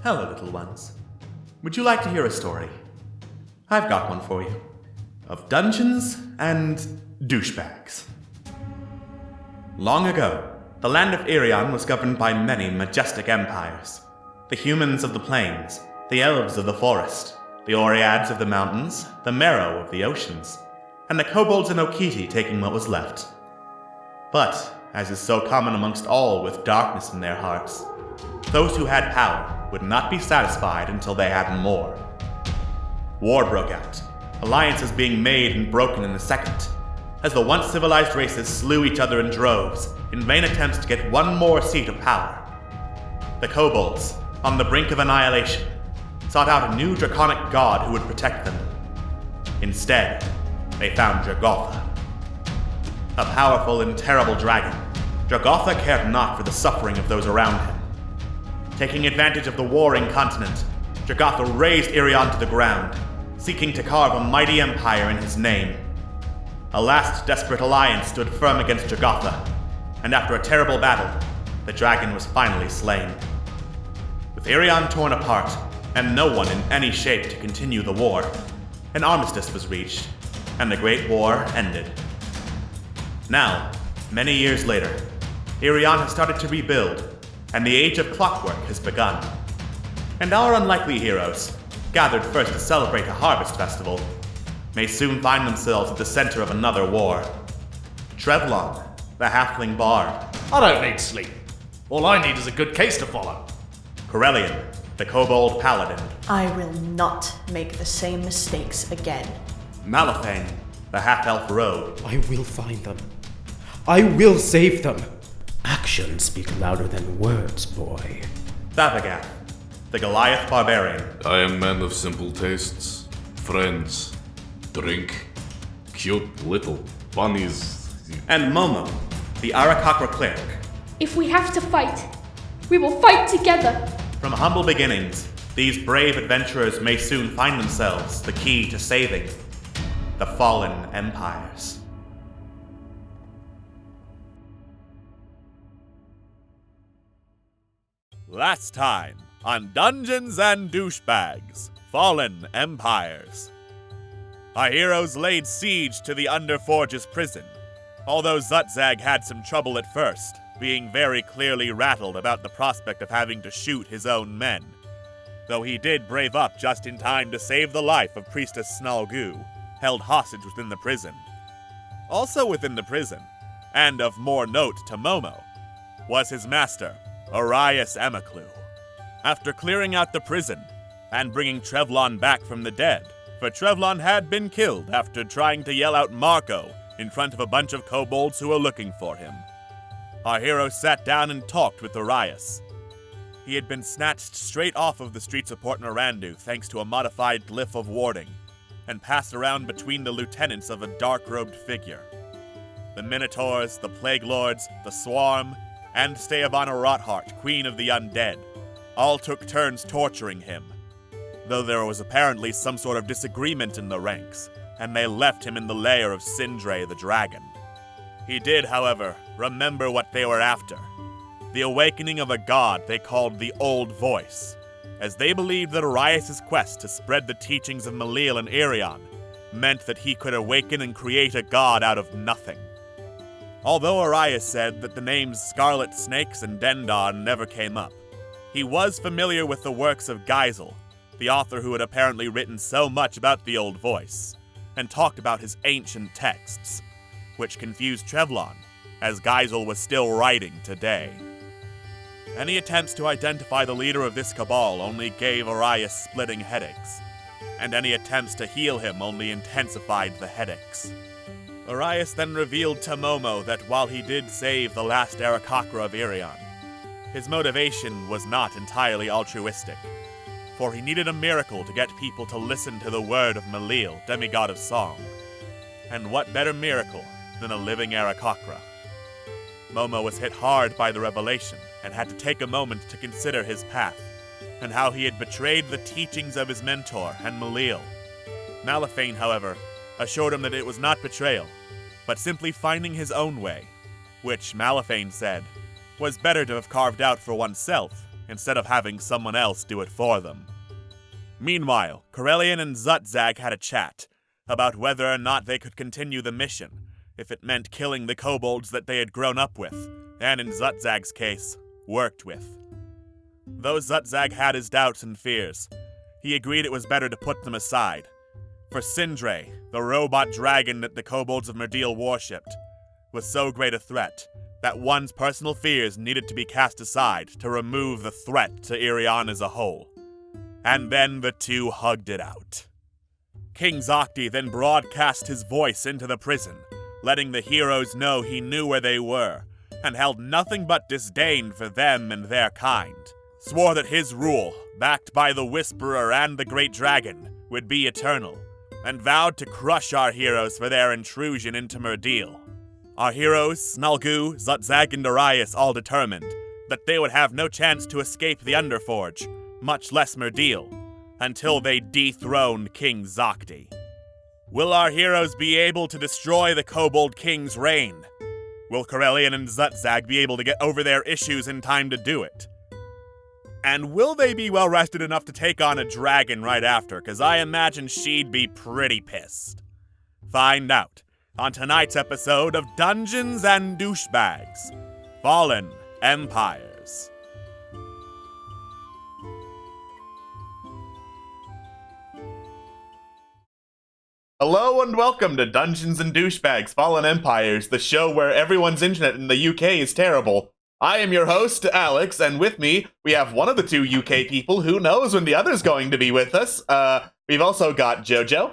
Hello, little ones. Would you like to hear a story? I've got one for you. Of dungeons and douchebags. Long ago, the land of Ariane was governed by many majestic empires. The humans of the plains, the elves of the forest, the Oreads of the mountains, the Merrow of the oceans, and the kobolds and Okiti taking what was left. But, as is so common amongst all with darkness in their hearts, those who had power would not be satisfied until they had more. War broke out, alliances being made and broken in a second, as the once civilized races slew each other in droves in vain attempts to get one more seat of power. The kobolds, on the brink of annihilation, sought out a new draconic god who would protect them. Instead, they found Jogotha. A powerful and terrible dragon, Jogotha cared not for the suffering of those around him. Taking advantage of the warring continent, Jogotha razed Ariane to the ground, seeking to carve a mighty empire in his name. A last desperate alliance stood firm against Jogotha, and after a terrible battle, the dragon was finally slain. With Ariane torn apart, and no one in any shape to continue the war, an armistice was reached, and the Great War ended. Now, many years later, Ariane has started to rebuild, and the age of clockwork has begun. And our unlikely heroes, gathered first to celebrate a harvest festival, may soon find themselves at the center of another war. Trevlon, the halfling bard. I don't need sleep. All I need is a good case to follow. Corellian, the kobold paladin. I will not make the same mistakes again. Malifane, the half-elf rogue. I will find them. I will save them. Actions speak louder than words, boy. Thavagat, the Goliath barbarian. I am man of simple tastes. Friends. Drink. Cute little bunnies. And Momo, the Arakakra cleric. If we have to fight, we will fight together. From humble beginnings, these brave adventurers may soon find themselves the key to saving the fallen empires. Last time on Dungeons and Douchebags, Fallen Empires. Our heroes laid siege to the Underforge's prison, although Zutzag had some trouble at first, being very clearly rattled about the prospect of having to shoot his own men, though he did brave up just in time to save the life of Priestess Snalgu, held hostage within the prison. Also within the prison, and of more note to Momo, was his master, Arias Amaclu. After clearing out the prison, and bringing Trevlon back from the dead, for Trevlon had been killed after trying to yell out Marco in front of a bunch of kobolds who were looking for him. Our hero sat down and talked with Arias. He had been snatched straight off of the streets of Port Norandu thanks to a modified glyph of warding, and passed around between the lieutenants of a dark-robed figure. The Minotaurs, the Plague Lords, the Swarm, and Steavana Rotheart, Queen of the Undead, all took turns torturing him, though there was apparently some sort of disagreement in the ranks, and they left him in the lair of Syndra the dragon. He did, however, remember what they were after, the awakening of a god they called the Old Voice, as they believed that Arias' quest to spread the teachings of Malil and Ariane meant that he could awaken and create a god out of nothing. Although Arias said that the names Scarlet Snakes and Dendon never came up, he was familiar with the works of Geisel, the author who had apparently written so much about the Old Voice, and talked about his ancient texts, which confused Trevlon, as Geisel was still writing today. Any attempts to identify the leader of this cabal only gave Arias splitting headaches, and any attempts to heal him only intensified the headaches. Arias then revealed to Momo that while he did save the last Arakakra of Ariane, his motivation was not entirely altruistic, for he needed a miracle to get people to listen to the word of Malil, demigod of song. And what better miracle than a living Arakakra? Momo was hit hard by the revelation and had to take a moment to consider his path, and how he had betrayed the teachings of his mentor and Malil. Malifane, however, assured him that it was not betrayal, but simply finding his own way, which, Malifane said, was better to have carved out for oneself instead of having someone else do it for them. Meanwhile, Corellian and Zutzag had a chat about whether or not they could continue the mission, if it meant killing the kobolds that they had grown up with, and in Zutzag's case, worked with. Though Zutzag had his doubts and fears, he agreed it was better to put them aside. For Syndra, the robot dragon that the kobolds of Myrdeal worshipped, was so great a threat that one's personal fears needed to be cast aside to remove the threat to Ariane as a whole. And then the two hugged it out. King Zaki then broadcast his voice into the prison, letting the heroes know he knew where they were, and held nothing but disdain for them and their kind. Swore that his rule, backed by the Whisperer and the Great Dragon, would be eternal, and vowed to crush our heroes for their intrusion into Myrdeal. Our heroes, Snalgu, Zutzag, and Darius all determined that they would have no chance to escape the Underforge, much less Myrdeal, until they dethroned King Zaki. Will our heroes be able to destroy the Kobold King's reign? Will Corellian and Zutzag be able to get over their issues in time to do it? And will they be well rested enough to take on a dragon right after? Because I imagine she'd be pretty pissed. Find out on tonight's episode of Dungeons and Douchebags, Fallen Empires. Hello and welcome to Dungeons and Douchebags, Fallen Empires, the show where everyone's internet in the UK is terrible. I am your host, Alex, and with me, we have one of the two UK people. Who knows when the other's going to be with us? We've also got Jojo.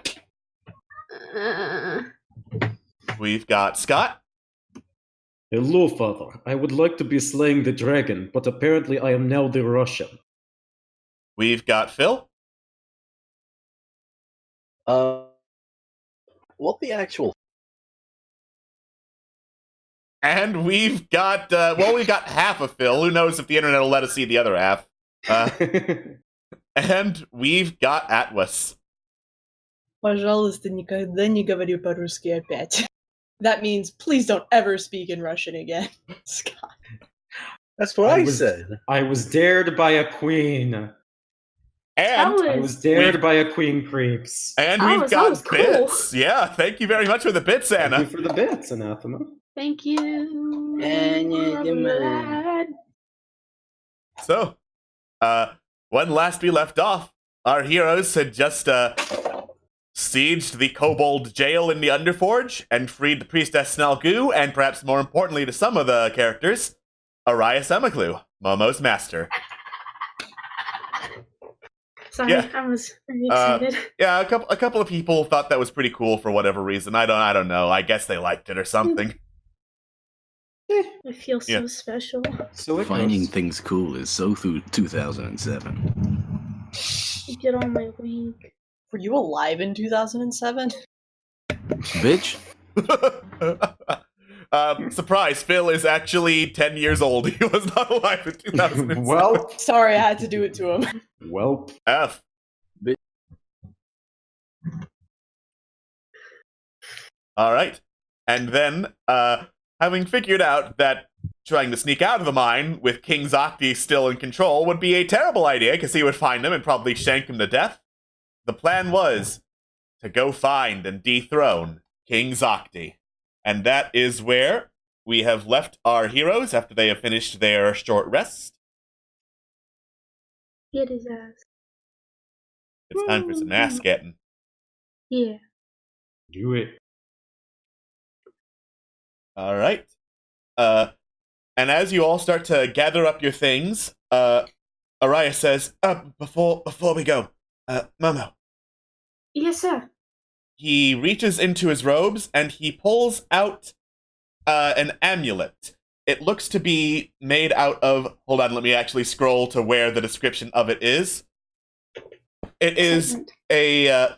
We've got Scott. Hello, Father. I would like to be slaying the dragon, but apparently I am now the Russian. We've got Phil. What the actual... And we've got, we've got half of Phil. Who knows if the internet will let us see the other half. And we've got Atlas. Пожалуйста, никогда не говори по-русски опять. That means, please don't ever speak in Russian again, Scott. That's what I said. I was dared by a queen. And I was dared by a queen creeps. And we've got bits. Cool. Yeah, thank you very much for the bits, Anna. Thank you for the bits, Anathema. Thank you. So, when last we left off, our heroes had just sieged the kobold jail in the Underforge and freed the priestess Snalgu, and perhaps more importantly to some of the characters, Ariane Semiclu, Momo's master. Sorry, I was very excited. Yeah, a couple of people thought that was pretty cool for whatever reason. I don't know. I guess they liked it or something. I feel so special. So finding things cool is so through 2007. You get on my wing. Were you alive in 2007? Bitch. Surprise, Phil is actually 10 years old. He was not alive in 2007. Well, sorry, I had to do it to him. Well, F. All right. And then, having figured out that trying to sneak out of the mine with King Zaki still in control would be a terrible idea because he would find him and probably shank him to death, the plan was to go find and dethrone King Zaki. And that is where we have left our heroes after they have finished their short rest. Get his ass. It's time for some ass getting. Yeah. do it. All right. And as you all start to gather up your things, Ariane says, before we go, Momo. Yes, sir. He reaches into his robes and he pulls out an amulet. It looks to be made out of... Hold on, let me actually scroll to where the description of it is. It is a...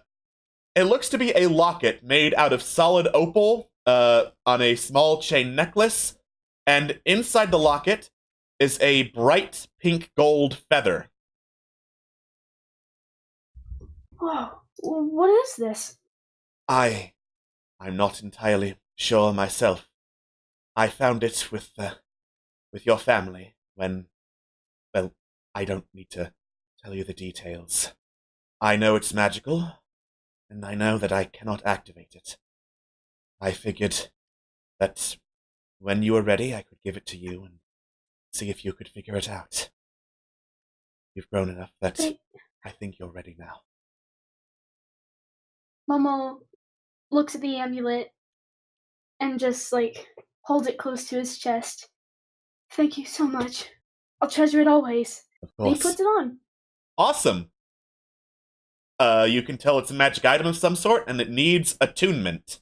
it looks to be a locket made out of solid opal on a small chain necklace. And inside the locket is a bright pink gold feather. Whoa. What is this? I'm not entirely sure myself. I found it with your family when, well, I don't need to tell you the details. I know it's magical, and I know that I cannot activate it. I figured that when you were ready, I could give it to you and see if you could figure it out. You've grown enough that I think you're ready now. Momo looks at the amulet and just, holds it close to his chest. Thank you so much. I'll treasure it always. Of And he course. puts it on. Awesome! You can tell it's a magic item of some sort, and it needs attunement.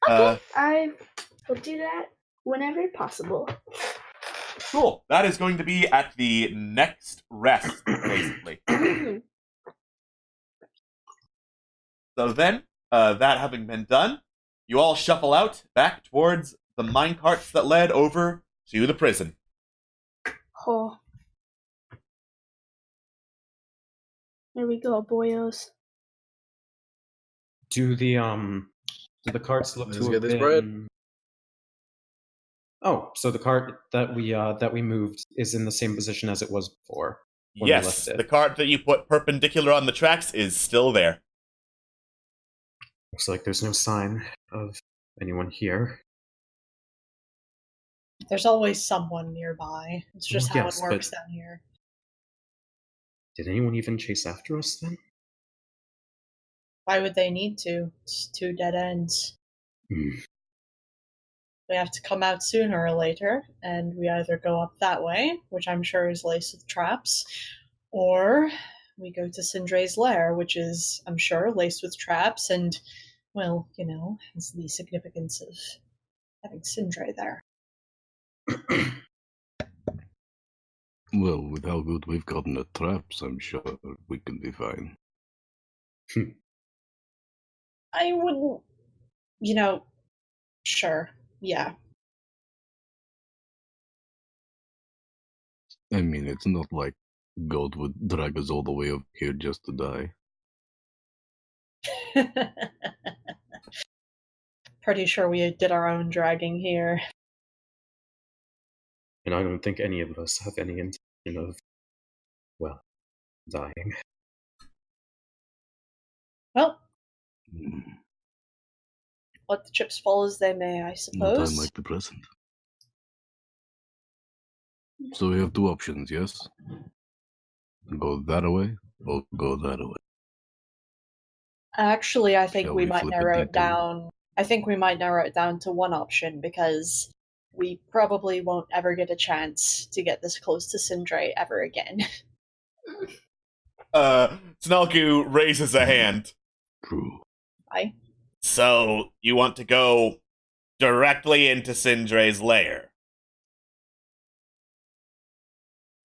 Okay, I will do that whenever possible. Cool. That is going to be at the next rest, basically. So then, that having been done, you all shuffle out back towards the minecarts that led over to the prison. Oh. Here we go, boyos. Do the carts look Let's to get have this been... bread. Oh, so the cart that we moved is in the same position as it was before. When we Yes, left it. the cart that you put perpendicular on the tracks is still there. Looks like there's no sign of anyone here. There's always someone nearby. It's just how yes, it works but- down here. Did anyone even chase after us then? Why would they need to? It's two dead ends. Hmm. We have to come out sooner or later, and we either go up that way, which I'm sure is laced with traps, or we go to Syndra's lair, which is, I'm sure, laced with traps, and, well, has the significance of having Syndra there. Well, with how good we've gotten at traps, I'm sure we can be fine. I wouldn't, sure, yeah. I mean, it's not like God would drag us all the way up here just to die. Pretty sure we did our own dragging here. And I don't think any of us have any intention of, dying. Well, Hmm. let the chips fall as they may, I No suppose. time like the present. So we have two options, yes? Go that way, or go that way. Actually, I think Shall we we might flip a narrow it detour? down. I think we might narrow it down to one option because we probably won't ever get a chance to get this close to Syndra ever again. Snalku raises a hand. True. Why? So, you want to go directly into Syndra's lair?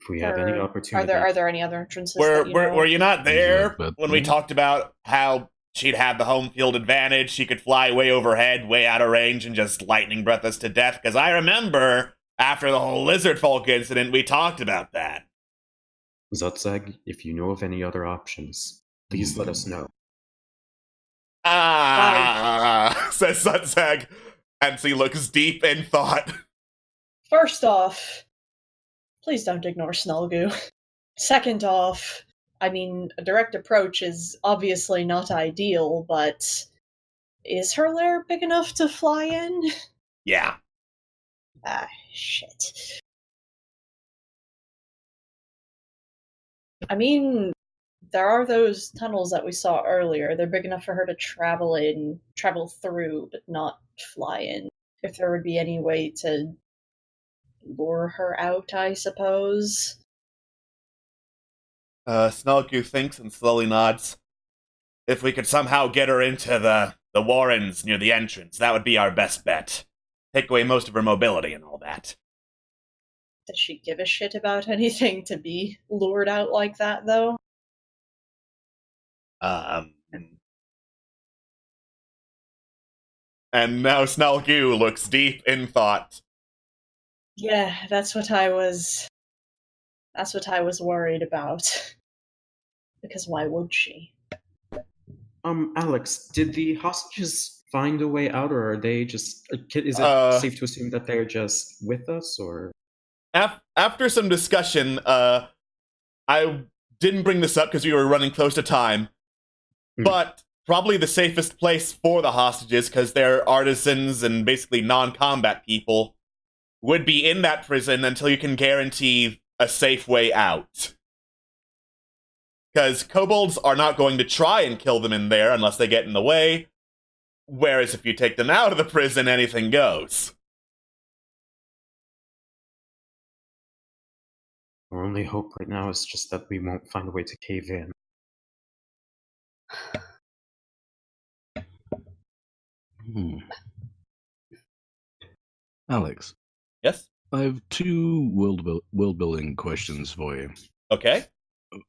If we have any opportunity. Are there any other entrances? Were you not there Is that when we bad? talked about how she'd have the home field advantage? She could fly way overhead, way out of range, and just lightning breath us to death? Because I remember after the whole lizard folk incident, we talked about that. Zutzag, if you know of any other options, please let us know. Says Sutzag, and she looks deep in thought. First off, please don't ignore Snulgu. Second off, I mean, a direct approach is obviously not ideal, but is her lair big enough to fly in? Yeah. Ah, shit. I mean, there are those tunnels that we saw earlier. They're big enough for her to travel through, but not fly in. If there would be any way to lure her out, I suppose. Snulgu thinks and slowly nods. If we could somehow get her into the warrens near the entrance, that would be our best bet. Take away most of her mobility and all that. Does she give a shit about anything to be lured out like that, though? And now Snulgu looks deep in thought. Yeah, that's what I was worried about. Because why would she? Alex, did the hostages find a way out, or are they just... Is it safe to assume that they're just with us, or...? after some discussion, I didn't bring this up because we were running close to time, but probably the safest place for the hostages, because they're artisans and basically non-combat people, would be in that prison until you can guarantee a safe way out. Because kobolds are not going to try and kill them in there unless they get in the way, whereas if you take them out of the prison, anything goes. Our only hope right now is just that we won't find a way to cave in. Alex, Yes? I have two world-building questions for you. Okay.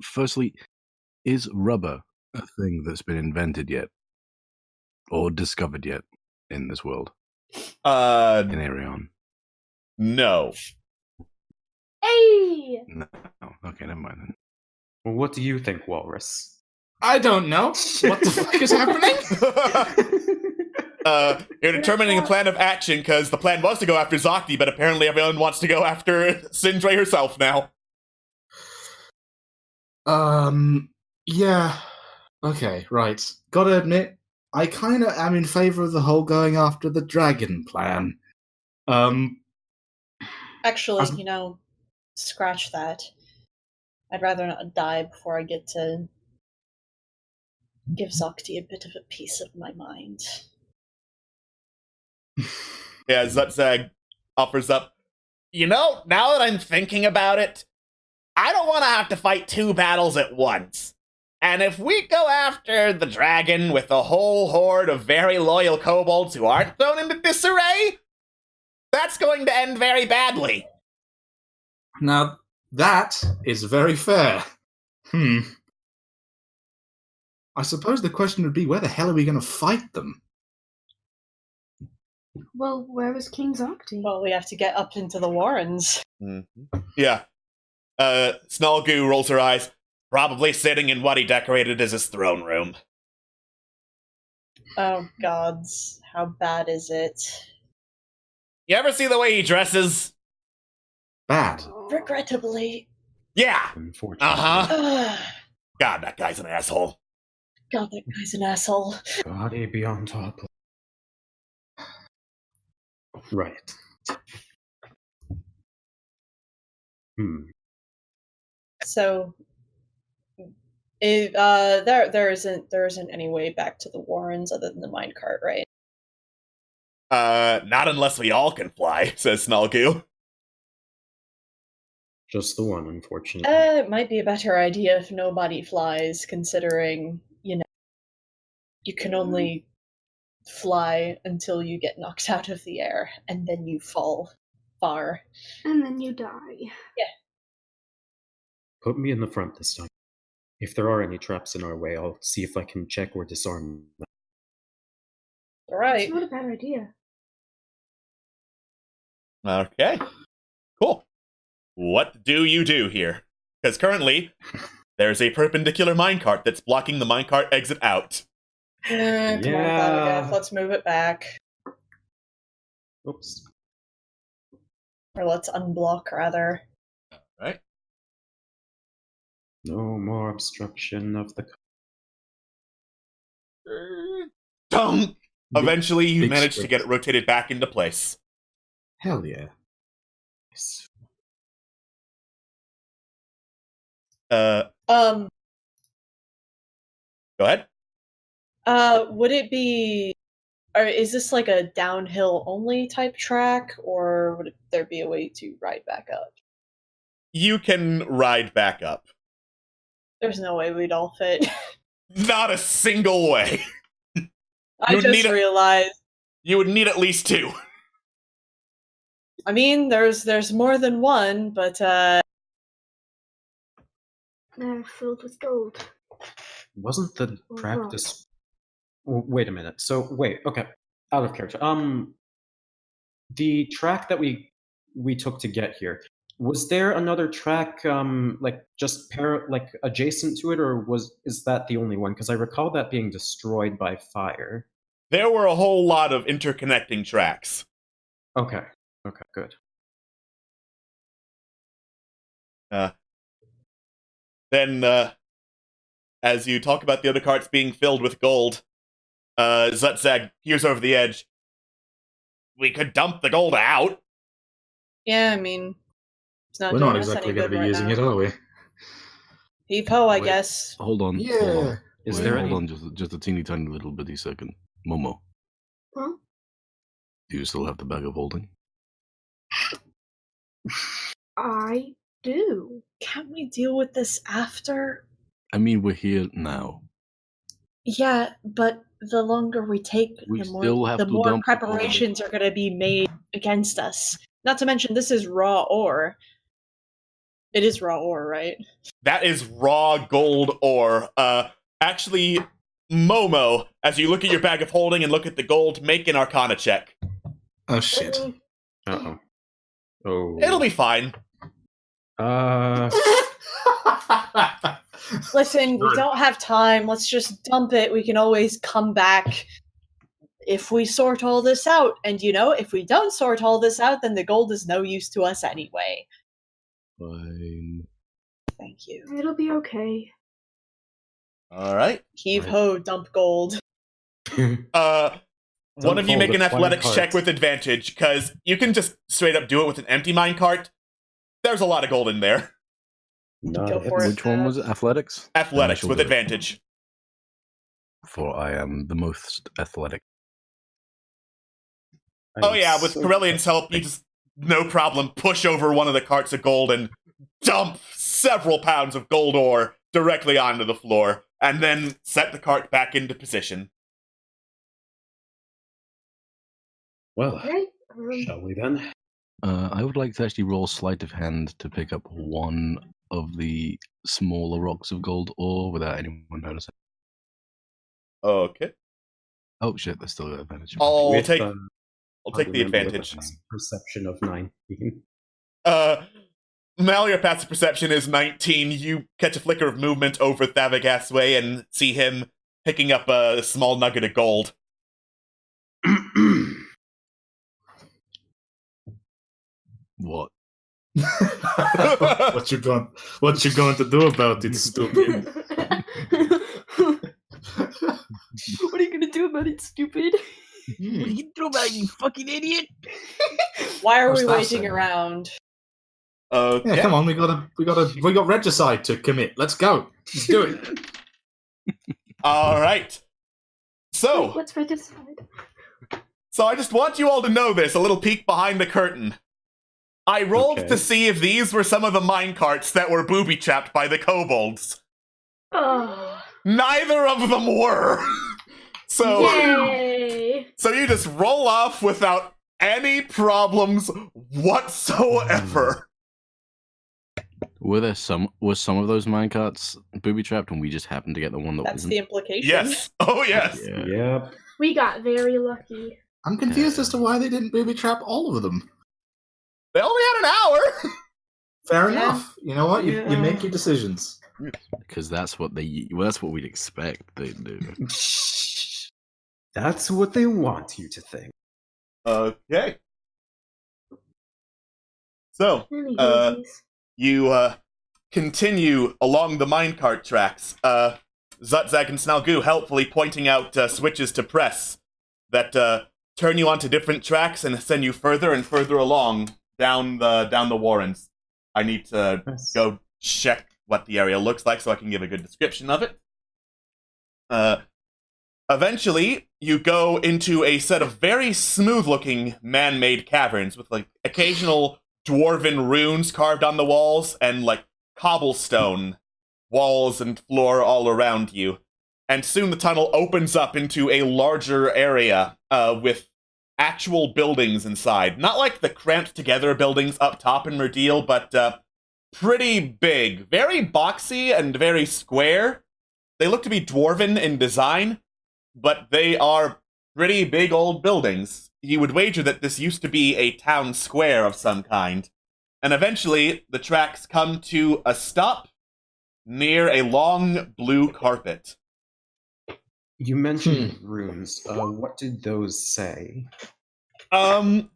Firstly, is rubber a thing that's been invented yet? Or discovered yet in this world? In Ariane? No. Hey! No. Okay, never mind then. Well, what do you think, Walrus? I don't know. What the fuck is happening? You're determining a plan of action, because the plan was to go after Zaki, but apparently everyone wants to go after Syndra herself now. Yeah. Okay, right. Gotta admit, I kinda am in favor of the whole going after the dragon plan. Actually, As- scratch that. I'd rather not die before I get to give Zaki a bit of a piece of my mind. Yeah, Zutzag offers up, now that I'm thinking about it, I don't want to have to fight two battles at once. And if we go after the dragon with a whole horde of very loyal kobolds who aren't thrown into disarray, that's going to end very badly. Now, that is very fair. I suppose the question would be, where the hell are we going to fight them? Well, where was King Zaki? Well, we have to get up into the Warrens. Mm-hmm. Yeah. Snalgoo rolls her eyes, probably sitting in what he decorated as his throne room. Oh, gods. How bad is it? You ever see the way he dresses? Bad. Regrettably. Yeah. Unfortunately. Uh-huh. God, that guy's an asshole. God, that guy's an asshole. God, he be on top. Right. So, there isn't any way back to the Warrens other than the minecart, right? Not unless we all can fly, says Snalgoo. Just the one, unfortunately. It might be a better idea if nobody flies, considering, you can only fly until you get knocked out of the air, and then you fall far. And then you die. Yeah. Put me in the front this time. If there are any traps in our way, I'll see if I can check or disarm them. Alright. It's not a bad idea. Okay. Cool. What do you do here? Because currently, there's a perpendicular minecart that's blocking the minecart exit out. Come on, Babagath, let's move it back. Oops. Or let's unblock, rather. Right? No more obstruction of the... Don't! Eventually, you Big manage to script. get it rotated back into place. Hell yeah. Yes. Go ahead. Would it be... Or is this like a downhill only type track, or would there be a way to ride back up? You can ride back up. There's no way we'd all fit. Not a single way. I You'd just need realized. You would need at least two. I mean, there's more than one, but They're filled with gold. Wasn't the Or practice... Wait a minute. So, wait, okay. Out of character. The track that we took to get here, was there another track, like adjacent to it, or is that the only one? Because I recall that being destroyed by fire. There were a whole lot of interconnecting tracks. Okay, good. Then, as you talk about the other carts being filled with gold, Zutzag peers over the edge. We could dump the gold out. Yeah, I mean, it's not We're doing not us exactly any going good to be right using now. it, are we? Heave-ho, I Wait, guess. Hold on. Yeah. Hold on. Is Wait, there hold any? on just a teeny tiny little bitty second. Momo, Huh? do you still have the bag of holding? I do. Can't we deal with this after? I mean, we're here now. Yeah, but the longer we take, We the still more have the to more dump the gold. preparations are going to be made against us. Not to mention, this is raw ore. It is raw ore, right? That is raw gold ore. Actually, Momo, as you look at your bag of holding and look at the gold, make an Arcana check. Oh, shit. Uh-oh. Oh. It'll be fine. Listen, we don't have time. Let's just dump it. We can always come back if we sort all this out. And if we don't sort all this out, then the gold is no use to us anyway. Fine. Thank you. It'll be okay. All right. Heave-ho, dump gold. One of you gold make an with athletics flying check carts. with advantage, because you can just straight up do it with an empty minecart. There's a lot of gold in there. Go for it. Which one was it? Athletics? Athletics Then I with shall do it. advantage. For I am the most athletic. Oh yeah, with Corellian's help, you just, no problem, push over one of the carts of gold and dump several pounds of gold ore directly onto the floor, and then set the cart back into position. Well, Right? shall we then? I would like to actually roll sleight of hand to pick up one of the smaller rocks of gold ore without anyone noticing. Okay. Oh shit, there's still got advantage. I'll With, take uh, the remember with a advantage. Perception of 19. Mal, passive perception is 19. You catch a flicker of movement over Thavagas way and see him picking up a small nugget of gold. What? What you going to do about it, stupid? What are you gonna do about it, stupid? What are you doing about it, you fucking idiot? Why are What's we that waiting saying? around? Okay. Yeah, come on, we got regicide to commit. Let's go. Let's do it. All right. So, What's regicide? I just want you all to know this, a little peek behind the curtain. I rolled Okay. to see if these were some of the minecarts that were booby-trapped by the kobolds. Oh. Neither of them were. So, Yay! so you just roll off without any problems whatsoever. Was some of those minecarts booby trapped and we just happened to get the one that That's wasn't? the implication. Yes. Oh, yes. Yeah. Yep. We got very lucky. I'm confused as to why they didn't booby trap all of them. They only had an hour. Fair Yeah. enough. You know what? You Yeah. make your decisions. Because that's what that's what we'd expect they do. That's what they want you to think. Okay. So, Anywho, you continue along the minecart tracks. Zutzag and Snalgoo helpfully pointing out switches to press that turn you onto different tracks and send you further and further along down the warrens. I need to Yes. go check what the area looks like so I can give a good description of it. Eventually, you go into a set of very smooth-looking man-made caverns with like occasional dwarven runes carved on the walls and like cobblestone walls and floor all around you. And soon the tunnel opens up into a larger area with actual buildings inside. Not like the cramped together buildings up top in Murdeal, but pretty big. Very boxy and very square. They look to be dwarven in design, but they are pretty big old buildings. You would wager that this used to be a town square of some kind. And eventually, the tracks come to a stop near a long blue carpet. You mentioned runes. What did those say? A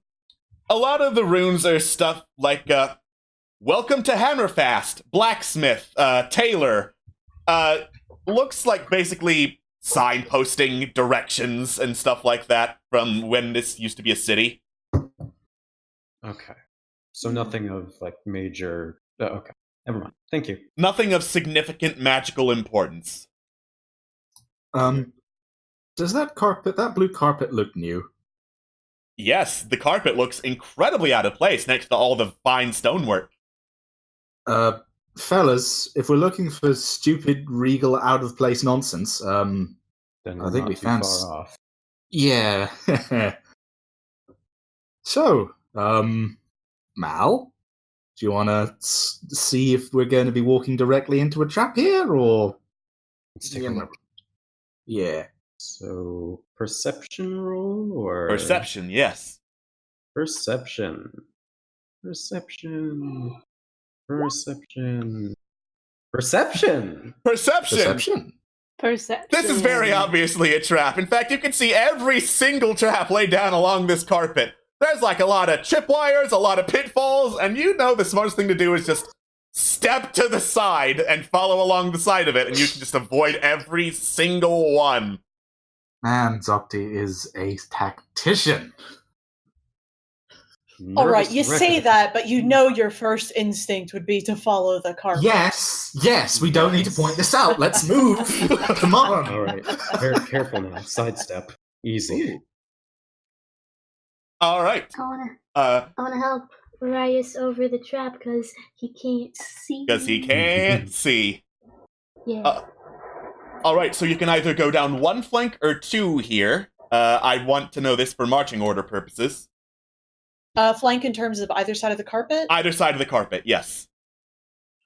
lot of the runes are stuff like, welcome to Hammerfast, blacksmith, tailor. Looks like basically signposting directions and stuff like that from when this used to be a city. Okay. So nothing of like major. Okay. Never mind. Thank you. Nothing of significant magical importance. Does that blue carpet look new? Yes, the carpet looks incredibly out of place next to all the fine stonework. Fellas, if we're looking for stupid, regal, out of place nonsense, Then I think we too found far off. Yeah. So, Mal, do you want to see if we're going to be walking directly into a trap here, or? Let's take a look. Yeah. So, perception roll or Perception, yes. Perception. Perception. Perception. Perception. Perception. Perception. This is very obviously a trap. In fact, you can see every single trap laid down along this carpet. There's like a lot of tripwires, a lot of pitfalls, and you know the smartest thing to do is just step to the side and follow along the side of it, and you can just avoid every single one. Man, Zaki is a tactician. All right, you say that, but you know your first instinct would be to follow the carpet. Yes, we don't need to point this out. Let's move. Come on. All right. Very careful now. Sidestep. Easy. All right. I wanna help Arias over the trap because he can't see. Because he can't see. Yeah. All right, so you can either go down one flank or two here. I want to know this for marching order purposes. Flank in terms of either side of the carpet? Either side of the carpet, yes.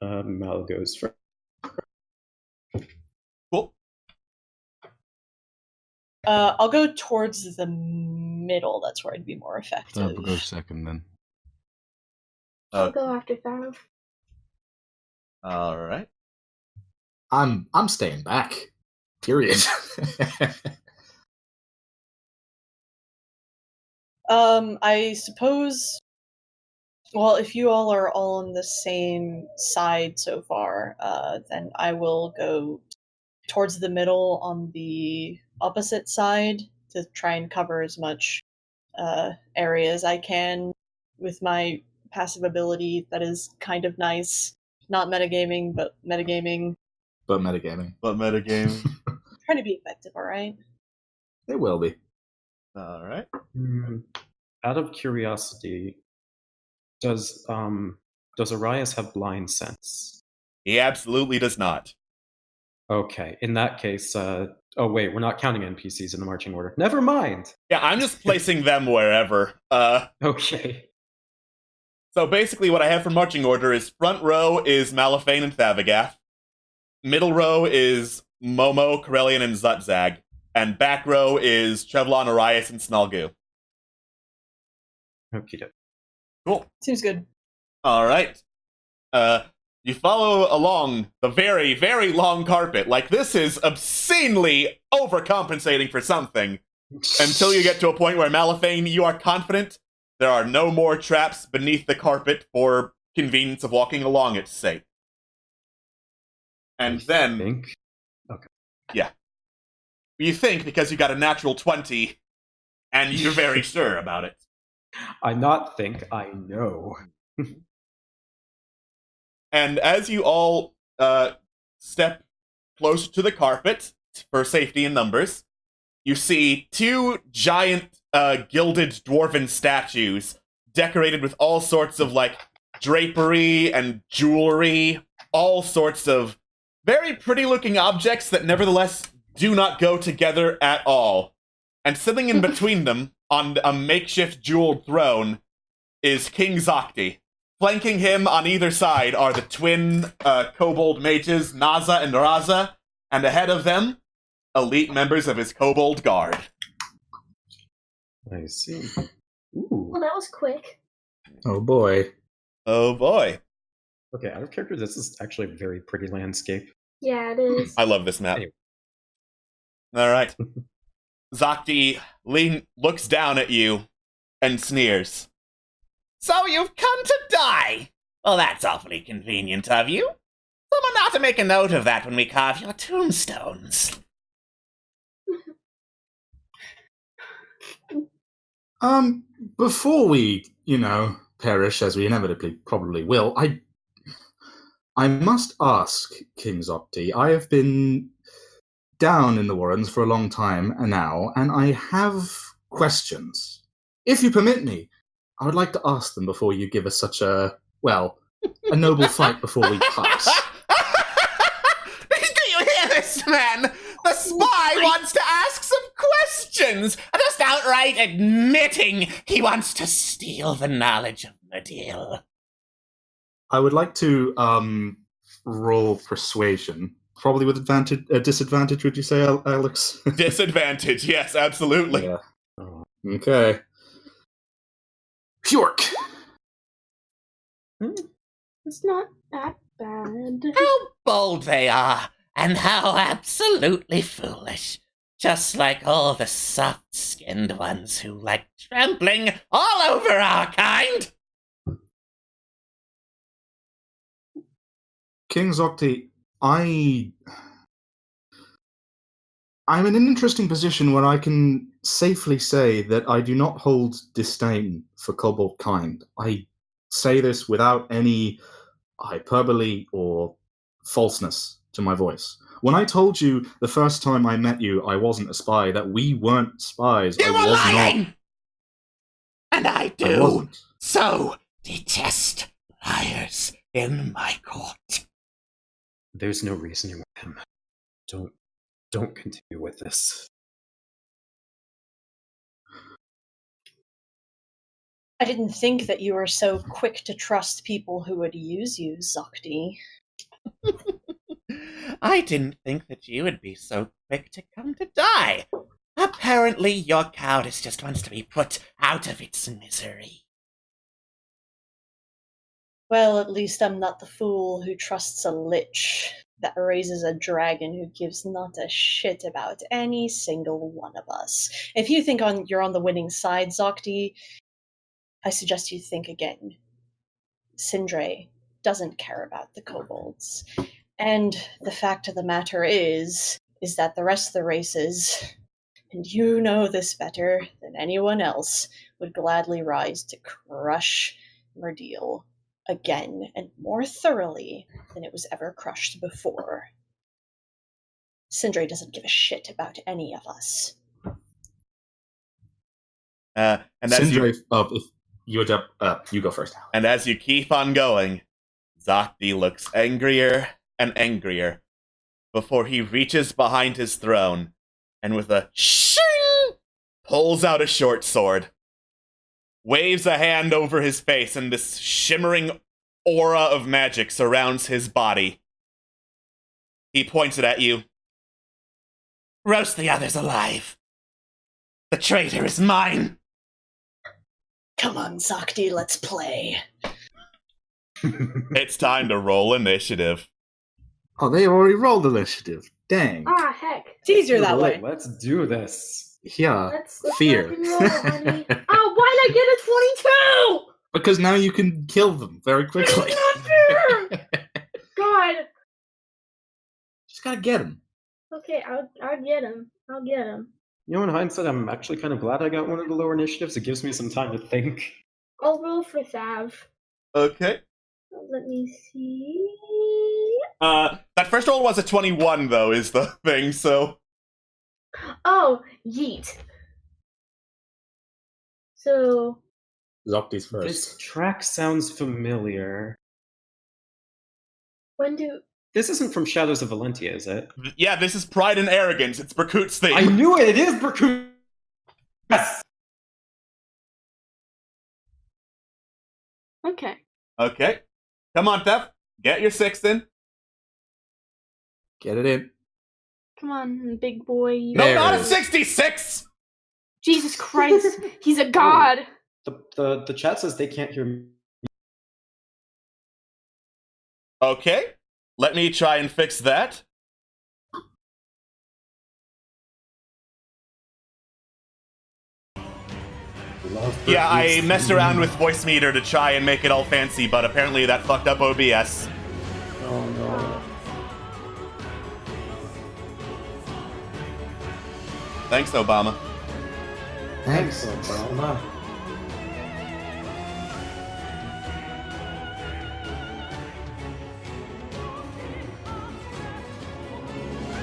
Mal goes first. Cool. I'll go towards the middle. That's where I'd be more effective. I'll go second then. I'll go after Farrell. All right. I'm staying back. Period. I suppose. Well, if you all are all on the same side so far, then I will go towards the middle on the opposite side to try and cover as much area as I can with my passive ability that is kind of nice. Not metagaming, but metagaming. But metagaming. Trying to be effective, alright? It will be. Alright. Out of curiosity, does Arias have blind sense? He absolutely does not. Okay, in that case, oh wait, we're not counting NPCs in the marching order. Never mind! Yeah, I'm just placing them wherever. Okay. So basically what I have for marching order is front row is Malifane and Thavagath. Middle row is Momo, Corellian, and Zutzag. And back row is Trevlon, Arias, and Snalgu. Okie doke. Cool. Seems good. Alright. You follow along the very, very long carpet. Like, this is obscenely overcompensating for something. Until you get to a point where, Malifane, you are confident there are no more traps beneath the carpet for convenience of walking along its sake. And then... Think? Okay. Yeah. You think because you got a natural 20, and you're very sure about it. I not think, I know. And as you all step closer to the carpet, for safety in numbers, you see two giant gilded dwarven statues decorated with all sorts of, like, drapery and jewelry, all sorts of very pretty-looking objects that nevertheless do not go together at all. And sitting in between them, on a makeshift jeweled throne, is King Zaki. Flanking him on either side are the twin kobold mages, Naza and Raza, and ahead of them, elite members of his kobold guard. I see. Ooh. Well, that was quick. Oh boy. Oh boy. Okay, out of character, this is actually a very pretty landscape. Yeah, it is. I love this map. Anyway. Alright. Zaki looks down at you and sneers. So you've come to die! Well, that's awfully convenient of you. Someone ought to make a note of that when we carve your tombstones. Before we, perish, as we inevitably probably will, I must ask, King Zopti, I have been down in the Warrens for a long time now, and I have questions. If you permit me, I would like to ask them before you give us such a noble fight before we pass. Do you hear this, man? The spy wants to ask some questions, just outright admitting he wants to steal the knowledge of Medil. I would like to roll persuasion. Probably with disadvantage, would you say, Alex? Disadvantage, yes, absolutely. Yeah. Okay. Pjork! It's not that bad. How bold they are, and how absolutely foolish. Just like all the soft-skinned ones who like trampling all over our kind. King Zokti, I'm in an interesting position where I can safely say that I do not hold disdain for kobold kind. I say this without any hyperbole or falseness to my voice. When I told you the first time I met you I wasn't a spy, that we weren't spies. You were lying! Not. And I do so detest liars in my court. There's no reasoning with him. Don't continue with this. I didn't think that you were so quick to trust people who would use you, Zokti. I didn't think that you would be so quick to come to die. Apparently your cowardice just wants to be put out of its misery. Well, at least I'm not the fool who trusts a lich that raises a dragon who gives not a shit about any single one of us. If you think you're on the winning side, Zokti, I suggest you think again. Syndra doesn't care about the kobolds. And the fact of the matter is that the rest of the races, and you know this better than anyone else, would gladly rise to crush Medil again and more thoroughly than it was ever crushed before. Syndra doesn't give a shit about any of us. And as Syndra, you go first. And as you keep on going, Zaki looks angrier and angrier before he reaches behind his throne and with a shing pulls out a short sword, waves a hand over his face, and this shimmering aura of magic surrounds his body. He points it at you. Roast the others alive. The traitor is mine. Come on, Zokti, let's play. It's time to roll initiative. Oh, they already rolled initiative. Dang. Ah, heck. It's easier that way. Let's do this. Yeah. Let's fear. rock and roll, honey. Oh, why'd I get a 22? Because now you can kill them very quickly. It's not fair! God. Just gotta get them. Okay, I'll get him. I'll get him. You know, in hindsight, I'm actually kind of glad I got one of the lower initiatives. It gives me some time to think. I'll roll for Thav. Okay. Let me see. That first roll was a 21, though, is the thing, so... Oh, yeet. So... Zokti's first. This track sounds familiar. When do... This isn't from Shadows of Valentia, is it? Yeah, this is Pride and Arrogance. It's Berkut's theme. I knew it! It is Berkut! Yes! Okay. Okay. Come on, Thef. Get your 6 in. Get it in. Come on, big boy. No, not a 66! Jesus Christ. He's a god. The chat says they can't hear me. Okay. Let me try and fix that. Yeah, I messed around with voice meter to try and make it all fancy, but apparently that fucked up OBS. Oh no. Thanks, Obama. Thanks. Obama.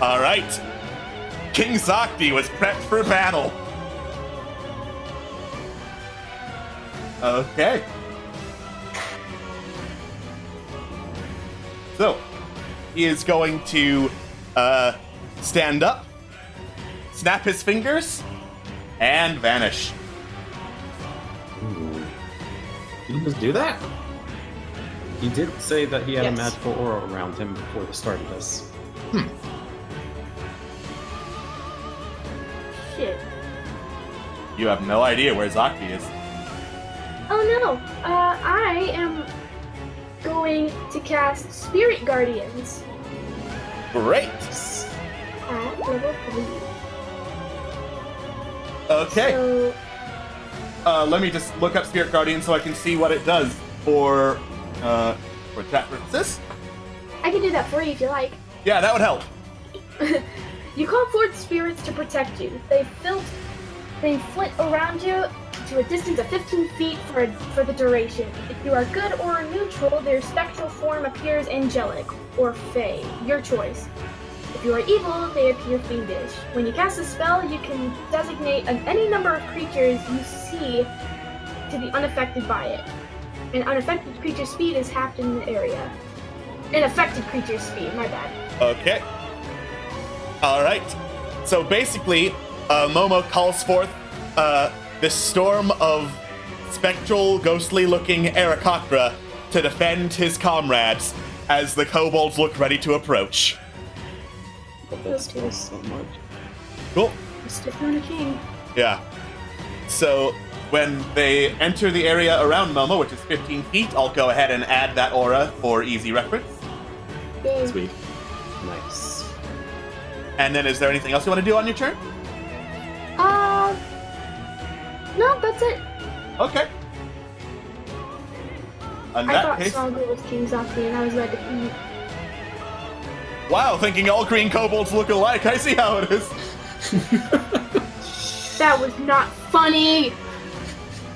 All right. King Zaki was prepped for battle. Okay. So, he is going to stand up, snap his fingers, and vanish. Ooh. Did he just do that? He did say that he had Yes. a magical aura around him before the start of this. Shit. You have no idea where Zaki is. Oh no! I am going to cast Spirit Guardians Great. at level 3. Okay. So, Let me just look up Spirit Guardian so I can see what it does for chat purposes. I can do that for you if you like. Yeah, that would help. You call forth spirits to protect you. They flit around you to a distance of 15 feet for the duration. If you are good or neutral, their spectral form appears angelic or fey, your choice. If you are evil, they appear fiendish. When you cast a spell, you can designate any number of creatures you see to be unaffected by it. An unaffected creature's speed is halved in the area. An affected creature's speed, my bad. Okay. Alright. So basically, Momo calls forth this storm of spectral, ghostly-looking Aarakocra to defend his comrades as the kobolds look ready to approach. That's so much. Cool. Stiff on a king. Yeah. So when they enter the area around Momo, which is 15 feet, I'll go ahead and add that aura for easy reference. Yay. Sweet. Nice. And then is there anything else you want to do on your turn? No, that's it. Okay. In I that thought case, Saga was King Zaki and I was ready to eat. wow, thinking all green kobolds look alike. I see how it is. That was not funny!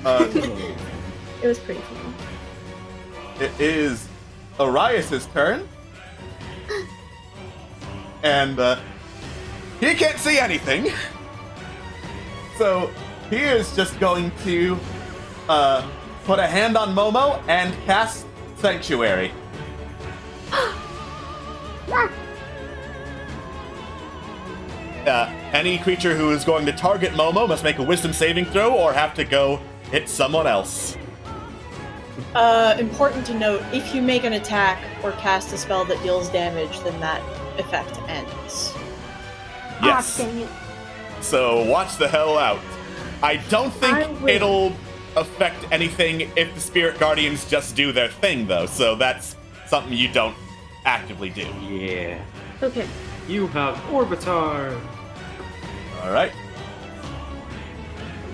It It was pretty funny. is Arias's turn. And he can't see anything. So he is just going to put a hand on Momo and cast Sanctuary. Any creature who is going to target Momo must make a wisdom saving throw or have to go hit someone else. Important to note, if you make an attack or cast a spell that deals damage, then that effect ends. Yes. Ah, dang it. So watch the hell out. I don't I think will. it'll affect anything if the Spirit Guardians just do their thing, though, so that's something you don't actively do. Yeah. Okay. You have Orbitar. Alright.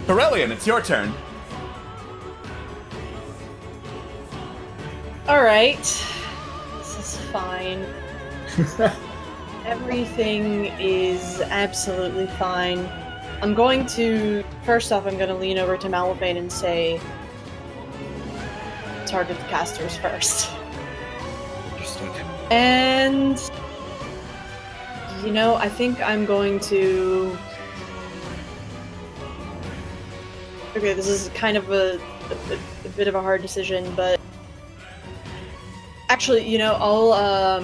Corellian, it's your turn. Alright. This is fine. Everything is absolutely fine. I'm going to, first off, I'm going to lean over to Malphite and say, target the casters first. Understood. And, you know, I think I'm going to... Okay, this is kind of a bit of a hard decision, but... Actually, you know, I'll,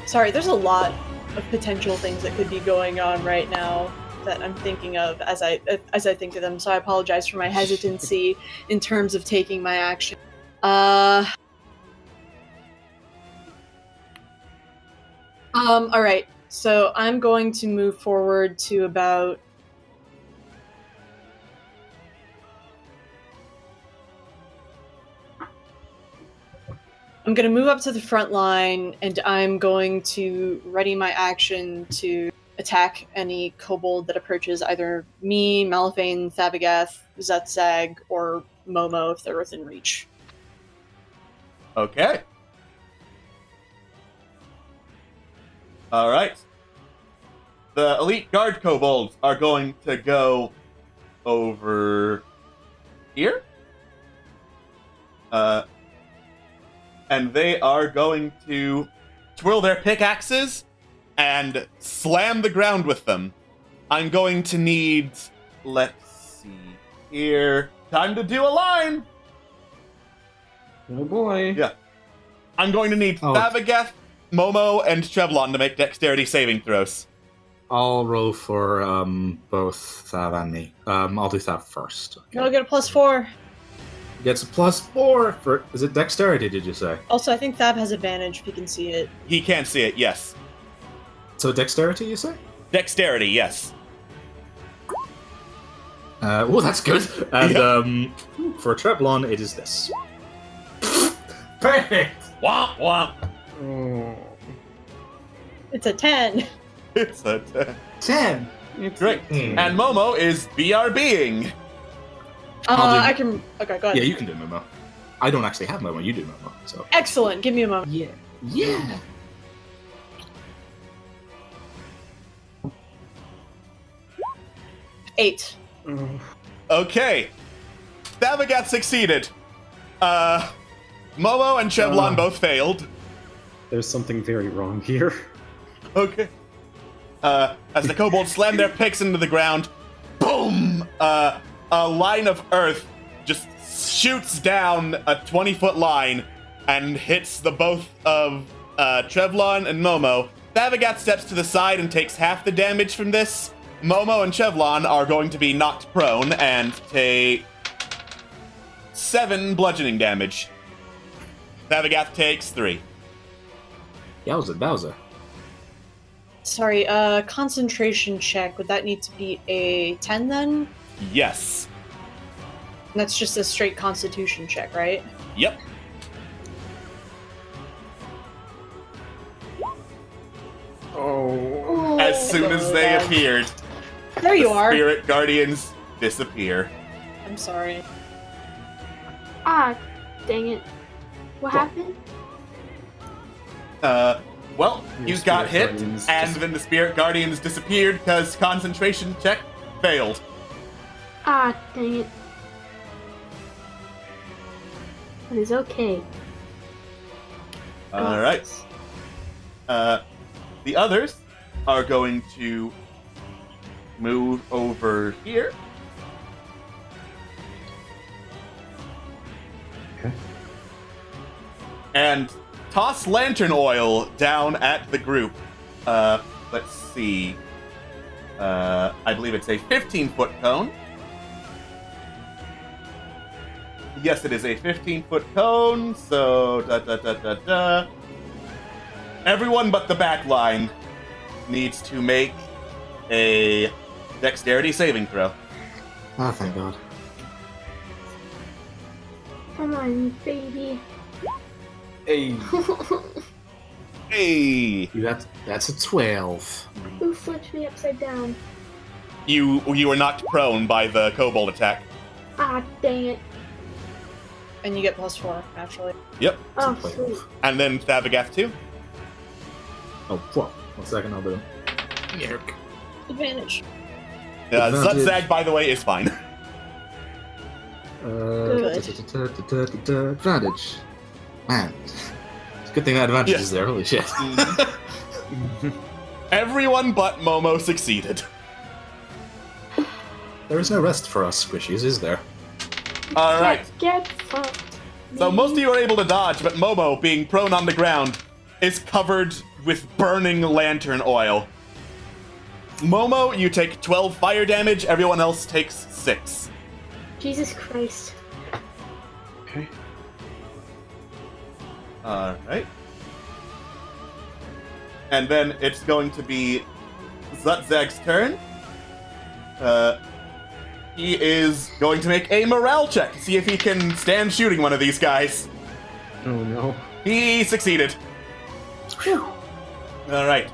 Sorry, there's a lot of potential things that could be going on right now that I'm thinking of as I think of them, so I apologize for my hesitancy in terms of taking my action. Alright, so I'm going to move forward to about... I'm going to move up to the front line, and I'm going to ready my action to attack any kobold that approaches either me, Malphane, Thabagath, Zutzag, or Momo if they're within reach. Okay. All right. The elite guard kobolds are going to go over here. And they are going to twirl their pickaxes and slam the ground with them. I'm going to need, let's see here, time to do a line. Oh boy. Yeah. I'm going to need Thabagath, Momo, and Trevlon to make dexterity saving throws. I'll roll for both Thav and me. I'll do Thav first. Okay. You'll get a +4. Gets a +4 for... Is it dexterity, did you say? Also, I think Thav has advantage if he can see it. He can see it, yes. So dexterity, you say? Dexterity, yes. Oh, that's good. And for Trevlon, it is this. Perfect! Womp womp. Oh. It's a 10. It's a 10. 10! Great. And Momo is BRBing. I can... Okay, go ahead. Yeah, you can do Momo. I don't actually have Momo, you do Momo, so... Excellent, give me a moment. Yeah. Yeah! Eight. Okay. Thabagath succeeded. Momo and Trevlon both failed. There's something very wrong here. Okay. As the kobolds slam their picks into the ground, boom! A line of earth just shoots down a 20-foot line and hits the both of Trevlon and Momo. Thabagath steps to the side and takes half the damage from this. Momo and Trevlon are going to be knocked prone and take 7 bludgeoning damage. Thabagath takes 3. Yowza. Sorry, concentration check. Would that need to be a 10 then? Yes. And that's just a straight constitution check, right? Yep. Oh. As soon as they appeared, there you are. Spirit Guardians disappear. I'm sorry. Ah, dang it. What happened? Well, Your you got Spirit hit, Guardians and then the Spirit Guardians disappeared because concentration check failed. Ah, dang it. But it's okay. Alright. The others are going to move over here. Okay. And toss lantern oil down at the group. Let's see. I believe it's a 15-foot cone. Yes, it is a 15-foot cone, so everyone but the back line needs to make a dexterity saving throw. Oh, thank God. Come on, baby. Hey. Hey! That's a 12. Who flipped me upside down? You were knocked prone by the kobold attack. Ah, dang it. And you get +4, actually. Yep. Oh, sweet. And then Thabagath too. Oh, whoa. 1 second, I'll do it. Advantage. Advantage. Zutzag, by the way, is fine. Advantage. Man. It's a good thing that advantage is there, holy shit. Everyone but Momo succeeded. There is no rest for us squishies, is there? Alright. Get fucked. So most of you are able to dodge, but Momo, being prone on the ground, is covered with burning lantern oil. Momo, you take 12 fire damage, everyone else takes 6. Jesus Christ. Okay. Alright. And then it's going to be Zutzag's turn. He is going to make a morale check to see if he can stand shooting one of these guys. Oh no. He succeeded. Phew. Alright.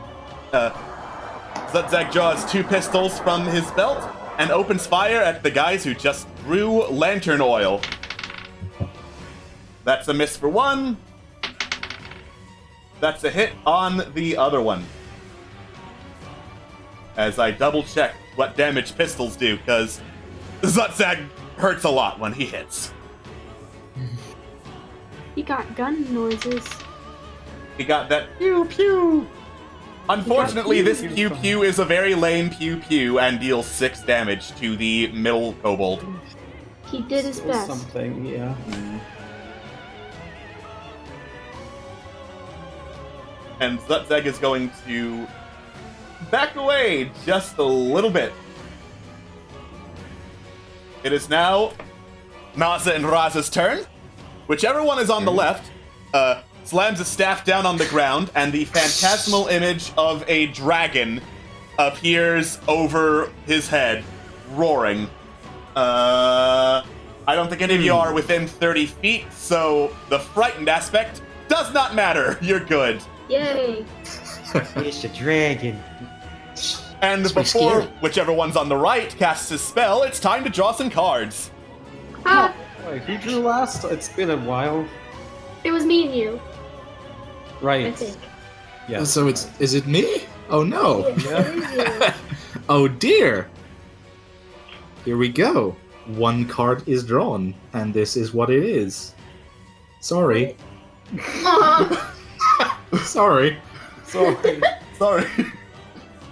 Zutzak draws 2 pistols from his belt and opens fire at the guys who just drew lantern oil. That's a miss for one. That's a hit on the other one. As I double check what damage pistols do, because Zutzak hurts a lot when he hits. He got gun noises. He got that pew pew. Unfortunately, this pew pew is a very lame pew pew and deals 6 damage to the middle kobold. He did his best. Something, yeah. And Zutzak is going to back away just a little bit. It is now Naza and Raza's turn. Whichever one is on the left, slams a staff down on the ground, and the phantasmal image of a dragon appears over his head, roaring. I don't think any of you are within 30 feet, so the frightened aspect does not matter. You're good. Yay! It's a dragon. And before whichever one's on the right casts his spell, it's time to draw some cards. Ah, Wait, who drew last? It's been a while. it was me and you, I Right. think. Yeah. So is it me? Oh no. Yeah, it is you. Oh dear. Here we go. 1 card is drawn, and this is what it is. Sorry. Sorry. Sorry. Sorry.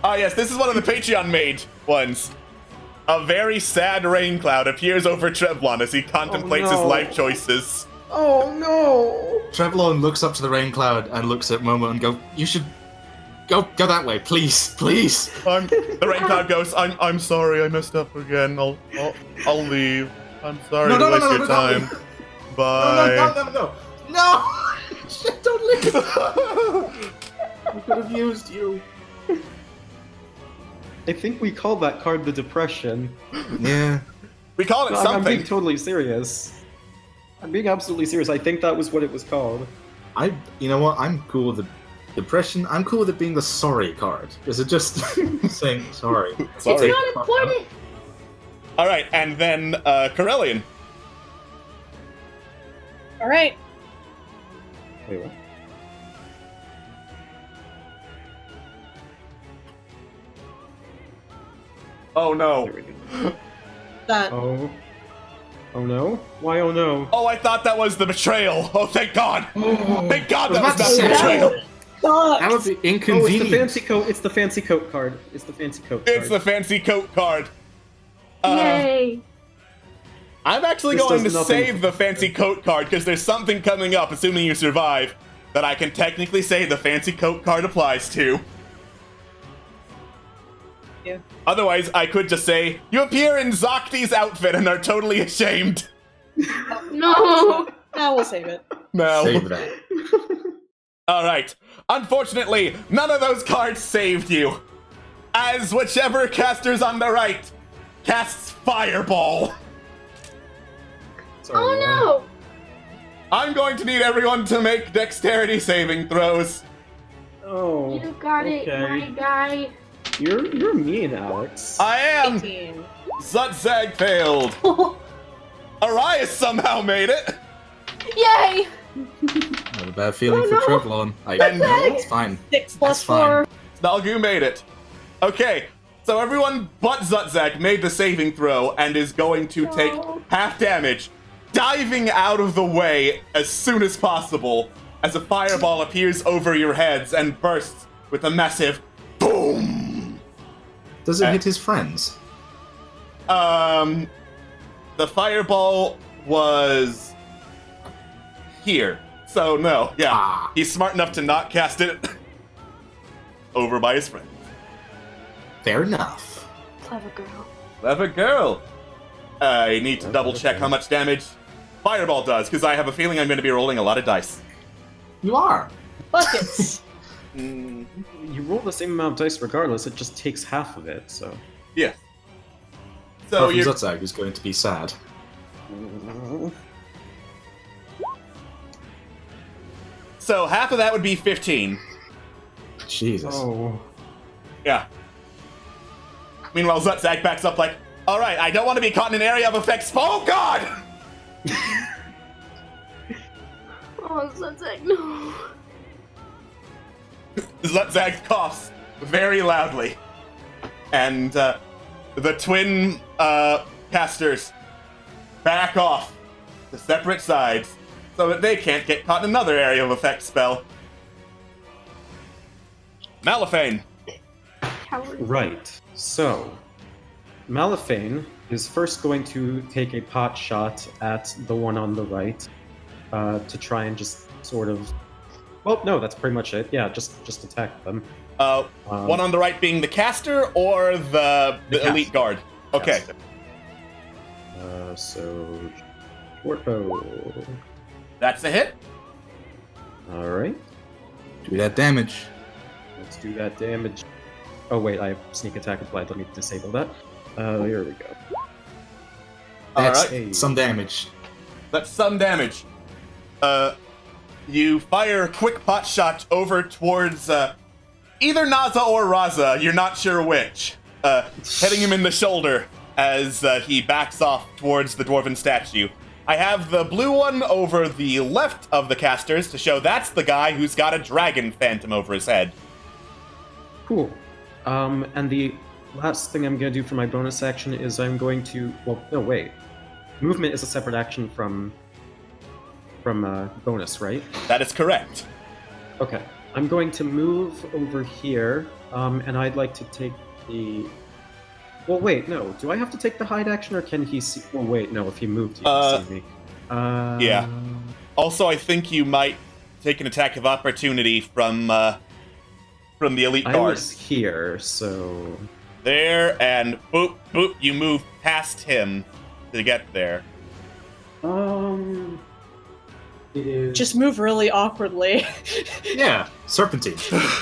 Ah, yes, this is one of the Patreon-made ones. A very sad rain cloud appears over Trevlon as he contemplates his no. life choices. Oh no! Trevlon looks up to the rain cloud and looks at Momo and goes, "You should go that way, please, please." The rain cloud goes, I'm sorry, I messed up again. I'll leave. I'm sorry No, to no, waste no, your no, time. no. Bye. No! Shit, don't leave! I could have used you. I think we call that card the Depression. Yeah. We call it No, I'm something. being totally serious. I'm being absolutely serious. I think that was what it was called. You know what? I'm cool with the depression. I'm cool with it being the sorry card. Is it just saying sorry? Sorry. It's not important. All right, and then Corellian. All right. Wait, what? Oh no. There we go. That Oh. Oh no? Why oh no? Oh, I thought that was the betrayal. Oh, thank God. Thank God that was about not to the say. betrayal. That would be Oh, it's the inconvenient. fancy coat. It's the fancy coat card. It's the fancy coat card. It's the fancy coat card. Yay! I'm actually This going to does nothing. save the fancy coat card because there's something coming up, assuming you survive, that I can technically say the fancy coat card applies to. Yeah. Otherwise, I could just say, you appear in Zakti's outfit and are totally ashamed. No! Now we'll save it. No. Save that. Alright. Unfortunately, none of those cards saved you. As whichever caster's on the right casts Fireball. Sorry, Oh no! I'm going to need everyone to make dexterity saving throws. Oh. You got it, my guy. You're mean, Alex. I am. 18. Zutzag failed. Arias somehow made it. Yay! I have a bad feeling Oh, for no. Trevlon. And- It's fine. 6 plus That's fine. 4. Nalgu made it. Okay, so everyone but Zutzag made the saving throw and is going to take No. half damage, diving out of the way as soon as possible as a fireball appears over your heads and bursts with a massive boom. Does it hit his friends? The fireball was here. So no, yeah. Ah. He's smart enough to not cast it over by his friend. Fair enough. Clever girl. Clever girl. I need to double check how much damage Fireball does, because I have a feeling I'm going to be rolling a lot of dice. You are. Buckets. You roll the same amount of dice regardless, it just takes half of it, so. Yeah. So Apart from you're... Zutzag, who's going to be sad. So half of that would be 15. Jesus. Oh. Yeah. Meanwhile, Zak backs up like, all right, I don't want to be caught in an area of effects. Oh, God! Oh, Zak, no. Zak coughs very loudly. And the twin casters back off to separate sides so that they can't get caught in another area of effect spell. Malifane. Right. So, Malifane is first going to take a pot shot at the one on the right to try and just sort of... Well, no, that's pretty much it. Yeah, just attack them. One on the right being the caster or the elite guard? Okay. So... Short bow. That's a hit. Alright. Do that damage. Let's do that damage. Oh wait, I have sneak attack applied. Let me disable that. Here we go. That's some damage. That's some damage. You fire a quick pot shot over towards either Naza or Raza. You're not sure which. Hitting him in the shoulder as he backs off towards the dwarven statue. I have the blue one over the left of the casters to show that's the guy who's got a dragon phantom over his head. Cool. And the last thing I'm going to do for my bonus action is I'm going to... Well, no, wait. Movement is a separate action from bonus, right? That is correct. Okay. I'm going to move over here, and I'd like to take the... Well, wait, no. Do I have to take the hide action, or can he see... Well, wait, no. If he moved, he can see me. Yeah. Also, I think you might take an attack of opportunity from the elite guard. I was here, so... There, and boop, boop, you move past him to get there. It is... Just move really awkwardly. Yeah, serpentine.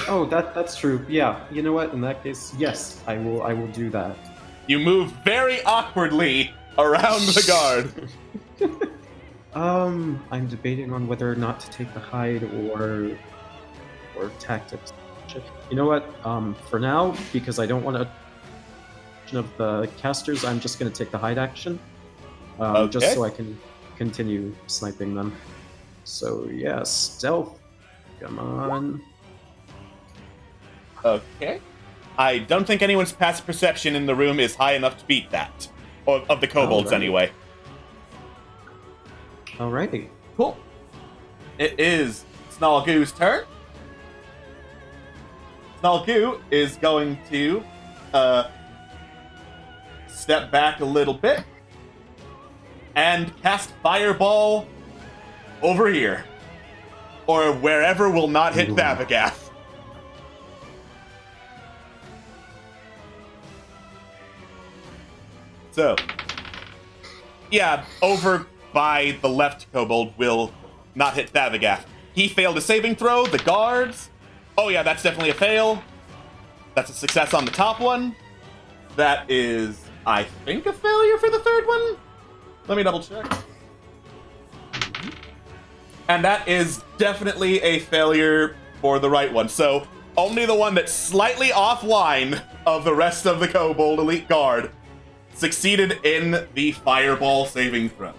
Oh, that's true. Yeah, you know what? In that case, yes, I will do that. You move very awkwardly around the guard. I'm debating on whether or not to take the hide or tactics. You know what? For now, because I don't want to of the casters, I'm just going to take the hide action, just so I can continue sniping them. So yeah, stealth. Come on. Okay. I don't think anyone's passive perception in the room is high enough to beat that. Or of the kobolds, anyway. Alrighty. Cool. It is Snalgoo's turn. Snalgoo is going to step back a little bit and cast Fireball over here. Or wherever will not hit Vavagath. So, yeah, over by the left kobold will not hit Vavagath. He failed a saving throw. The guards... Oh yeah, that's definitely a fail. That's a success on the top one. That is, I think, a failure for the third one. Let me double check. And that is definitely a failure for the right one. So only the one that's slightly offline of the rest of the kobold elite guard succeeded in the fireball saving throw.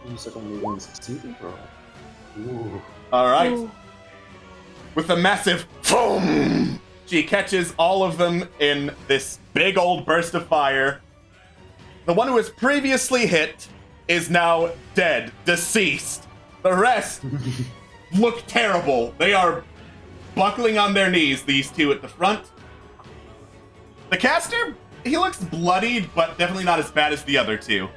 You said only one succeeded, bro. Ooh. All right. With a massive boom, she catches all of them in this big old burst of fire. The one who was previously hit is now dead, deceased. The rest look terrible. They are buckling on their knees, these two at the front. The caster, he looks bloodied, but definitely not as bad as the other two.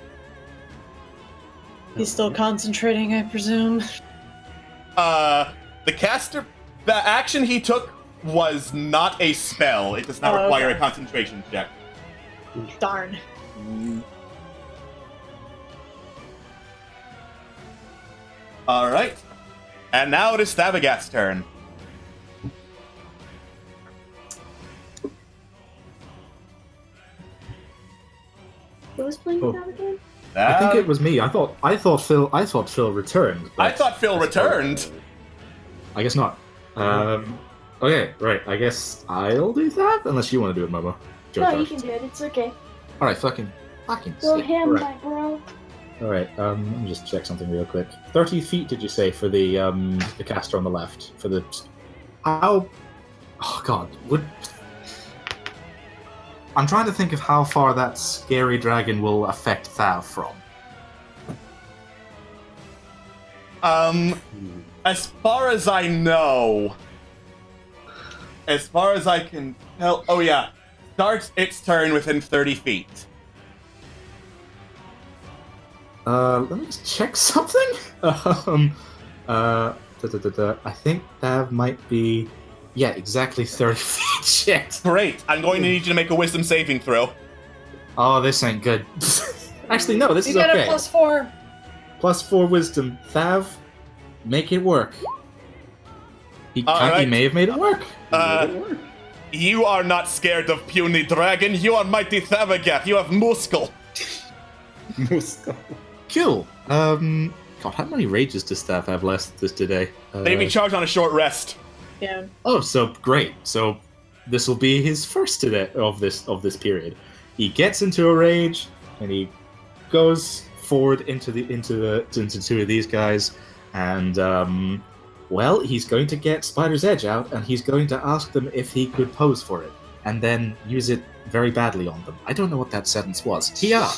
He's still concentrating, I presume. The caster, the action he took was not a spell. It does not require a concentration check. Darn. All right. And now it is Thavagath's turn. Who was playing with that again? I think it was me. I thought Phil returned. I thought Phil returned. I guess not. Okay, right. I guess I'll do that, unless you want to do it, Momo. No, you can do it. It's okay. All right, fucking. Go sick. him, All right. my bro. All right. Let me just check something real quick. 30 feet, did you say, for the caster on the left? For the how? Oh God, I'm trying to think of how far that scary dragon will affect Thav from. As far as I know, as far as I can tell, oh yeah, starts its turn within 30 feet. Let me just check something. I think Thav might be, yeah, exactly 30 feet. Shit. Great. I'm going to need you to make a wisdom saving throw. Oh, this ain't good. Actually, no, this You is get okay. a +4. +4 wisdom. Thav, make it work. He right. may have made it work. You are not scared of puny dragon. You are mighty Thavagat. You have muscle. Muscle. Cool. God, how many rages does Thav have left this today? They recharge on a short rest. Yeah. Oh, so great. So this will be his first today of this period. He gets into a rage and he goes forward into two of these guys, and well, he's going to get Spider's Edge out, and he's going to ask them if he could pose for it, and then use it very badly on them. I don't know what that sentence was. Yeah.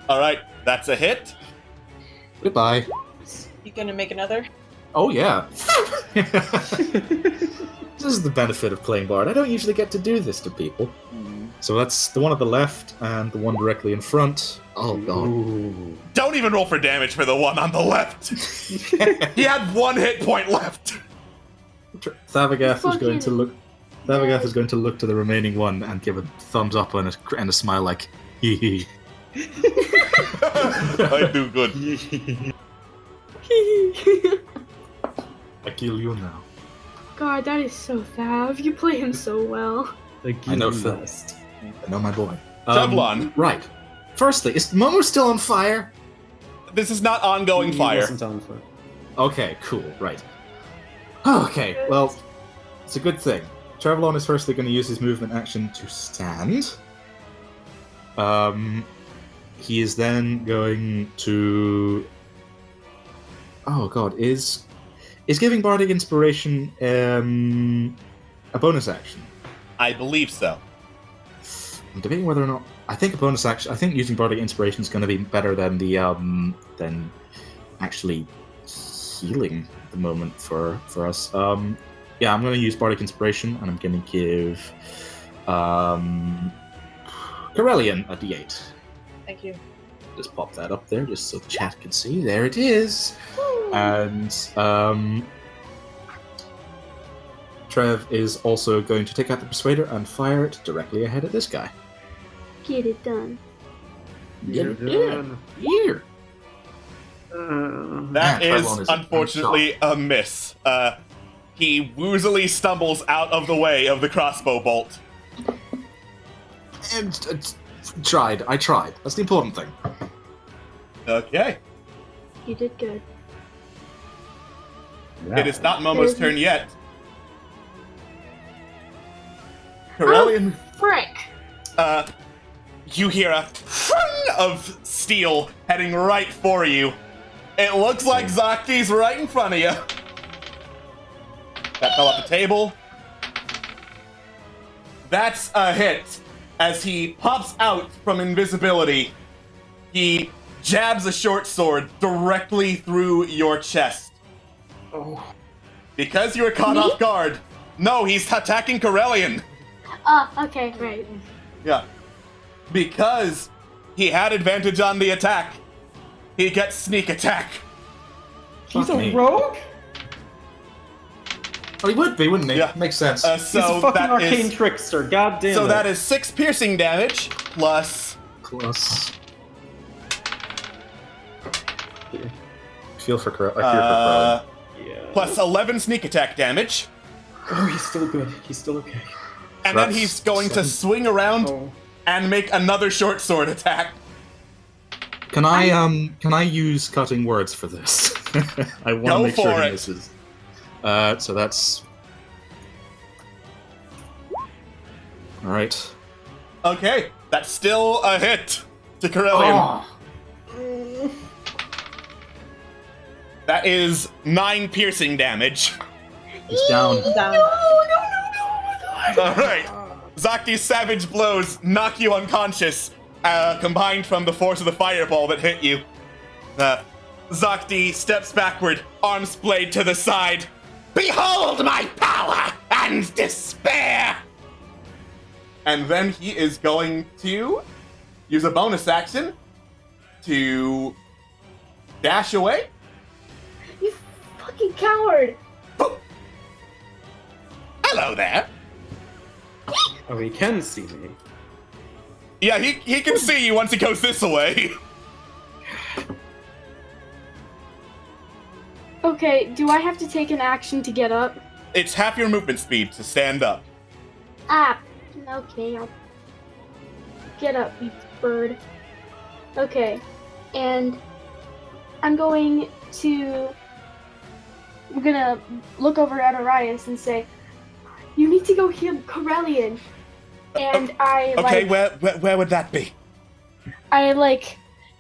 All right, that's a hit. Goodbye. You gonna make another? Oh yeah. This is the benefit of playing Bard. I don't usually get to do this to people. So that's the one at the left and the one directly in front. Oh god. Ooh. Don't even roll for damage for the one on the left. He had 1 hit point left. Thavagath is going to look. Thavagath is going to look to the remaining one and give a thumbs up and a smile like, hee hee. I do good. I kill you now. God, that is so Thav. You play him so well. I know Phil. I know my boy. Tevlon. Right. Firstly, is Momo still on fire? This is not ongoing He fire. wasn't on fire. Okay, cool. Right. Okay, well, it's a good thing. Travellon is firstly going to use his movement action to stand. He is then going to. Oh god, is giving Bardic Inspiration a bonus action? I believe so. I'm debating whether or not. I think a bonus action. I think using Bardic Inspiration is going to be better than the than actually healing at the moment for us. Yeah, I'm going to use Bardic Inspiration, and I'm going to give Corellian a D8. Thank you. Just pop that up there, just so the chat can see. There it is. And Trev is also going to take out the Persuader and fire it directly ahead at this guy. Get it done. Get it done. Here. That Yeah, is Trevlon is unfortunately a miss. He woozily stumbles out of the way of the crossbow bolt. And I tried. That's the important thing. Okay. You did good. It is not Momo's turn yet. Corellian, Frick! you hear a of steel heading right for you. It looks like Zaki's right in front of you. That fell off the table. That's a hit. As he pops out from invisibility, he jabs a short sword directly through your chest. Oh. Because you were caught off guard. No, he's attacking Corellian. Okay, right. Yeah. Because he had advantage on the attack, he gets sneak attack. He's Fuck a me. rogue? Well, he would be, wouldn't he? Yeah. Makes sense. So He's a fucking that arcane is trickster, god damn so it. that is 6 piercing damage plus Plus. Feel for Corellian. Yeah. plus 11 sneak attack damage, Oh, he's still good. He's still okay. and then That's he's going to 7. swing around Oh. and make another short sword attack. Can I use cutting words for this? I want to Go make sure for he it. misses. So that's... Alright. Okay, that's still a hit to Corellian. That is 9 piercing damage. He's down. Alright. Zaki's savage blows knock you unconscious, combined from the force of the fireball that hit you. Zaki steps backward, arm splayed to the side. Behold my power and despair! And then he is going to use a bonus action to dash away. You fucking coward! Hello there. Oh, he can see me. Yeah, he can see you once he goes this way. Okay, do I have to take an action to get up? It's half your movement speed to stand up. Ah, okay, I'll get up, you bird. Okay, and I'm gonna look over at Ariane and say, you need to go heal Corellian. And Okay, where would that be? I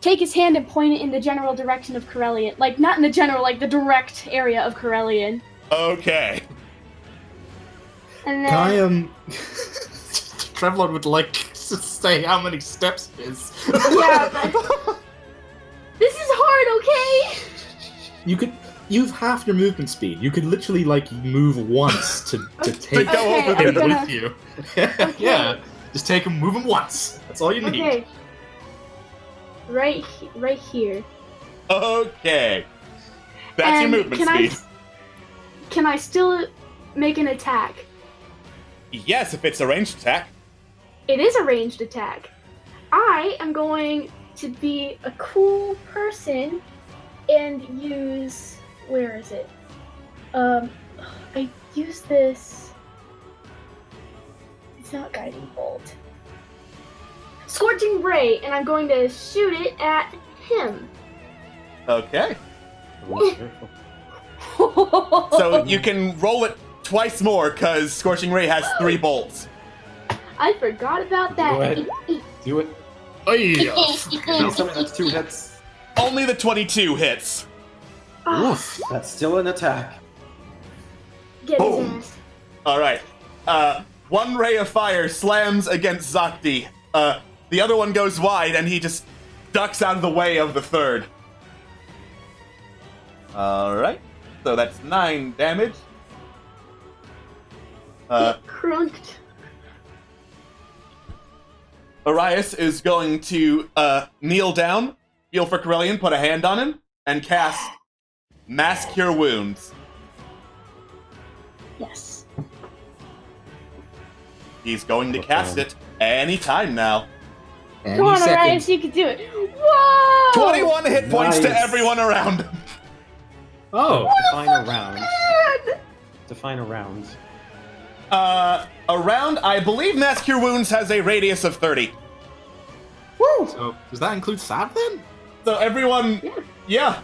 take his hand and point it in the general direction of Corellian. Like, not in the general, like the direct area of Corellian. Okay. And then... Can I, Trevlon would like to say how many steps it is. Yeah, but... This is hard, okay? You've half your movement speed. You could literally, move once to take go over him there. with you. Yeah, just take him, move him once. That's all you need. Okay. Right here. Okay. That's your movement speed. Can I still make an attack? Yes, if it's a ranged attack. It is a ranged attack. I am going to be a cool person and use... Where is it? I use this... It's not Guiding Bolt. Scorching Ray, and I'm going to shoot it at him. Okay. So you can roll it twice more, because Scorching Ray has 3 bolts. I forgot about that. Do it. Oh, yeah. Please tell me that's 2 hits. Only the 22 hits. Oof. That's still an attack. Get his Boom. ass. Alright. 1 ray of fire slams against Zaki. The other one goes wide, and he just ducks out of the way of the third. Alright. So that's 9 damage. Crunked. Arias is going to kneel down, feel for Corellian, put a hand on him, and cast Mass Cure Wounds. Yes. He's going to cast it any time now. Come on, Ariane, you can do it. Whoa! 21 hit points to Nice. everyone around him. Oh. Define a round. Define a round. Around, I believe Mass Cure Wounds has a radius of 30. Woo! So, does that include Sav then? So everyone, yeah,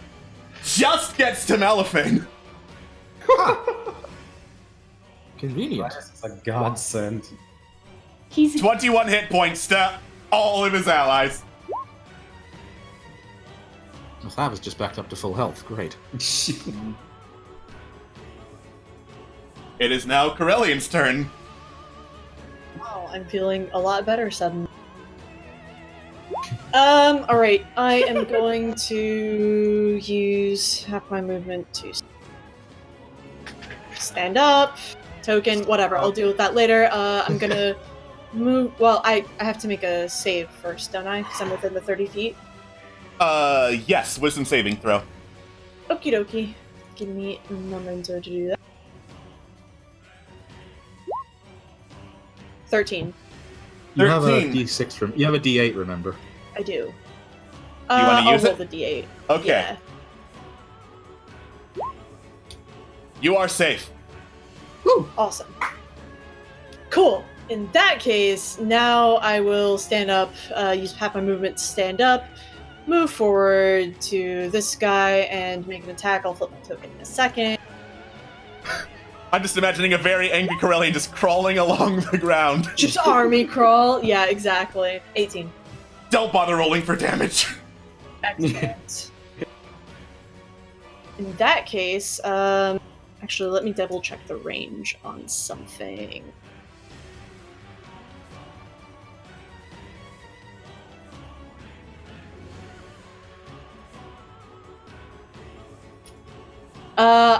just gets to Malifin. Convenient. It's a godsend. He's 21 hit points to all of his allies. Well, Sav is just backed up to full health. Great. It is now Corellian's turn. Wow, I'm feeling a lot better suddenly. Alright, I am going to use half my movement to stand up, token, whatever, I'll deal with that later. I'm gonna move, well, I have to make a save first, don't I? Because I'm within the 30 feet. Yes, wisdom saving throw. Okie dokie. Give me a memento to do that. 13. You have a 13. D6 from. You have a D8, remember? I do. You want to use I'll roll it? the D8. Okay. Yeah. You are safe. Woo! Awesome. Cool. In that case, now I will stand up, use half my movement to stand up, move forward to this guy, and make an attack. I'll flip my token in a second. I'm just imagining a very angry Corellian just crawling along the ground. Just army crawl. Yeah, exactly. 18. Don't bother rolling for damage. Excellent. In that case, actually, let me double check the range on something.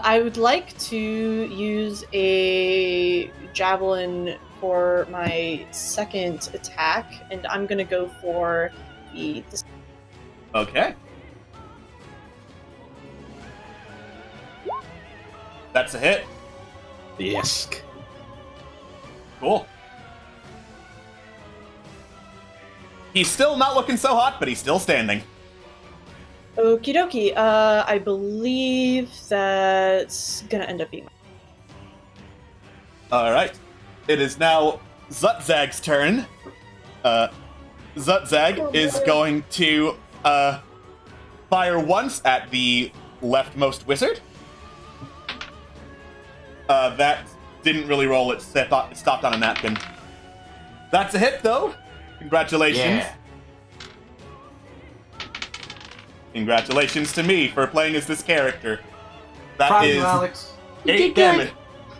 I would like to use a javelin for my second attack, and I'm gonna go for the. Okay. That's a hit. Yes. Cool. He's still not looking so hot, but he's still standing. Okie dokie. I believe that's gonna end up being. Alright. It is now Zutzag's turn. Zutzag is going to fire once at the leftmost wizard. That didn't really roll. It stopped on a napkin. That's a hit, though. Congratulations. Yeah. Congratulations to me for playing as this character. That Proud of is you, Alex. 8 damage.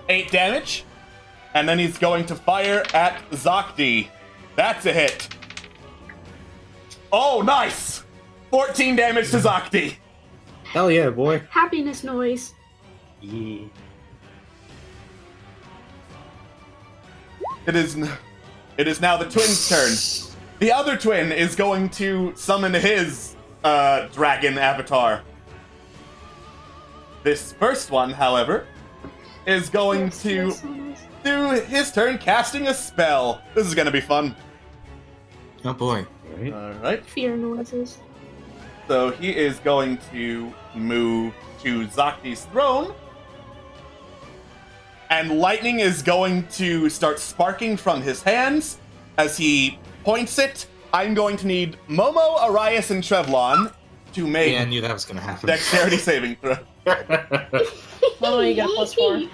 8 damage. And then he's going to fire at Zaki. That's a hit. Oh, nice! 14 damage to Zaki. Hell yeah, boy. Happiness noise. Yeah. It is now the twin's turn. The other twin is going to summon his dragon avatar. This first one, however, is going to do his turn casting a spell. This is going to be fun. Oh boy. Alright. Fear noises. So he is going to move to Zaki's throne. And lightning is going to start sparking from his hands. As he points it, I'm going to need Momo, Arias, and Trevlon to make I knew that was going to happen. dexterity saving throw. Oh, you got +4.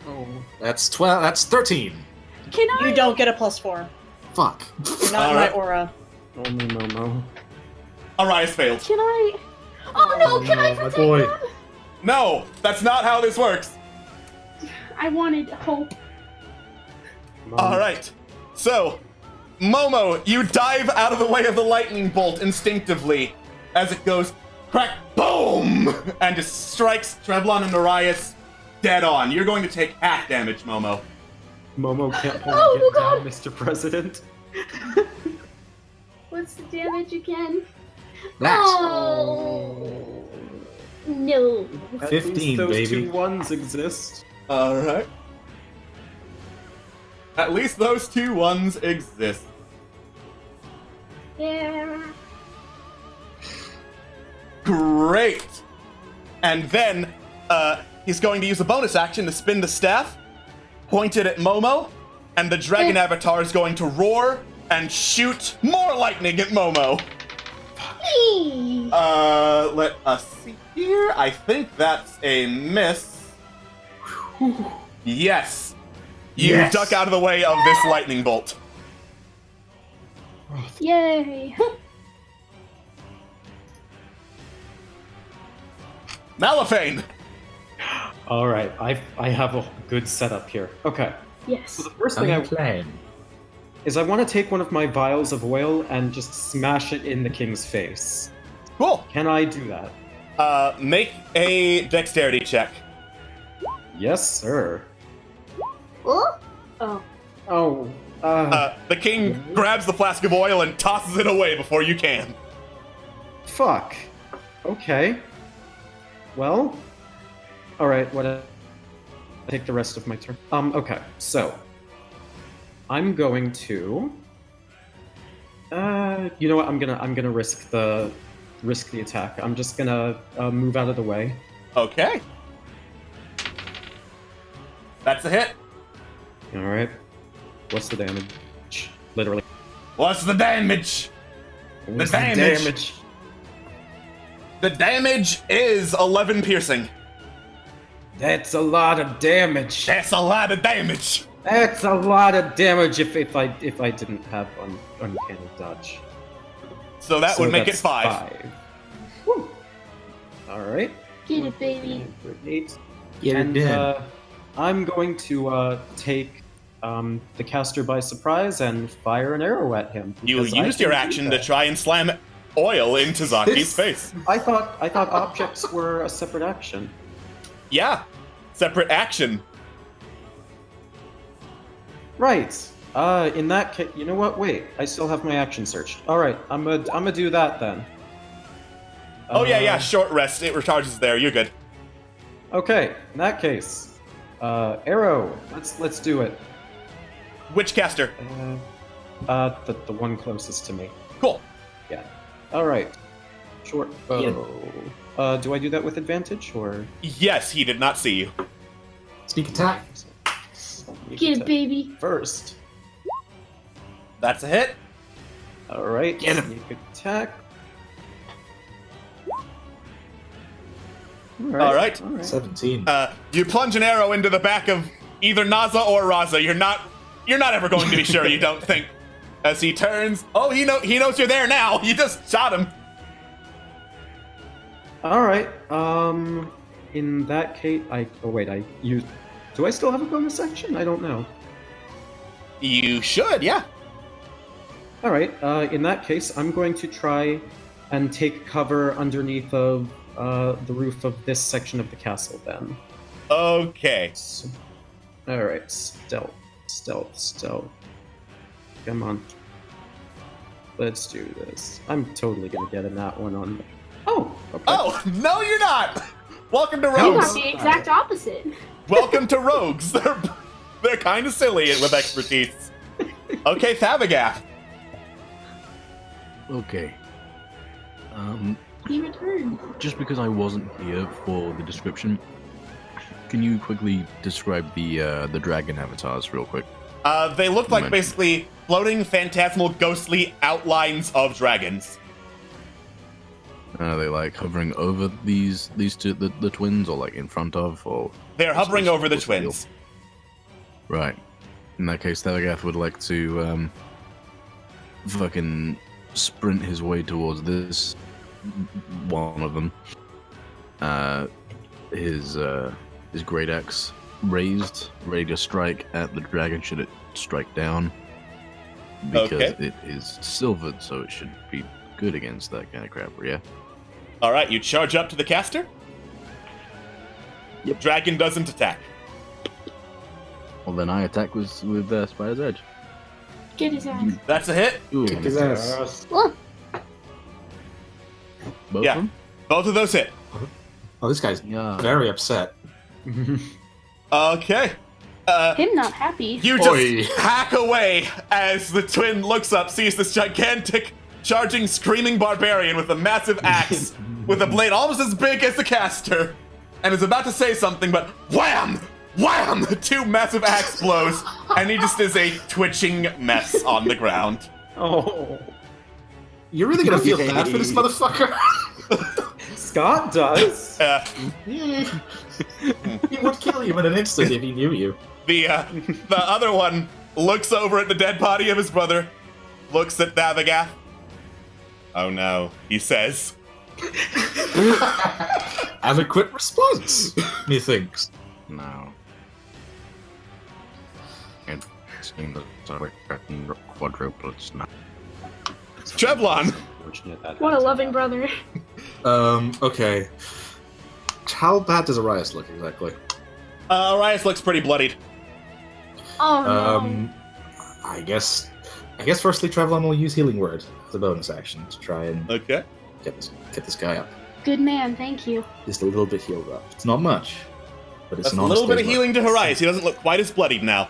Oh, that's 12. That's 13. Can I? You don't get a +4. Fuck. You're not in my Alright. aura. Only Momo. Arias failed. Can I? Oh no! Can I no, my protect boy. them? No, that's not how this works. I wanted hope. All right. So, Momo, you dive out of the way of the lightning bolt instinctively as it goes crack, boom, and just strikes Trevlon and Arias dead on. You're going to take half damage, Momo. Momo can't hold Oh, it God. down, Mr. President. What's the damage again? That's Oh no! At 15, least those baby. 2 ones exist. All right. At least those 2 ones exist. Yeah. Great. And then he's going to use a bonus action to spin the staff, point it at Momo, and the dragon avatar is going to roar and shoot more lightning at Momo. Hey. Let us see here. I think that's a miss. Yes. You Yes. duck out of the way of this lightning bolt. Yay! Malifane! All right, I have a good setup here. Okay, Yes. so the first thing I'm playing. is I want to take one of my vials of oil and just smash it in the king's face. Cool. Can I do that? Make a dexterity check. Yes, sir. Oh. Oh, The king grabs the flask of oil and tosses it away before you can. fuck. Okay. Well, all right. What? I take the rest of my turn. Okay. So, I'm going to. You know what? I'm gonna risk the attack. I'm just gonna move out of the way. Okay. That's a hit. All right. What's the damage? Literally. What's the damage? What's The damage is 11 piercing. That's a lot of damage. That's a lot of damage. That's a lot of damage if I didn't have uncanny dodge. So that would make it that's 5. Woo. All right. Get it, baby. 8. Get And it in. I'm going to take the caster by surprise and fire an arrow at him. You because I used your can do action to that. try and slam oil into Zaki's face. I thought objects were a separate action. Yeah, separate action. Right. In that case, you know what? Wait, I still have my action search. All right, I'm gonna do that then. Oh yeah, short rest. It recharges there. You're good. Okay, in that case, arrow. Let's do it. Which caster? The one closest to me. Cool. Yeah. All right. Short bow. Do I do that with advantage or? Yes, he did not see you. Sneak attack. Get it, baby. First. That's a hit. All right. Get him. Sneak attack. All right. 17. You plunge an arrow into the back of either Naza or Raza. You're not ever going to be sure. You don't think. As he turns, he knows you're there now. You just shot him. All right. In that case, do I still have a bonus action? I don't know. You should, yeah. All right. In that case, I'm going to try and take cover underneath of the roof of this section of the castle. Then. Okay. All right. Stealth. Come on. Let's do this. I'm totally gonna get in that one on. Oh. Okay. Oh no, you're not. Welcome to You Rogues. got the exact opposite. Welcome to Rogues. They're kind of silly with expertise. Okay, Thabagath. Okay. He returned. Just because I wasn't here for the description, can you quickly describe the dragon avatars real quick? They look like basically floating, phantasmal, ghostly outlines of dragons. Are they like hovering over these two, the twins, or like in front of, or? They're hovering over the what's deal? twins. Right. In that case, Thabagath would like to fucking sprint his way towards this one of them. His great axe raised, ready to strike at the dragon should it strike down. Because it is silvered, so it should be good against that kind of crap, yeah? Alright, you charge up to the caster? Yep. Dragon doesn't attack. Well, then I attack with Spider's Edge. Get his ass. That's a hit. Ooh, Kick his ass. Look. both Yeah. of them? Both of those hit. Oh, this guy's Yeah. very upset. Okay. Him not happy. You just hack away as the twin looks up, sees this gigantic, charging, screaming barbarian with a massive axe, with a blade almost as big as the caster, and is about to say something, but wham! Wham! 2 massive axe blows, and he just is a twitching mess on the ground. Oh. You're really gonna feel bad for this motherfucker? Scott does. He would kill you in an instant if he knew you. The other one looks over at the dead body of his brother, looks at Thabagath. Oh no, he says. Adequate response, methinks. No. It seems like quadruplets now. Trevlon! What a loving brother. Okay. How bad does Arias look exactly? Arias looks pretty bloodied. Oh no. I guess firstly Trevlon will use Healing Word as a bonus action to try and Okay. get this guy up. Good man, thank you. Just a little bit healed up. It's not much, but it's That's an a honest little bit of day's healing to work. Arias. He doesn't look quite as bloodied now.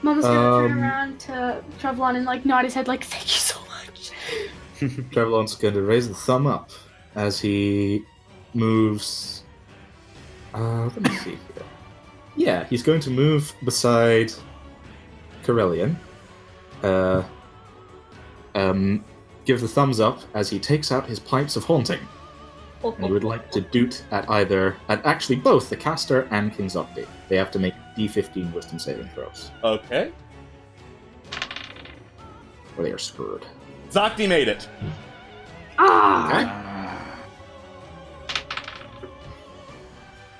Mama's gonna turn around to Trevlon and like nod his head like, thank you so much. Trevlon's going to raise the thumb up as he moves. Let me see here. Yeah, he's going to move beside Corellian. Give the thumbs up as he takes out his pipes of haunting. And you would like to doot at actually both the caster and King's Update. They have to make D15 wisdom saving throws, Okay. or they are screwed. Zaki made it. Ah! Okay.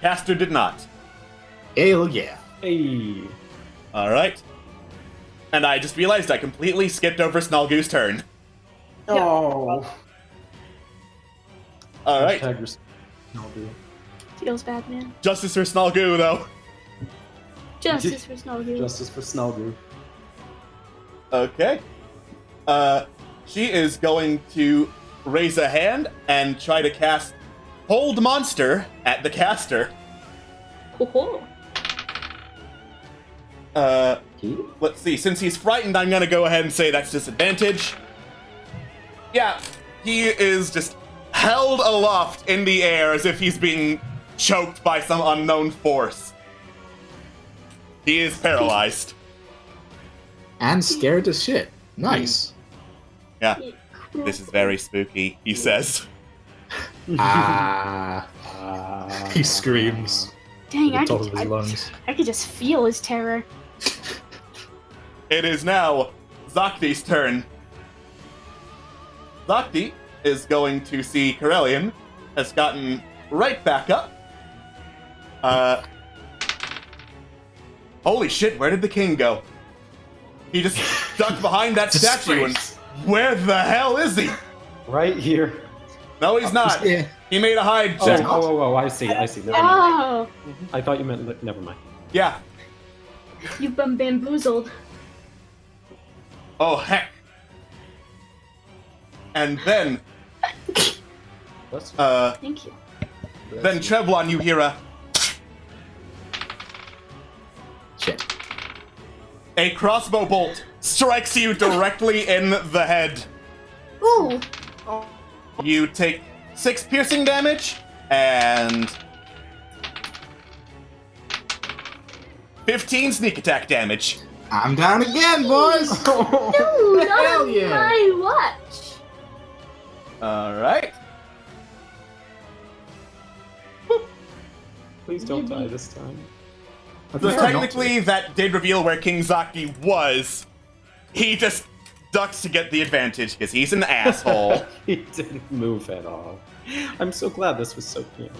Caster did not. Hell yeah. Hey. All right. And I just realized I completely skipped over Snalgoo's turn. Oh. All right. Feels bad, man. Justice for Snalgoo, though. Justice for Snowgoo. Justice for Snowgoo. Okay. She is going to raise a hand and try to cast Hold Monster at the caster. Ho-ho. Let's see. Since he's frightened, I'm gonna go ahead and say that's disadvantage. Yeah, he is just held aloft in the air as if he's being choked by some unknown force. He is paralyzed. And scared as shit. Nice. Yeah, this is very spooky, he says. He screams. Dang, at the top of his lungs. I could just feel his terror. It is now Zaki's turn. Zaki is going to see Corellian has gotten right back up. Holy shit, where did the king go? He just ducked behind that statue and where the hell is he? Right here. No, he's not. Yeah. He made a hide check. Oh, I see. Never mind. Oh, I thought you meant, never mind. Yeah. You've been bamboozled. Oh, heck. And then, thank you. then Trevlon, you hear a Shit. A crossbow bolt strikes you directly in the head. Ooh. You take 6 piercing damage and 15 sneak attack damage. I'm down again, boys! No, Hell not yeah. my watch. Alright. Please don't die this time. So technically that did reveal where King Zaki was. He just ducks to get the advantage because he's an asshole. He didn't move at all. I'm so glad this was so clear.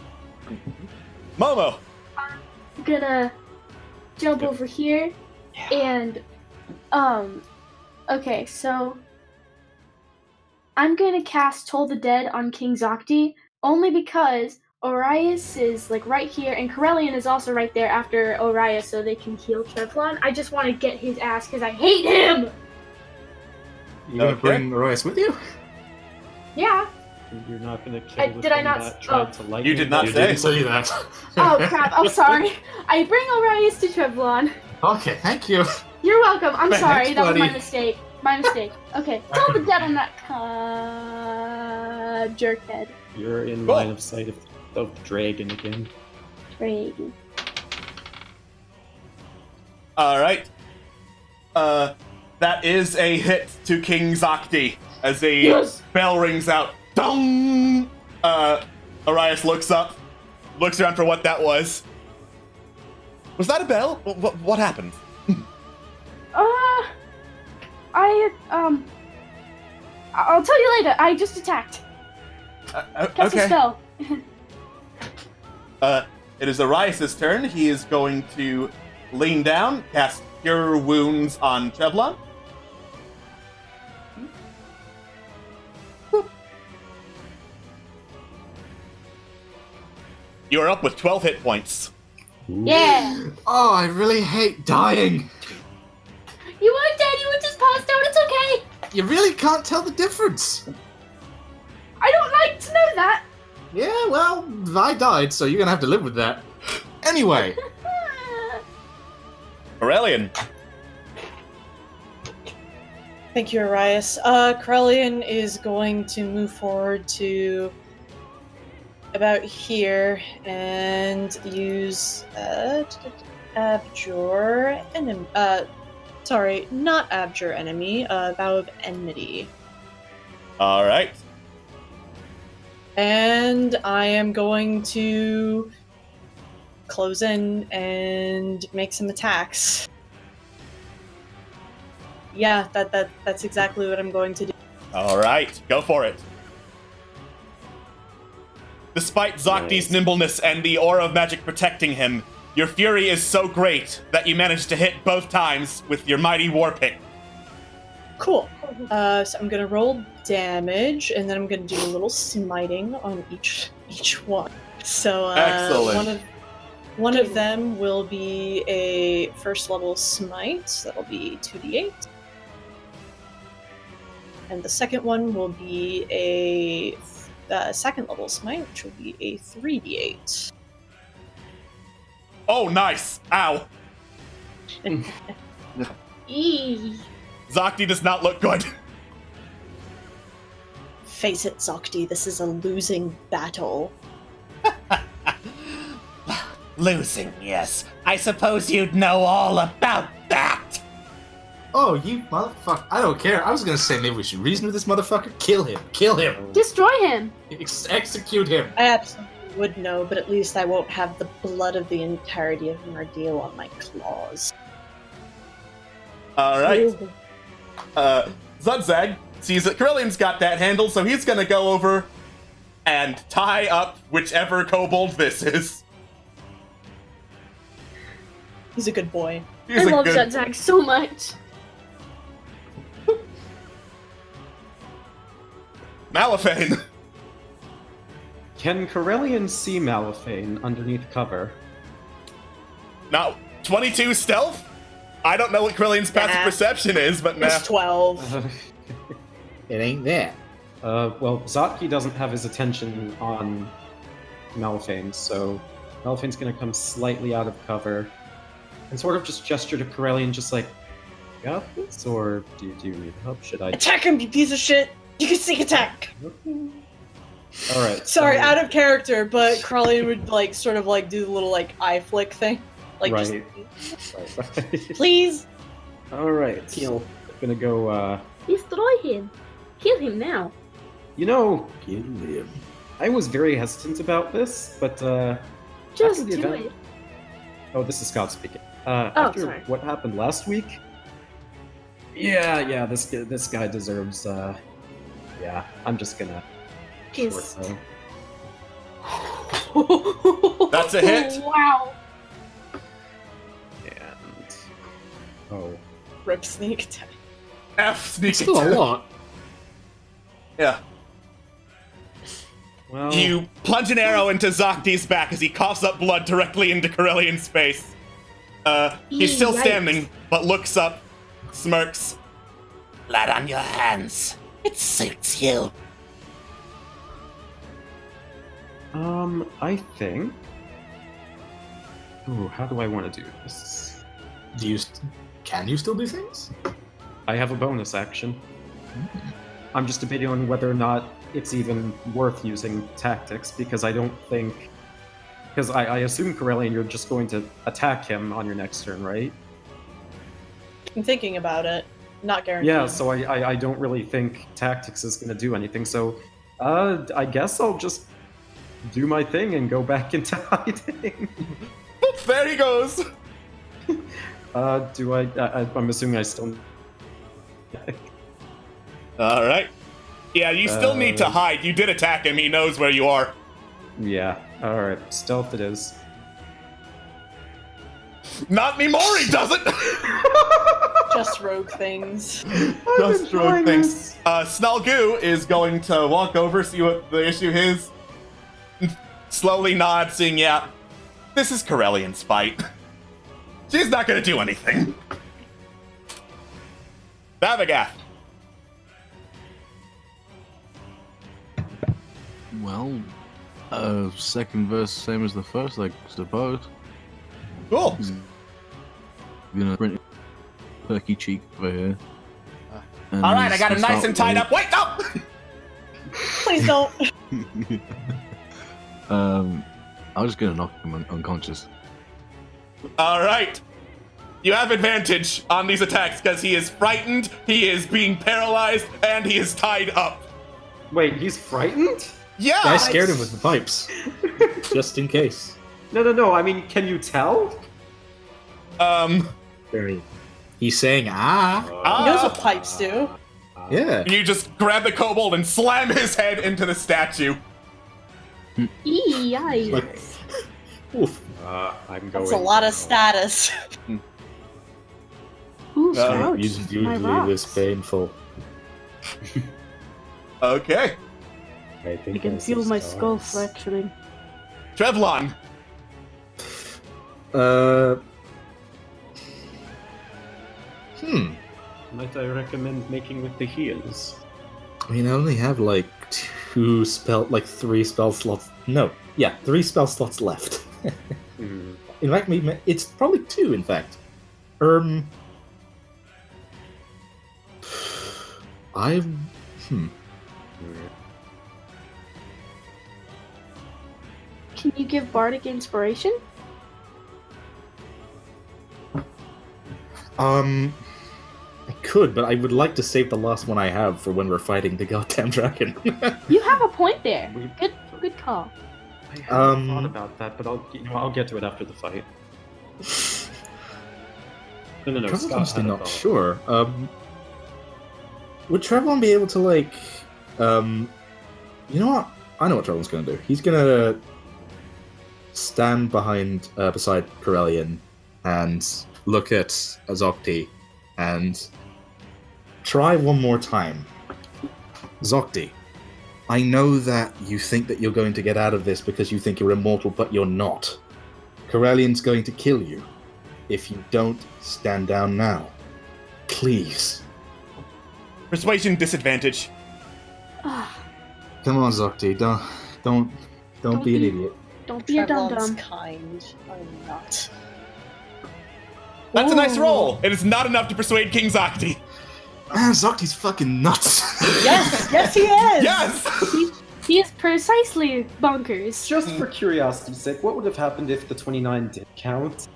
Momo. I'm gonna jump over here and okay, so I'm gonna cast Toll the Dead on King Zaki only because Orias is like right here and Corellian is also right there after Orias so they can heal Trevlon. I just want to get his ass because I hate him! You gonna bring Royce with you? Yeah. You're not gonna kill the did I thing not that tried to light You did not say. Didn't say that. Oh crap, I'm sorry. I bring Orias to Trevlon. Okay, thank you. You're welcome. I'm Thanks, sorry. That was my buddy. mistake. My mistake. Okay. Toll the Dead on that jerkhead. You're in line of sight of the dragon again. Dragon. Alright. That is a hit to King Zaki as a bell rings out. Dong! Arias looks up, looks around for what that was. Was that a bell? What happened? I'll tell you later. I just attacked. Cast a spell. It is Arias' turn. He is going to lean down, cast Cure Wounds on Trevlon. You are up with 12 hit points. Yeah. Oh, I really hate dying. You weren't dead. You were just passed out. It's okay. You really can't tell the difference. I don't like to know that. Yeah, well, I died, so you're gonna have to live with that. Anyway. Aurelian. Thank you, Arias. Corellian is going to move forward to about here and use Abjure enemy. Sorry, not Abjure enemy. Vow of Enmity. All right. And I am going to close in and make some attacks. Yeah, that's exactly what I'm going to do. All right, go for it. Despite Zakti's nimbleness and the aura of magic protecting him, your fury is so great that you manage to hit both times with your mighty war pick. Cool. So I'm gonna roll damage, and then I'm gonna do a little smiting on each one. So excellent. One of them will be a first level smite. So that'll be 2d8. And the second one will be a second level smite, which will be a 3d8. Oh, nice! Ow! Eee. Zakti does not look good. Face it, Zaki, this is a losing battle. Losing, yes. I suppose you'd know all about that. Oh, you motherfucker. I don't care. I was gonna say maybe we should reason with this motherfucker. Kill him. Kill him. Destroy him. Execute him. I absolutely would know, but at least I won't have the blood of the entirety of Mardil on my claws. Alright. Zudzag sees that Corellian's got that handled, so he's gonna go over and tie up whichever kobold this is. He's a good boy. I love Zudzag so much. Malifane. Can Corellian see Malifane underneath cover? Now, 22 stealth? I don't know what Corellian's passive perception is, but nah. It's 12. It ain't that. Well, Zaki doesn't have his attention on Malifane, so Malifane's gonna come slightly out of cover and sort of just gesture to Corellian, just like, got this? Or do you need help? Should I attack him, you piece of shit! You can sneak attack! Alright. Sorry, out of character, but Corellian would like sort of like do the little like eye flick thing. Like right. just please. Alright. Kill. Gonna go Destroy him. Kill him now. You know, Kill him. I was very hesitant about this, but Just after the do event... it. Oh, this is Scott speaking. After sorry. what happened last week, yeah, this guy deserves. Yeah, I'm just gonna. Kiss. That's a hit. Wow. And oh, Rip sneak attack. F sneak Still attack. a lot. Yeah. well, You plunge an arrow into Zakti's back as he coughs up blood directly into Corellian's face. He's still Yikes. standing, but looks up, smirks. Blood on your hands. It suits you. I think. Ooh, how do I want to do this? Can you still do things? I have a bonus action. I'm just debating on whether or not it's even worth using tactics, because I don't think... Because I assume, Corellian, you're just going to attack him on your next turn, right? I'm thinking about it. Not guaranteed. Yeah, so I don't really think tactics is going to do anything, so I guess I'll just do my thing and go back into hiding. Boop, there he goes! I'm assuming I still... Alright. Yeah, you still need to hide. You did attack him. He knows where you are. Yeah, alright. Stealth it is. Not anymore, he doesn't! Just rogue things. Just rogue things. Snalgoo is going to walk over, see what the issue is. Slowly nod, saying, yeah, this is Corellian's fight. She's not gonna do anything. Babagath. Well, second verse, same as the first, I suppose. Cool. He's gonna print perky cheek over here. Alright, I got him nice and tied up. Wait, no! Please don't. I was just gonna knock him unconscious. Alright. You have advantage on these attacks because he is frightened, he is being paralyzed, and he is tied up. Wait, he's frightened? Yeah! I scared him with the pipes. Just in case. No. I mean, can you tell? Very. He's saying, ah. He knows what pipes do. Yeah. You just grab the kobold and slam his head into the statue. Yikes. Like, oof. I'm going. That's a lot of status. Ooh, ouch. Usually My rocks. this painful. Okay. I I can feel my skull fracturing. Trevlon. Might I recommend making with the heels? I mean, I only have like 3 spell slots. No, yeah, 3 spell slots left. In fact, it's probably 2. In fact, Can you give Bardic Inspiration? I could, but I would like to save the last one I have for when we're fighting the goddamn dragon. You have a point there. Good call. I haven't thought about that, but I'll get to it after the fight. No. I'm Scott honestly had a not thought. sure. Would Trevlon be able to you know what? I know what Trevlon's gonna do. He's gonna stand beside Corellian and look at Zokti and try one more time. Zokti, I know that you think that you're going to get out of this because you think you're immortal, but you're not. Corellian's going to kill you if you don't stand down now. Please. Persuasion disadvantage. Come on, Zokti, don't be an idiot. Don't be a Trevlon's dum-dum. kind. I'm not. That's a nice Ooh. roll. It is not enough to persuade King Zaki. Man, Zokti's fucking nuts. Yes, he is! Yes! He is precisely bonkers. Just for curiosity's sake, what would have happened if the 29 did count?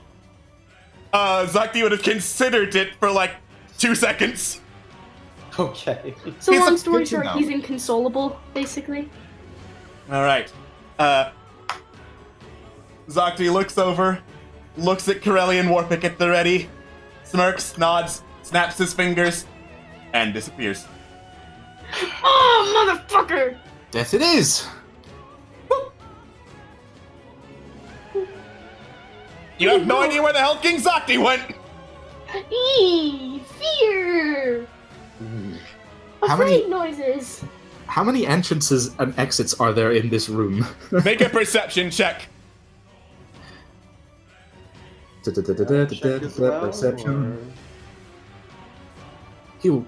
Zaki would have considered it for like 2 seconds. Okay. So He's long a- story good to short, know. he's inconsolable, basically. All right. Zaki looks over, looks at Corellian Warpick at the ready, smirks, nods, snaps his fingers, and disappears. Oh, motherfucker! Death it is. You have no idea where the hell King Zaki went! Eee, fear! How Afraid many- noises. How many entrances and exits are there in this room? Make a perception check. Perception. Oh,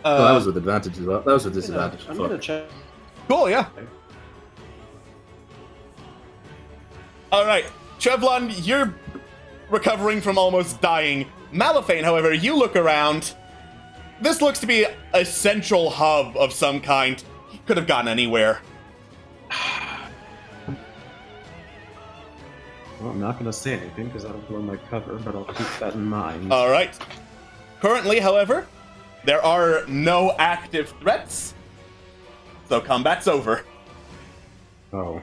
that was with advantage as well. That was with disadvantage. I'm Fuck. gonna check. Cool, yeah. Alright, Trevlon, you're recovering from almost dying. Malifane, however, you look around. This looks to be a central hub of some kind. He could have gotten anywhere. Well, I'm not gonna say anything because that'll blow my cover, but I'll keep that in mind. Alright. Currently, however, there are no active threats. So combat's over. Oh.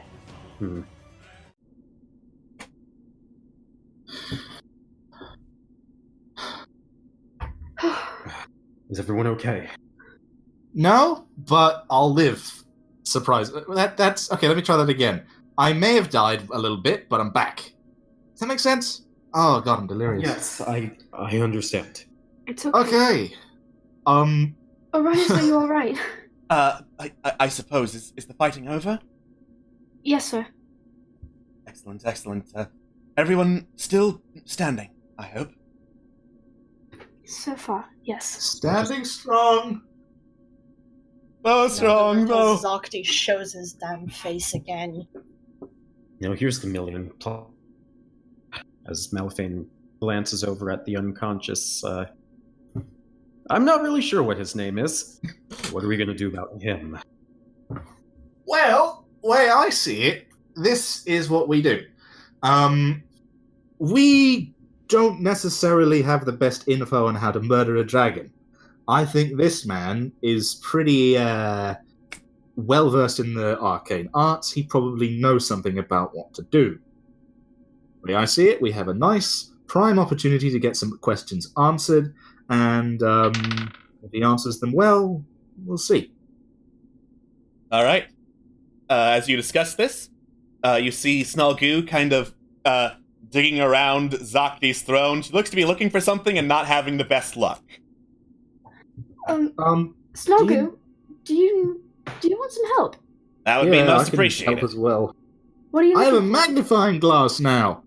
Is everyone okay? No, but I'll live. Surprise. That's okay. Let me try that again. I may have died a little bit, but I'm back. Does that make sense? Oh god, I'm delirious. Yes, I understand. It's okay. Okay. Orion, are you alright? I suppose, is the fighting over? Yes, sir. Excellent, excellent. Everyone still standing, I hope. So far, yes. Standing strong. Oh, strong, though. Zokti shows his damn face again. You know, here's the million. As Malifane glances over at the unconscious, I'm not really sure what his name is. What are we gonna do about him? Well, way I see it, this is what we do. We don't necessarily have the best info on how to murder a dragon. I think this man is pretty well versed in the arcane arts. He probably knows something about what to do. The way I see it, we have a nice prime opportunity to get some questions answered, and if he answers them well, we'll see. All right. As you discuss this, you see Snalgoo kind of digging around Zaki's throne. She looks to be looking for something and not having the best luck. Snalgoo, do you want some help? That would be most I can appreciated. help as well. What are you? I have a looking for? magnifying glass now.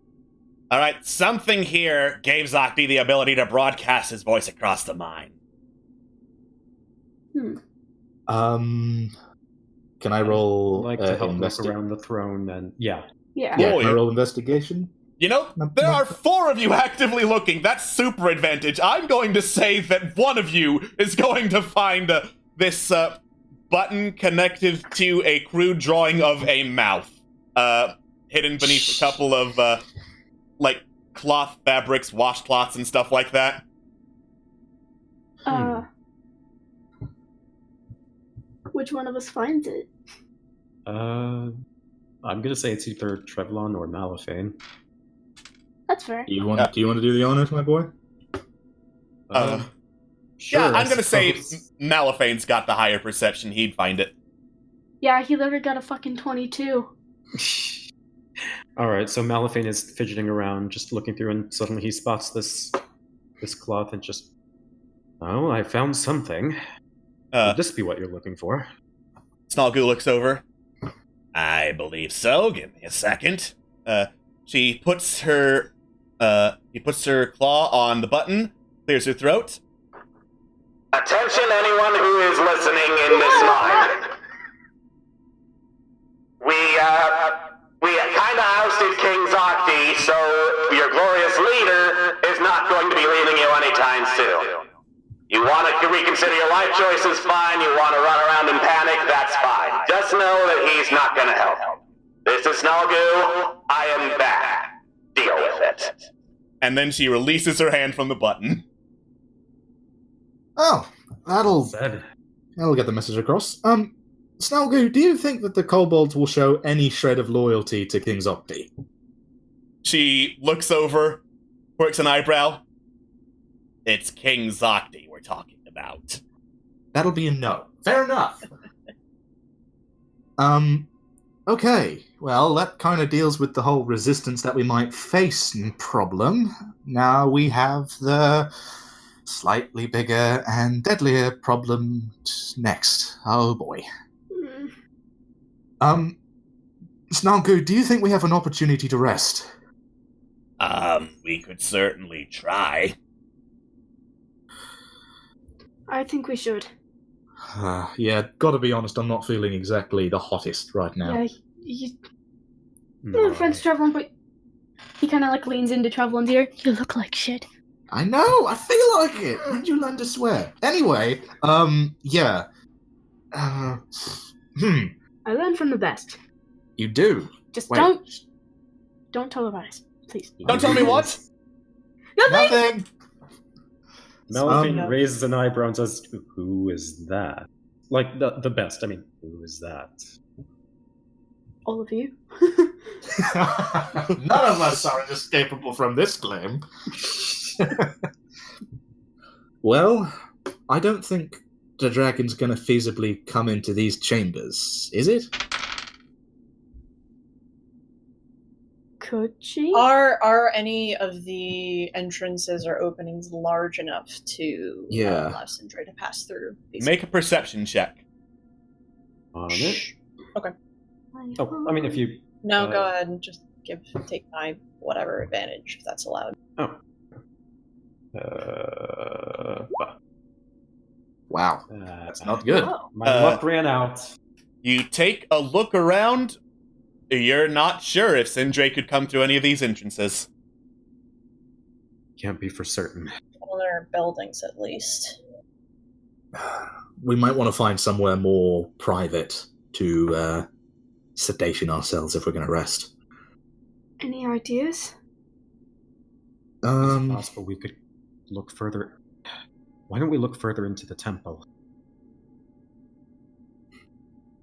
All right, something here gave Zaki the ability to broadcast his voice across the mine. Can I roll I'd like to help look around the throne and Yeah. Can I roll investigation? You know, there are 4 of you actively looking. That's super advantage. I'm going to say that one of you is going to find this button connected to a crude drawing of a mouth, hidden beneath a couple of like cloth fabrics, washcloths, and stuff like that. Which one of us finds it? I'm gonna say it's either Trevlon or Malifane. That's fair. Do you want to do the honors, my boy? Sure, yeah, I'm gonna say suppose. Malifane's got the higher perception. He'd find it. Yeah, he literally got a fucking 22. Alright, so Malifane is fidgeting around, just looking through, and suddenly he spots this cloth and just... Oh, I found something. Would this be what you're looking for? Snalgoo looks over. I believe so. Give me a second. She puts her claw on the button, clears her throat. Attention anyone who is listening in this mine. We kind of ousted King Zaki, so your glorious leader is not going to be leaving you anytime soon. You want to reconsider your life choices, fine. You want to run around and panic, that's fine. Just know that he's not going to help. This is Snalgoo. I am back. Deal with it. And then she releases her hand from the button. Oh, that'll get the message across. Snalgoo, do you think that the kobolds will show any shred of loyalty to King Zaki? She looks over, quirks an eyebrow. It's King Zaki we're talking about. That'll be a no. Fair enough. Okay. Well, that kind of deals with the whole resistance that we might face problem. Now we have the slightly bigger and deadlier problem next. Oh boy. Snalgoo, do you think we have an opportunity to rest? We could certainly try. I think we should. Yeah, gotta be honest, I'm not feeling exactly the hottest right now. Yeah, no offense, Trevor, but he kind of like leans into Trevlin's ear. You look like shit. I know, I feel like it. When did you learn to swear? Anyway, yeah. I learn from the best. You do? Just Wait. don't tell us, please. Don't tell me what? Nothing! Malifane raises an eyebrow and says, "Who is that?" Like, the best. I mean, who is that? All of you. None of us are inescapable from this claim. Well, I don't think the dragon's going to feasibly come into these chambers, is it? Could she? Are any of the entrances or openings large enough to allow Syndra to pass through? Make a perception check. On it? Okay. Oh, I mean, if you... No, go ahead and just take my whatever advantage, if that's allowed. Oh. Wow. That's not good. My luck ran out. You take a look around. You're not sure if Syndra could come through any of these entrances. Can't be for certain. Well, there are buildings, at least. We might want to find somewhere more private to sedation ourselves if we're going to rest. Any ideas? It's possible we could look further... Why don't we look further into the temple?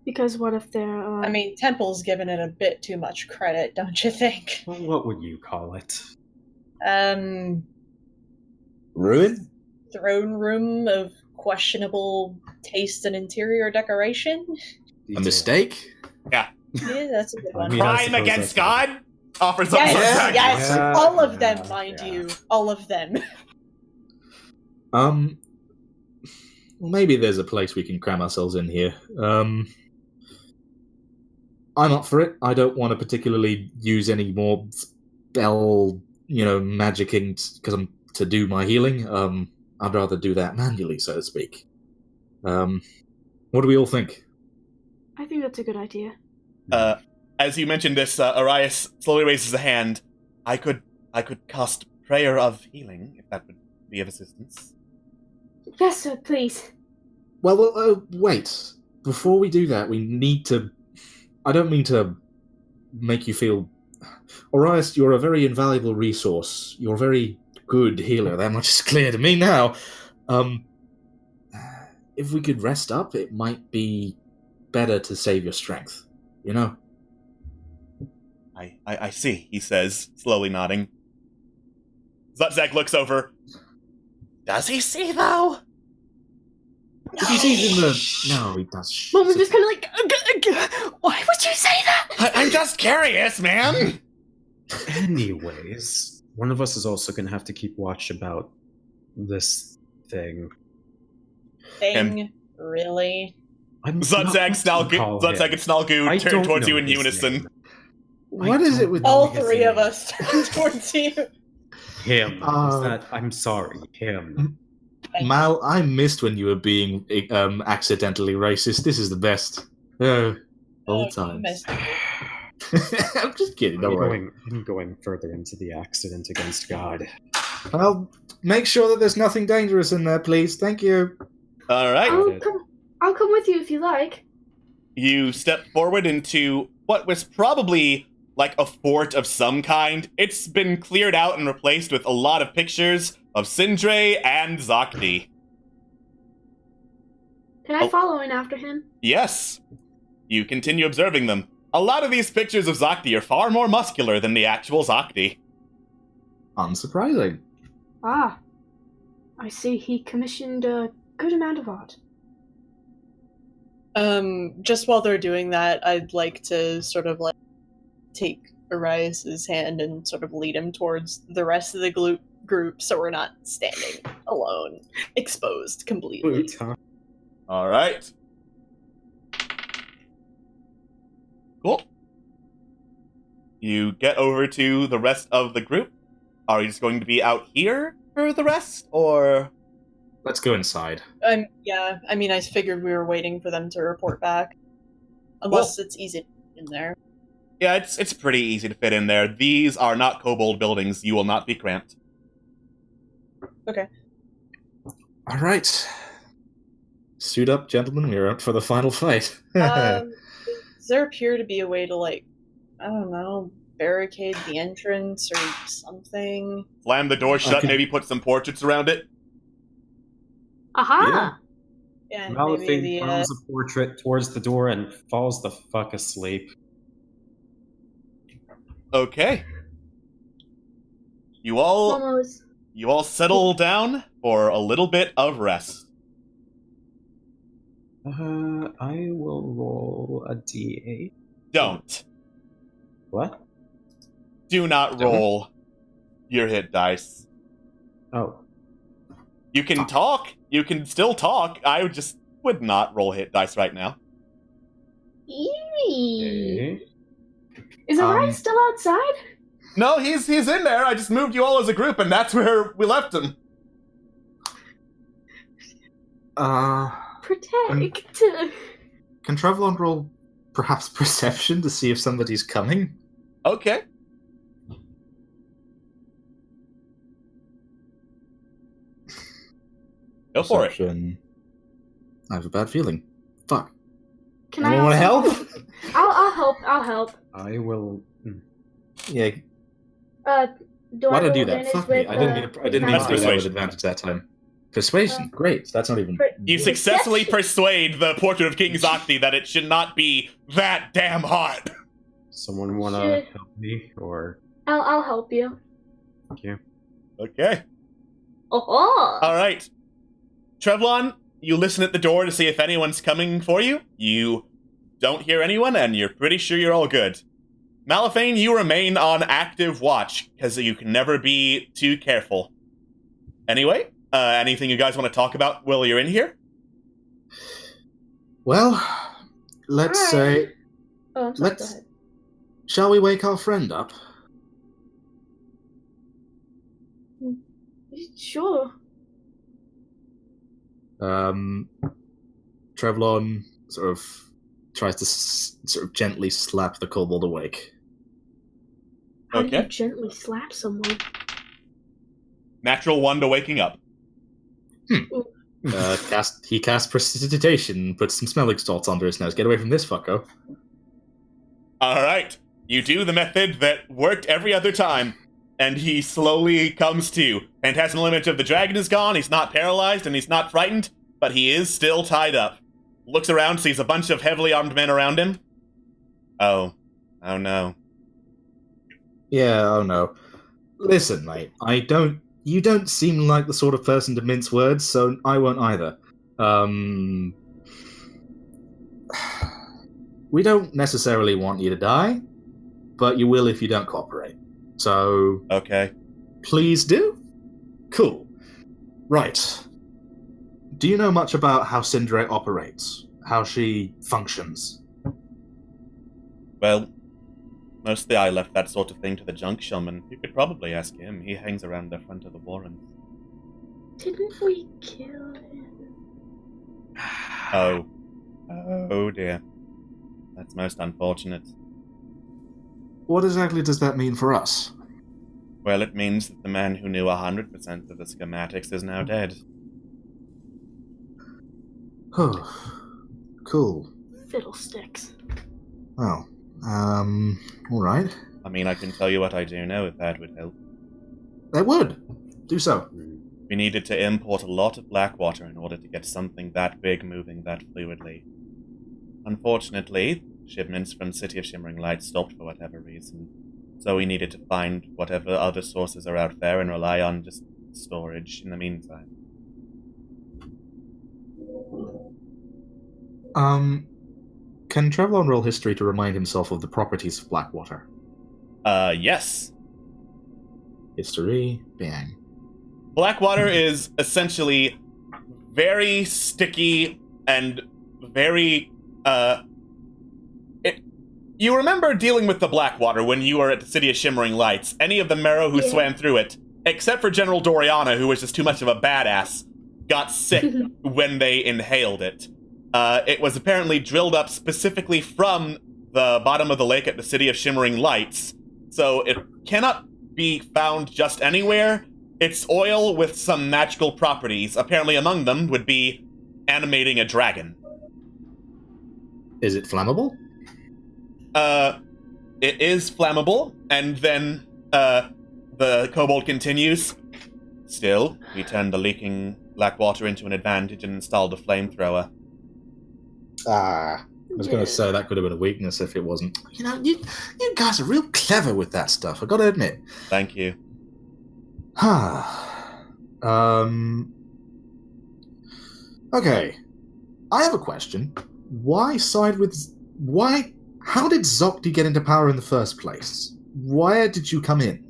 Because what if they're... I mean, Temple's given it a bit too much credit, don't you think? Well, what would you call it? Ruin? Throne room of questionable taste and interior decoration? A mistake? Yeah. Yeah, that's a good one. I mean, I Crime suppose against that's- God? Offers up Yes, for Zaki. yes, Yeah, all of them, mind yeah. you. All of them. Well, maybe there's a place we can cram ourselves in here. I'm up for it. I don't want to particularly use any more spell, magicking because I'm to do my healing. I'd rather do that manually, so to speak. What do we all think? I think that's a good idea. As you mentioned this, Arias slowly raises a hand. I could cast Prayer of Healing, if that would be of assistance. Yes, sir, please. Well, wait. Before we do that, we need to... I don't mean to make you feel... Arias, you're a very invaluable resource. You're a very good healer. That much is clear to me now. If we could rest up, it might be better to save your strength. I see, he says, slowly nodding. Zutzak looks over. Does he see, though? If he sees in the... No, he does. Mom was just kind of like, why would you say that? I'm just curious, man. Anyways, one of us is also going to have to keep watch about this thing. Thing? Really? Zutzak and Snalgu turn towards you in unison. What is it with all three of us turn towards you? Him. I'm sorry, him. Mal, I missed when you were being accidentally racist. This is the best. All time. I'm just kidding. Don't worry. I'm going further into the accident against God. Well, make sure that there's nothing dangerous in there, please. Thank you. All right. I'll come with you if you like. You step forward into what was probably like a fort of some kind. It's been cleared out and replaced with a lot of pictures of Syndra and Zaki. Can I follow in after him? Yes. You continue observing them. A lot of these pictures of Zaki are far more muscular than the actual Zaki. Unsurprising. Ah. I see he commissioned a good amount of art. Just while they're doing that, I'd like to sort of take Arias's hand and sort of lead him towards the rest of the group so we're not standing alone, exposed completely. All right. Cool. You get over to the rest of the group. Are you just going to be out here for the rest, or...? Let's go inside. Yeah, I mean, I figured we were waiting for them to report back. Unless it's easy to get in there. Yeah, it's pretty easy to fit in there. These are not kobold buildings. You will not be cramped. Okay. All right. Suit up, gentlemen. We're out for the final fight. Does there appear to be a way to, I don't know, barricade the entrance or something? Slam the door shut, maybe put some portraits around it? Aha! Yeah, Malifine throws a portrait towards the door and falls the fuck asleep. Okay. You all settle down for a little bit of rest. I will roll a d8. Don't. What? Do not roll your hit dice. Oh. You can talk. You can still talk. I just would not roll hit dice right now. Eee. Is Orion still outside? No, he's in there. I just moved you all as a group, and that's where we left him. Protect. Can Travelon roll perhaps perception to see if somebody's coming? Okay. Go for it. I have a bad feeling. Fuck. Can Anyone want to help? I'll help. I will. Yeah. Do Why I did I do roll that? advantage Fuck me. with, I didn't mean to roll with advantage that time. Persuasion, great. That's not even... You successfully persuade the portrait of King Zaki that it should not be that damn hard. Someone wanna help me, or... I'll help you. Thank you. Okay. Oh. All right. Trevlon, you listen at the door to see if anyone's coming for you. You don't hear anyone, and you're pretty sure you're all good. Malifane, you remain on active watch, because you can never be too careful. Anyway, anything you guys want to talk about while you're in here? Well, let's say... Oh, I'm sorry, go ahead. Shall we wake our friend up? Sure. Trevlon sort of tries to sort of gently slap the kobold awake. How do you gently slap someone? Natural 1 to waking up. He casts prestidigitation, puts some smelling salts under his nose. Get away from this fucko. Alright. You do the method that worked every other time, and he slowly comes to. Phantasmal image of the dragon is gone, he's not paralyzed, and he's not frightened, but he is still tied up. Looks around, sees a bunch of heavily armed men around him. Oh no. Yeah, oh no. Listen, mate, you don't seem like the sort of person to mince words, so I won't either. We don't necessarily want you to die, but you will if you don't cooperate. So... Okay. Please do? Cool. Right. Do you know much about how Syndra operates? How she functions? Well, mostly I left that sort of thing to the junk shaman. You could probably ask him. He hangs around the front of the warrens. Didn't we kill him? Oh dear. That's most unfortunate. What exactly does that mean for us? Well, it means that the man who knew 100% of the schematics is now dead. Oh, cool. Fiddlesticks. Well, alright. I mean, I can tell you what I do know if that would help. That would. Do so. We needed to import a lot of black water in order to get something that big moving that fluidly. Unfortunately, shipments from City of Shimmering Light stopped for whatever reason, so we needed to find whatever other sources are out there and rely on just storage in the meantime. Can Trevlon roll history to remind himself of the properties of black water? Yes. History, bang. Black water is essentially very sticky and very, you remember dealing with the black water when you were at the City of Shimmering Lights. Any of the Marrow who swam through it, except for General Doriana, who was just too much of a badass, got sick when they inhaled it. It was apparently drilled up specifically from the bottom of the lake at the City of Shimmering Lights, so it cannot be found just anywhere. It's oil with some magical properties. Apparently among them would be animating a dragon. Is it flammable? It is flammable, and then, the kobold continues. Still, we turned the leaking black water into an advantage and installed a flamethrower. I was going to say that could have been a weakness if it wasn't. You know, you guys are real clever with that stuff, I gotta admit. Thank you. Okay. I have a question. How did Zokti get into power in the first place? Where did you come in?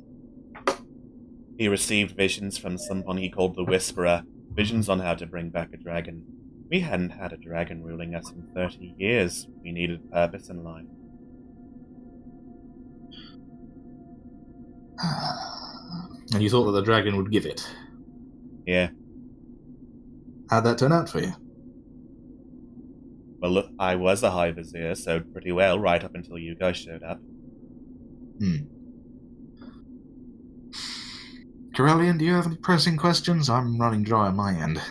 He received visions from someone he called the Whisperer, visions on how to bring back a dragon. We hadn't had a dragon ruling us in 30 years. We needed purpose in life. And you thought that the dragon would give it? Yeah. How'd that turn out for you? Well, look, I was a High Vizier, so pretty well, right up until you guys showed up. Corellian, do you have any pressing questions? I'm running dry on my end.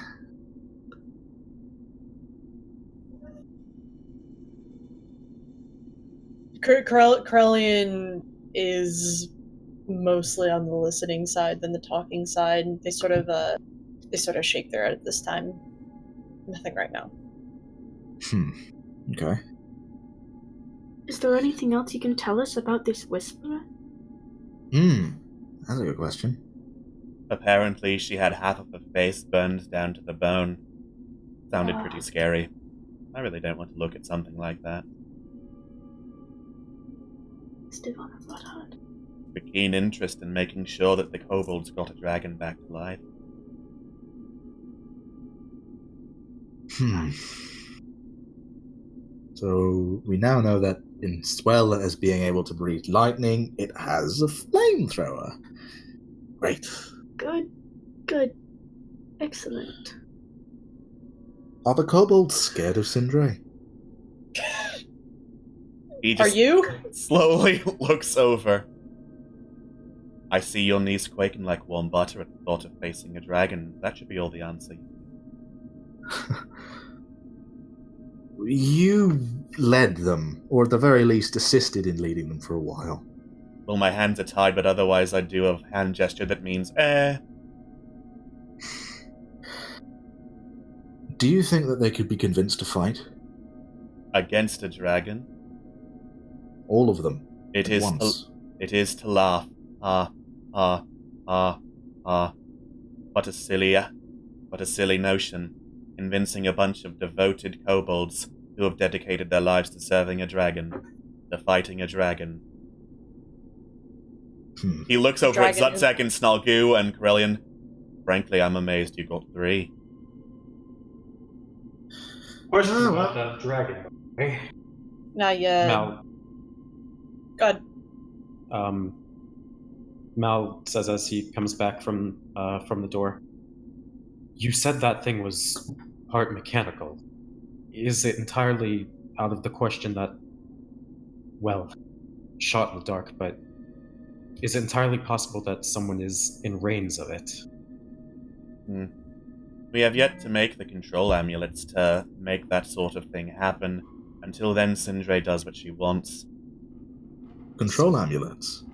Corellian is mostly on the listening side than the talking side. They sort of They sort of shake their head at this time. Nothing right now. Okay. Is there anything else you can tell us about this whisperer? That's a good question. Apparently, she had half of her face burned down to the bone. Sounded pretty scary. I really don't want to look at something like that. Still on a bloodhound. A keen interest in making sure that the kobolds got a dragon back to life. So we now know that as well as being able to breathe lightning, it has a flamethrower. Great. Good. Excellent. Are the kobolds scared of Syndra? He Are just you? slowly looks over. I see your knees quaking like warm butter at the thought of facing a dragon. That should be all the answer. You led them, or at the very least assisted in leading them for a while. Well, my hands are tied, but otherwise I do a hand gesture that means, Do you think that they could be convinced to fight? Against a dragon? All of them. It at is. once. It is to laugh. What a silly notion. Convincing a bunch of devoted kobolds who have dedicated their lives to serving a dragon, to fighting a dragon. He looks over at Zutzek and Snalgu and Corellian. Frankly, I'm amazed you got 3. Question about that dragon. Now, Mal. God. Mal says as he comes back from the door. You said that thing was part mechanical. Is it entirely out of the question that, well, shot in the dark, but is it entirely possible that someone is in reins of it? We have yet to make the control amulets to make that sort of thing happen. Until then, Syndra does what she wants. Control amulets?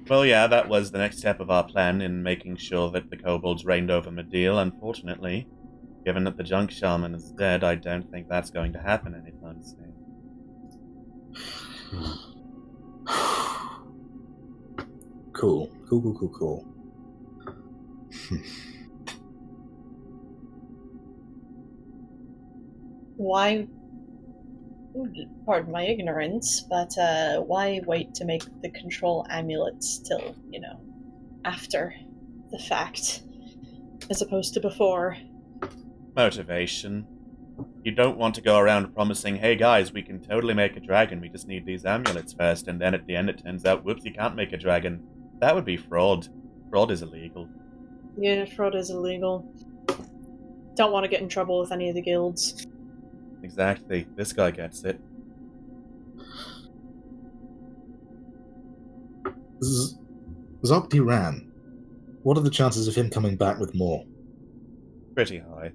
Well, yeah, that was the next step of our plan in making sure that the kobolds reigned over Medeal. Unfortunately, given that the junk shaman is dead, I don't think that's going to happen anytime soon. Cool. Why? Pardon my ignorance, but why wait to make the control amulets till, after the fact, as opposed to before? Motivation. You don't want to go around promising, hey guys, we can totally make a dragon, we just need these amulets first, and then at the end it turns out, whoops, you can't make a dragon. That would be fraud. Fraud is illegal. Yeah, fraud is illegal. Don't want to get in trouble with any of the guilds. Exactly. This guy gets it. Zaki ran. What are the chances of him coming back with more? Pretty high.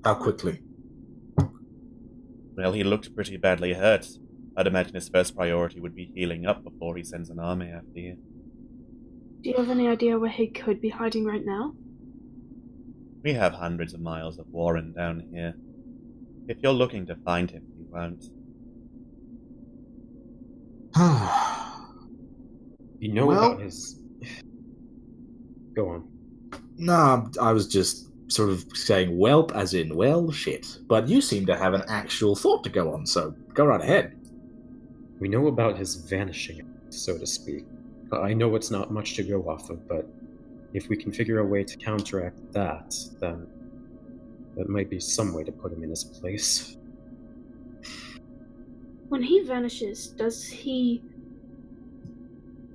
How quickly? Well, he looked pretty badly hurt. I'd imagine his first priority would be healing up before he sends an army after you. Do you have any idea where he could be hiding right now? We have hundreds of miles of warren down here. If you're looking to find him, you won't. You know about his... Go on. Nah, I was just sort of saying whelp as in, well, shit. But you seem to have an actual thought to go on, so go right ahead. We know about his vanishing, so to speak. I know it's not much to go off of, but if we can figure a way to counteract that, then that might be some way to put him in his place. When he vanishes, does he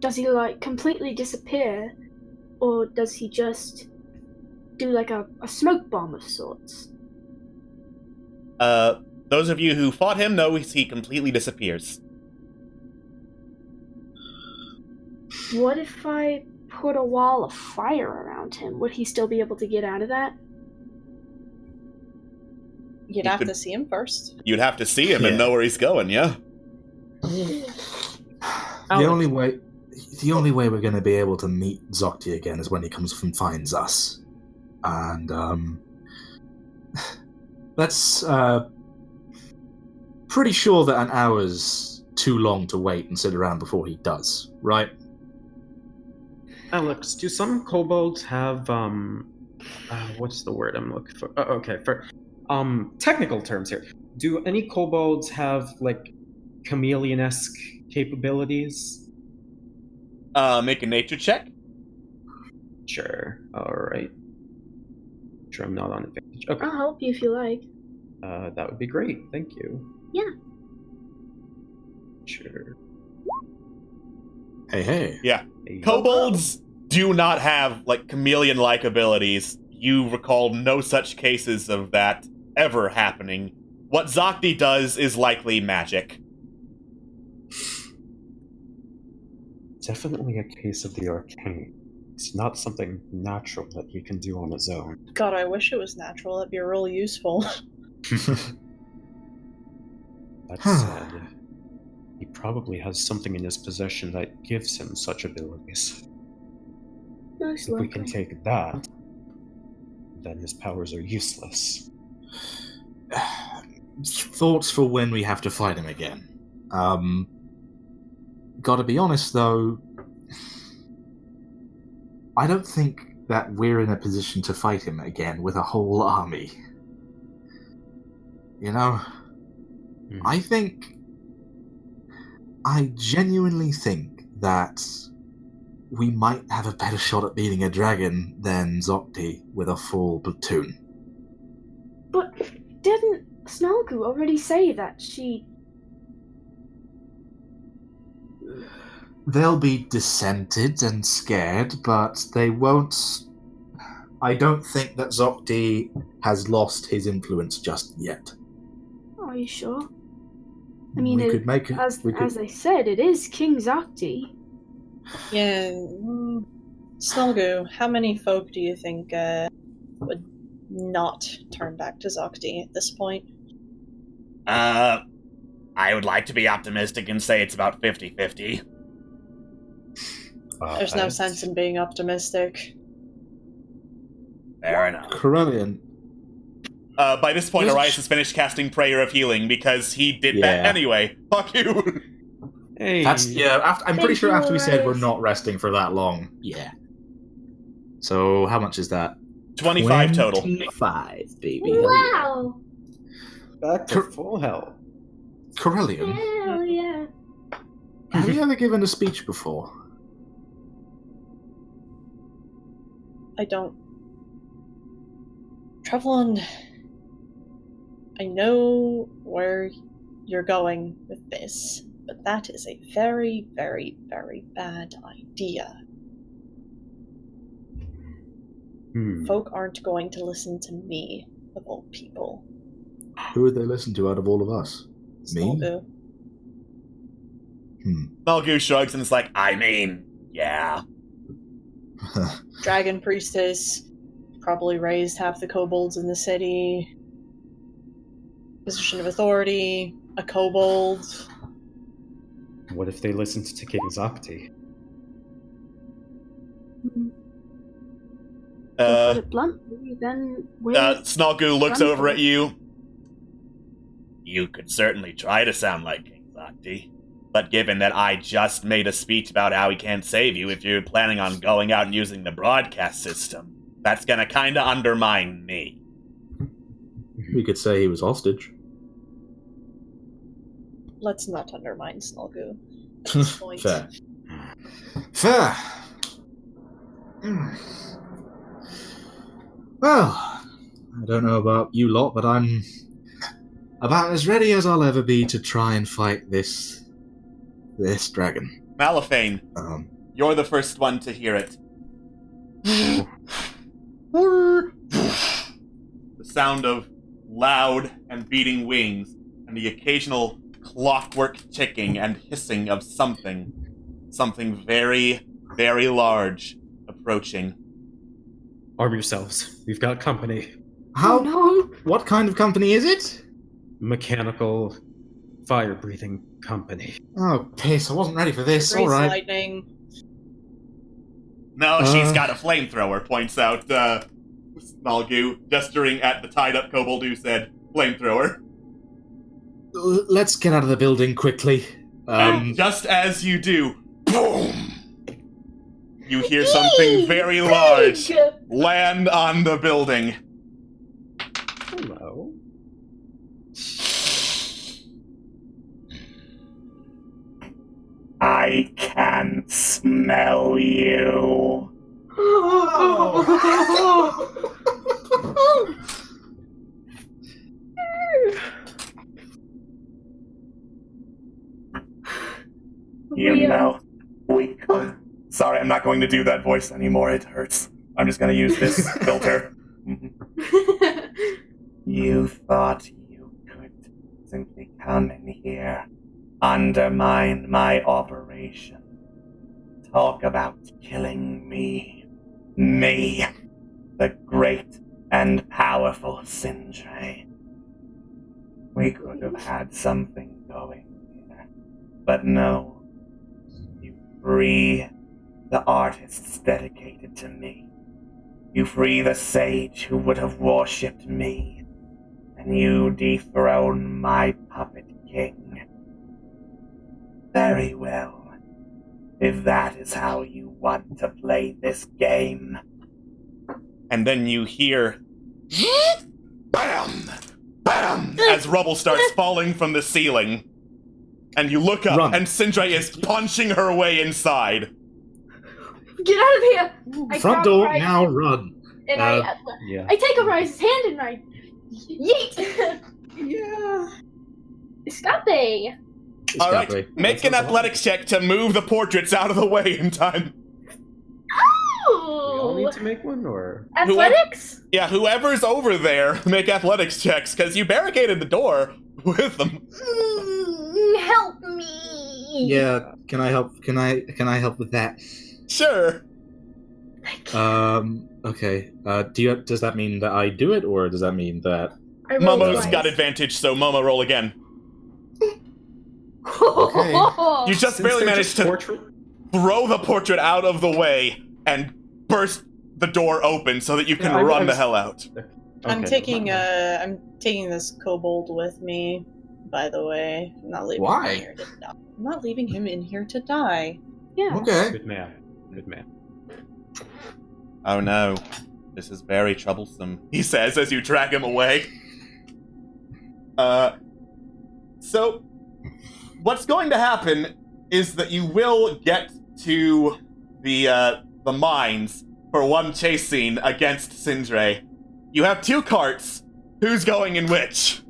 like completely disappear, or does he just do like a smoke bomb of sorts? Those of you who fought him know he completely disappears. What if I put a wall of fire around him? Would he still be able to get out of that? You'd have to see him first. You'd have to see him and know where he's going, yeah? The only way we're going to be able to meet Zokti again is when he comes and finds us. And, that's, pretty sure that an hour's too long to wait and sit around before he does, right? Alex, do some kobolds have, what's the word I'm looking for? Okay, for, technical terms here. Do any kobolds have, like, chameleon-esque capabilities? Make a nature check. Sure. Alright. Sure I'm not on advantage. Okay. I'll help you if you like. That would be great. Thank you. Yeah. Sure. Hey. Yeah. Hey. Kobolds do not have, like, chameleon-like abilities. You recall no such cases of that ever happening. What Zaki does is likely magic. Definitely a case of the arcane. It's not something natural that he can do on his own. God, I wish it was natural. That'd be really useful. That said, he probably has something in his possession that gives him such abilities. Most If we can likely. take that, then his powers are useless. Thoughts for when we have to fight him again. Gotta be honest, though, I don't think that we're in a position to fight him again with a whole army. You know? I genuinely think that we might have a better shot at beating a dragon than Zokti with a full platoon. But didn't Snargu already say that she... They'll be dissented and scared, but they won't... I don't think that Zokti has lost his influence just yet. Are you sure? I mean, we could make it, as we could... I said, it is King Zakti. Yeah. Snulgu, how many folk do you think would not turn back to Zokti at this point? I would like to be optimistic and say it's about 50-50. There's no sense in being optimistic. Fair enough. Corellian. By this point, Arias has finished casting Prayer of Healing because he did that anyway. Fuck you! Hey. I'm pretty sure after we said we're not resting for that long. Yeah. So, how much is that? 25 total. 25, baby. Wow! Back to full health. Corellian, Hell yeah. have you ever given a speech before? I don't. Trevlin, I know where you're going with this, but that is a very, very, very bad idea. Folk aren't going to listen to me, of all people. Who would they listen to out of all of us? Me? Snulgu. Snulgu shrugs and is like, I mean, yeah. Dragon Priestess probably raised half the kobolds in the city. Position of authority, a kobold. What if they listened to King Zakti? To put it bluntly, then Snulgu looks over at you. You could certainly try to sound like King Zakti, but given that I just made a speech about how he can't save you if you're planning on going out and using the broadcast system, that's gonna kinda undermine me. We could say he was hostage. Let's not undermine Snulgu at this point. Fair. Well, I don't know about you lot, but I'm about as ready as I'll ever be to try and fight this dragon. Malifane, you're the first one to hear it. The sound of loud and beating wings, and the occasional clockwork ticking and hissing of something very, very large approaching. Arm yourselves. We've got company. How? Oh, no. What kind of company is it? Mechanical, fire-breathing company. Oh, piss. I wasn't ready for this. Grease All right. lightning. No, she's got a flamethrower, points out Smalgoo, gesturing at the tied-up kobold who said flamethrower. Let's get out of the building quickly. And just as you do, boom! You hear something very large land on the building. Hello. I can smell you. You know, we could. Sorry, I'm not going to do that voice anymore. It hurts. I'm just going to use this filter. You thought you could simply come in here, undermine my operation, talk about killing me. Me, the great and powerful Syndra. We could have had something going here, but no. You free the artists dedicated to me. You free the sage who would have worshipped me, and you dethrone my puppet king. Very well. If that is how you want to play this game. And then you hear BAM! BAM! As rubble starts falling from the ceiling. And you look up, and Syndra is punching her way inside. Get out of here! Front door, now run. And I take over his hand and I yeet! Yeah. Escape! Alright, make an athletics check to move the portraits out of the way in time. Oh! We all need to make one, or? Athletics? Whoever's over there, make athletics checks, because you barricaded the door with them. Help me! Yeah, can I help? Can I help with that? Sure. Okay. Does that mean that I do it, or does that mean that Momo's got advantage, so Momo roll again. Okay. You just barely managed to throw the portrait out of the way and burst the door open so that you can run the hell out. I'm taking this kobold with me, by the way. I'm not leaving him here to die. I'm not leaving him in here to die. Yeah. Okay. Good man. Good man. Oh no. This is very troublesome, he says as you drag him away. So what's going to happen is that you will get to the mines for one chase scene against Syndra. You have two carts. Who's going in which?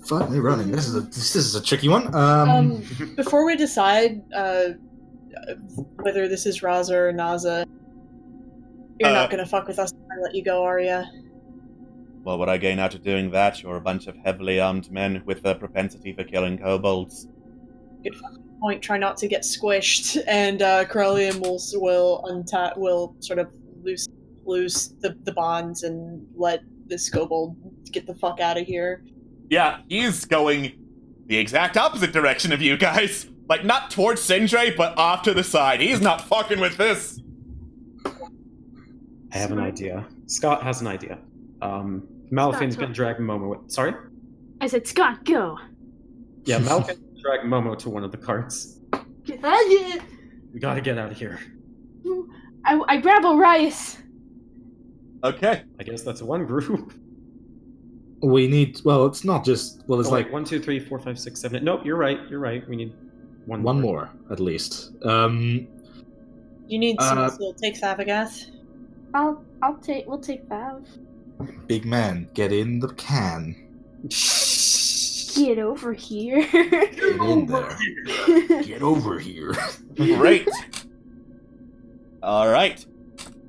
Fuck me running. This is a tricky one. Before we decide whether this is Raza or Naza, you're not gonna fuck with us and let you go, are ya? Well, what I gain out of doing that? You're a bunch of heavily armed men with a propensity for killing kobolds. Good point. Try not to get squished, and Corellian will sort of loose the bonds and let this kobold get the fuck out of here. Yeah, he's going the exact opposite direction of you guys. Like, not towards Syndra, but off to the side. He's not fucking with this. I have an idea. Scott has an idea. Malfin's gonna drag Momo with... Sorry? I said, Scott, go. Yeah, Malfin's gonna drag Momo to one of the carts. We gotta get out of here. I grab Arias. Okay. I guess that's one group. We need... Well, it's not just... Well, it's like... 1, 2, 3, 4, 5, 6, 7... Nope, you're right. We need one more, at least. You need someone to take Savagath? We'll take Vav. Big man, get in the can. Get over here. Get in there. Get over here. Great. Alright.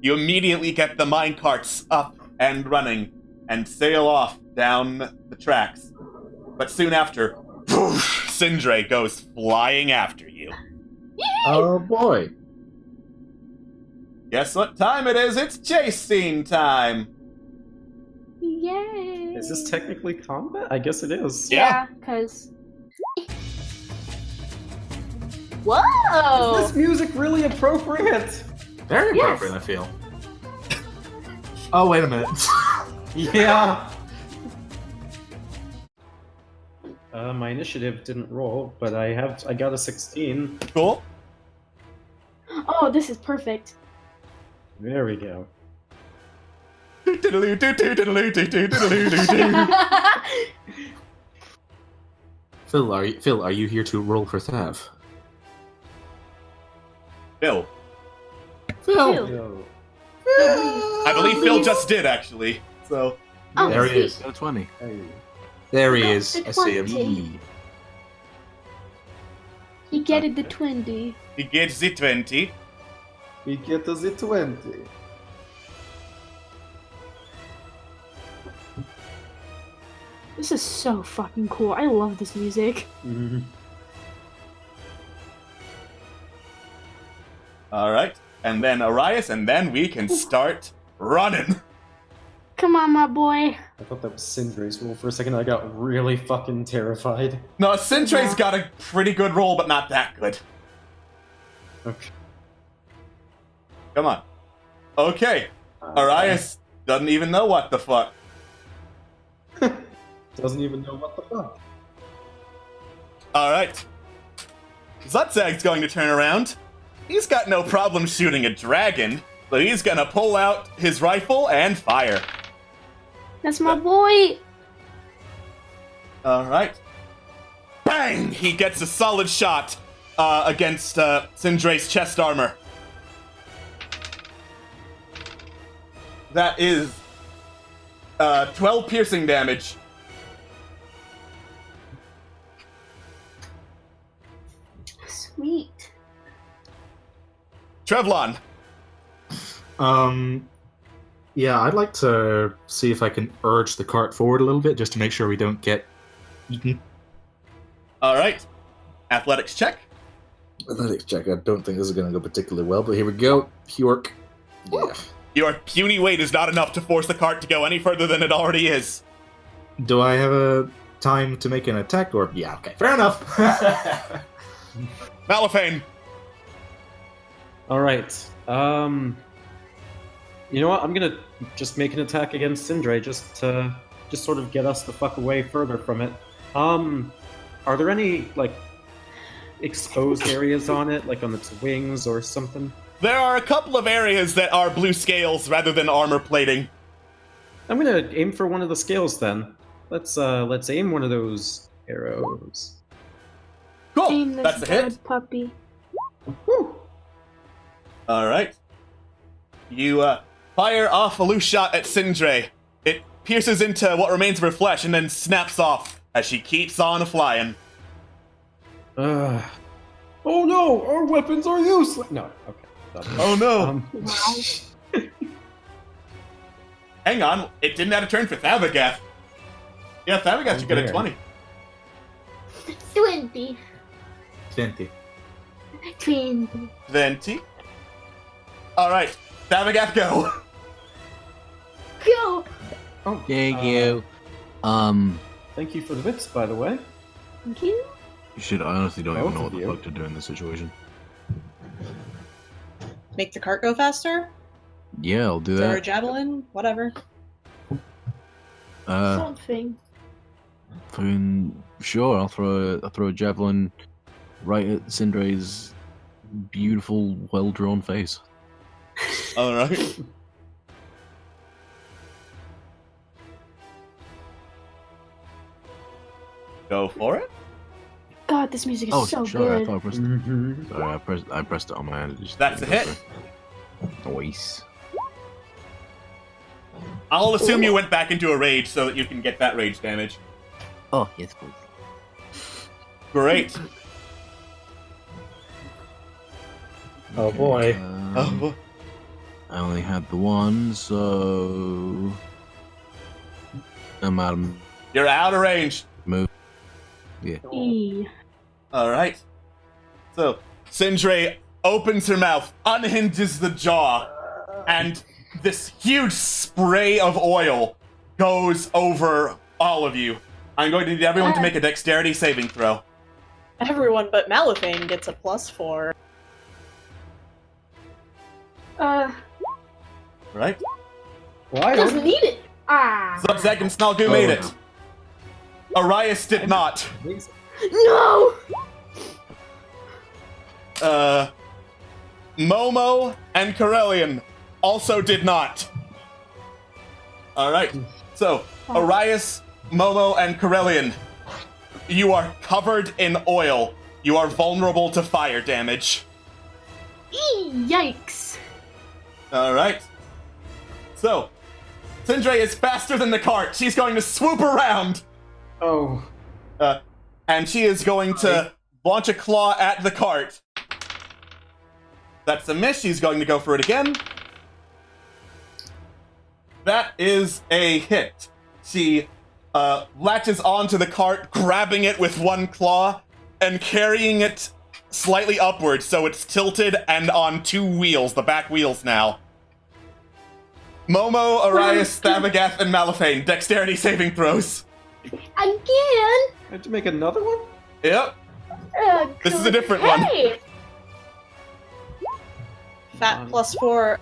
You immediately get the mine carts up and running and sail off down the tracks. But soon after, poof, Syndra goes flying after you. Oh boy. Guess what time it is? It's chase scene time. Yay. Is this technically combat? I guess it is. Yeah, because... Whoa! Is this music really appropriate? Very appropriate, I feel. Oh, wait a minute. Yeah. My initiative didn't roll, but I got a 16. Cool. Oh, this is perfect. There we go. Phil, are you here to roll for Thav? Phil. Phil. Yo. I believe Phil just did, actually. So. Oh, There he sweet. is. Got a 20. Hey. There he Got is. the I see 20. him. He get it the 20. He gets the 20. We get us a 20. This is so fucking cool. I love this music. Mm-hmm. Alright. And then Arias, and then we can start running. Come on, my boy. I thought that was Syndra's roll for a second. I got really fucking terrified. No, Sintra's got a pretty good roll, but not that good. Okay. Come on. Okay. Arias doesn't even know what the fuck. Doesn't even know what the fuck. Alright. Zutzag's going to turn around. He's got no problem shooting a dragon, so he's gonna pull out his rifle and fire. That's my boy. Alright. Bang! He gets a solid shot against Syndra's chest armor. That is 12 piercing damage. Sweet. Trevlon. Yeah, I'd like to see if I can urge the cart forward a little bit, just to make sure we don't get eaten. Alright. Athletics check. Athletics check. I don't think this is going to go particularly well, but here we go. York. Yeah. Your puny weight is not enough to force the cart to go any further than it already is. Do I have a time to make an attack, or... Yeah, okay. Fair enough. Malifane. Alright. You know what? I'm gonna just make an attack against Syndra, just to sort of get us the fuck away further from it. Are there any, like, exposed areas on it, like on its wings or something? There are a couple of areas that are blue scales rather than armor plating. I'm gonna aim for one of the scales then. Let's aim one of those arrows. Cool. Aim this That's a hit. bad puppy. Whew. Alright. You fire off a loose shot at Syndra. It pierces into what remains of her flesh and then snaps off as she keeps on flying. Oh no! Our weapons are useless! No, okay. Oh no! Wow. Hang on, it didn't have a turn for Thabagath. Yeah, Thabagath should get a there. 20. 20. 20. 20. 20. Alright, Thabagath, go! Go! Oh, Thank you. Thank you for the bits, by the way. Thank you. Shit, I honestly don't even Both know of what the you. fuck to do in this situation. Make the cart go faster? Yeah, I'll do Throw a that. javelin? Whatever. Something. Fucking sure, I'll throw a javelin right at Syndra's beautiful, well-drawn face. Alright. Go for it. God, this music is Oh, so sure, I good. thought I pressed. Mm-hmm. Sorry, I pressed it on my hand. It just That's a didn't hit. go through. Nice. I'll assume you went back into a rage so that you can get that rage damage. Oh, yes, please. Great. Oh boy. Oh, I only had the one, so I'm out of you're out of range. move. Yeah. E. Alright. So, Syndra opens her mouth, unhinges the jaw, and this huge spray of oil goes over all of you. I'm going to need everyone to make a dexterity saving throw. Everyone but Malifane gets a +4. Right? Why? Doesn't need it. Ah. Zubzag and Snalgu made it. Arias did not. No! Momo and Corellian also did not. Alright, so Arias, Momo, and Corellian, you are covered in oil. You are vulnerable to fire damage. Yikes. Alright. So, Syndra is faster than the cart. She's going to swoop around. Oh. And she is going to launch a claw at the cart. That's a miss. She's going to go for it again. That is a hit. She latches onto the cart, grabbing it with one claw and carrying it slightly upwards so it's tilted and on two wheels, the back wheels now. Momo, Arias, Thabagath, and Malifane, dexterity saving throws. Again? I have to make another one? Yep. This is a different one. Fat +4.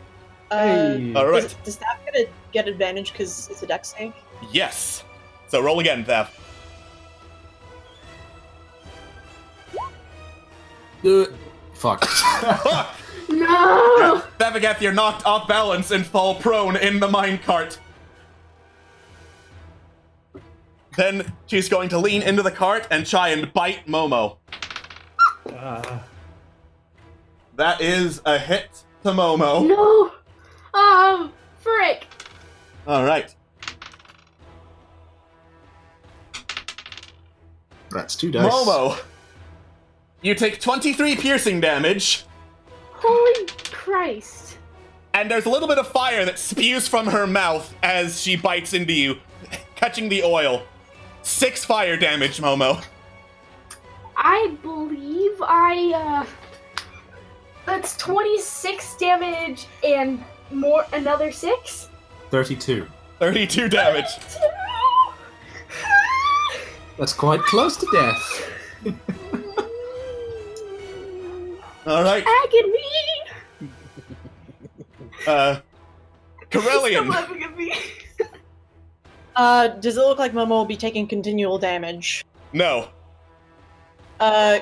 Hey. All right. Does that get advantage because it's a dex save? Yes. So roll again, Thav. Fuck. No! Thabagath, you're knocked off balance and fall prone in the minecart. Then she's going to lean into the cart and try and bite Momo. That is a hit to Momo. No! Frick! Alright. That's 2 dice. Momo! You take 23 piercing damage, Holy Christ. and there's a little bit of fire that spews from her mouth as she bites into you, catching the oil. 6 fire damage, Momo. I believe that's 26 damage and more another 6? 32. 32 damage. That's quite close to death. Alright. Agony! Corellian. Stop laughing at me. Does it look like Momo will be taking continual damage? No.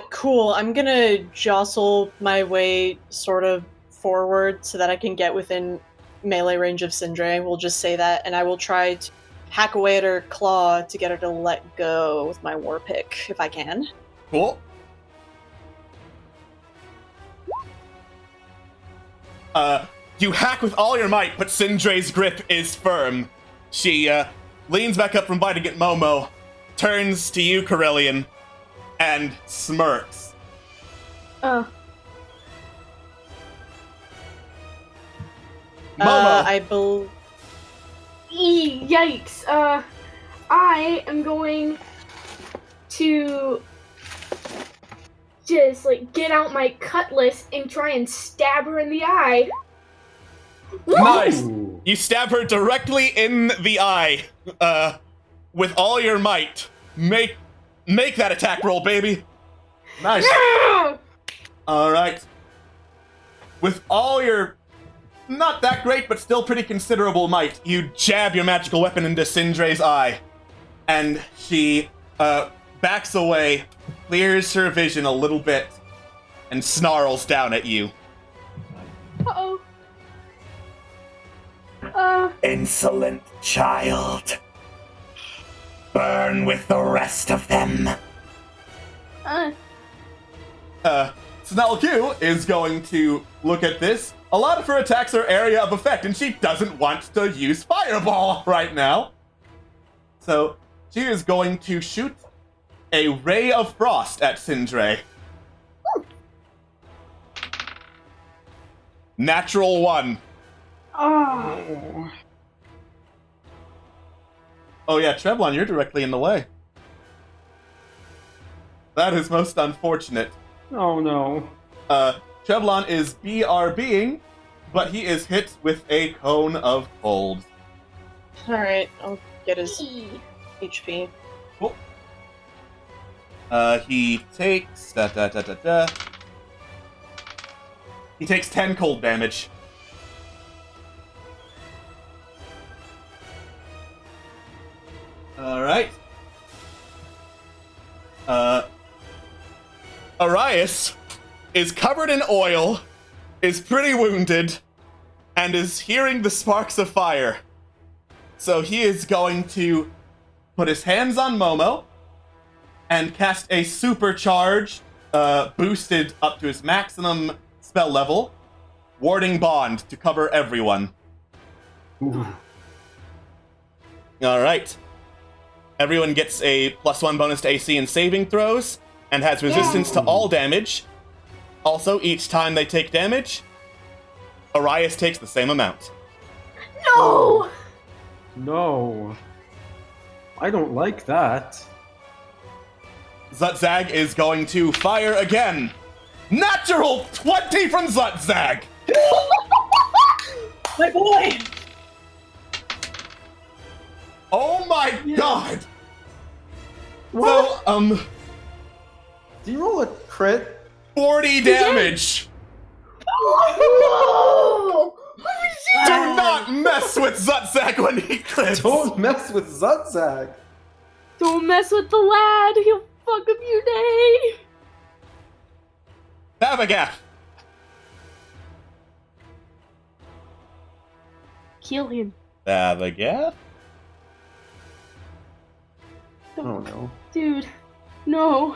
Cool. I'm gonna jostle my way sort of forward so that I can get within melee range of Syndra. We'll just say that, and I will try to hack away at her claw to get her to let go with my war pick, if I can. Cool. You hack with all your might, but Syndra's grip is firm. She, leans back up from biting at Momo, turns to you, Corellian, and smirks. Momo! Yikes. I am going to just, get out my cutlass and try and stab her in the eye. Nice! You stab her directly in the eye, with all your might. Make that attack roll, baby. Nice. No! Alright. With all your not that great, but still pretty considerable might, you jab your magical weapon into Syndra's eye. And she, backs away, clears her vision a little bit, and snarls down at you. Uh-oh. Insolent child. Burn with the rest of them. Snalgu is going to look at this. A lot of her attacks are area of effect, and she doesn't want to use Fireball right now. So she is going to shoot a Ray of Frost at Syndra. Natural 1. Oh. Oh yeah, Treblon, you're directly in the way. That is most unfortunate. Oh no. Treblon is BRBing, but he is hit with a cone of cold. Alright, I'll get his HP. Cool. He takes... He takes 10 cold damage. Arias is covered in oil, is pretty wounded, and is hearing the sparks of fire. So he is going to put his hands on Momo and cast a supercharged, boosted up to his maximum spell level, Warding Bond to cover everyone. Ooh. Alright. Everyone gets a +1 bonus to AC and saving throws, and has resistance to all damage. Also, each time they take damage, Arias takes the same amount. No! No. I don't like that. Zutzag is going to fire again. Natural 20 from Zutzag! My boy! Oh my god! What? So, Do you roll a crit? 40 damage! Whoa! Do not mess with Zutzag when he crits! Don't mess with Zutzag. Don't mess with the lad. He'll fuck up your day. Babagath! Kill him. Babagath? Oh no. Dude. No.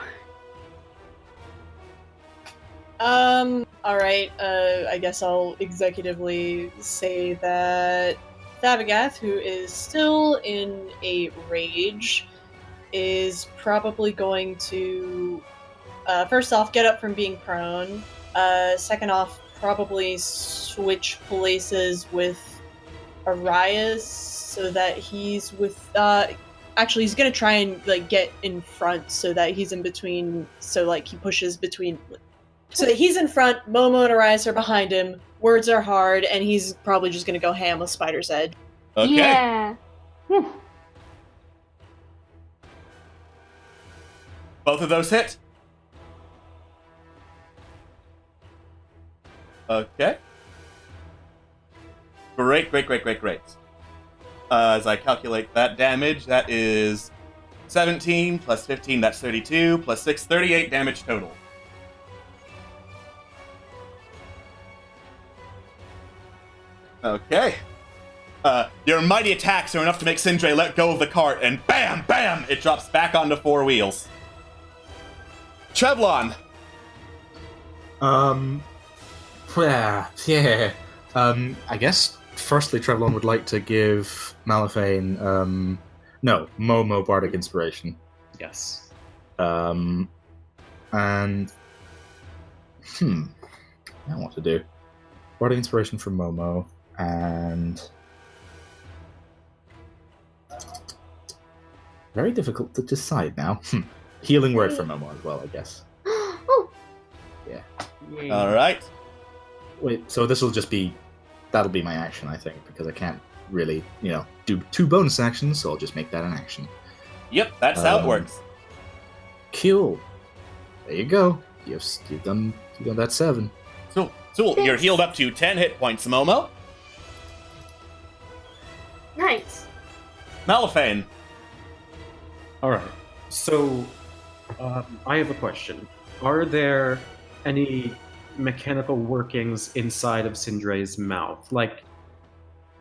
Alright, I guess I'll executively say that Babagath, who is still in a rage, is probably going to, first off, get up from being prone. Second off, probably switch places with Arias so that he's with, actually, he's gonna try and, like, get in front so that he's in between, so, like, he pushes between, so that he's in front, Momo and Arias are behind him, words are hard, and he's probably just gonna go ham with Spider's Edge. Okay. Yeah. Both of those hit. Okay. Great. As I calculate that damage, that is 17 plus 15, that's 32, plus 6, 38 damage total. Okay. Your mighty attacks are enough to make Syndra let go of the cart, and bam, bam, it drops back onto 4 wheels. Trevlon. Yeah. I guess firstly, Trevlon would like to give Malifane, Momo Bardic Inspiration. Yes. And I don't know what to do. Bardic Inspiration for Momo, and very difficult to decide now. Healing word for Momo as well, I guess. Oh. Yeah. All right. Wait, so that'll be my action, I think, because I can't really, do 2 bonus actions, so I'll just make that an action. Yep, that's how it works. Cool. There you go. You've done that 7. So, you're healed up to 10 hit points, Momo. Nice. Malifane. Alright. So, I have a question. Are there any mechanical workings inside of Syndra's mouth? Like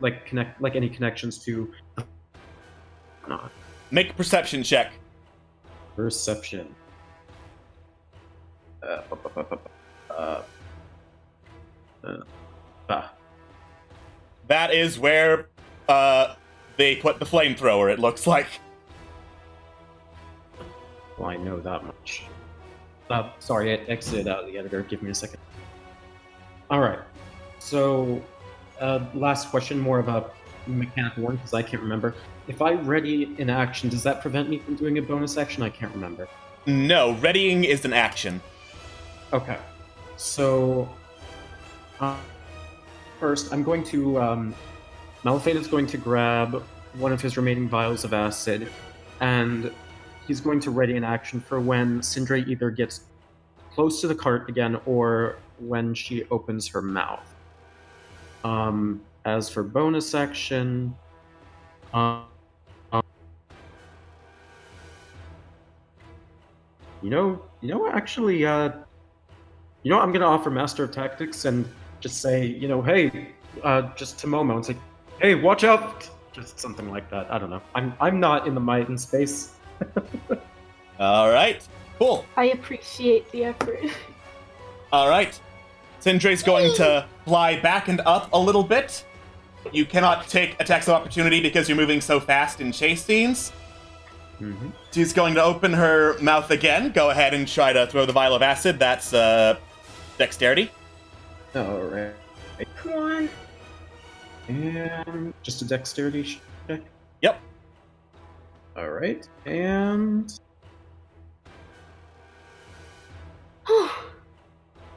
any connections to... Not. Make a perception check. Perception. That is where they put the flamethrower, it looks like. Well, I know that much. Sorry, I exited out of the editor. Give me a second. Alright. So, last question, more of a mechanical one, because I can't remember. If I ready an action, does that prevent me from doing a bonus action? I can't remember. No, readying is an action. Okay. So, first, I'm going to... Malifane is going to grab one of his remaining vials of acid, and he's going to ready an action for when Syndra either gets close to the cart again or when she opens her mouth. As for bonus action, Actually, I'm gonna offer Master of Tactics and just say, hey, just to Momo and say, hey, watch out! Just something like that. I don't know. I'm not in the might and space. All right, cool. I appreciate the effort. All right, Syndra's going to fly back and up a little bit. You cannot take attacks of opportunity because you're moving so fast in chase scenes. Mm-hmm. She's going to open her mouth again. Go ahead and try to throw the vial of acid. That's dexterity. All right. Come on. And just a dexterity check. Yep. All right, and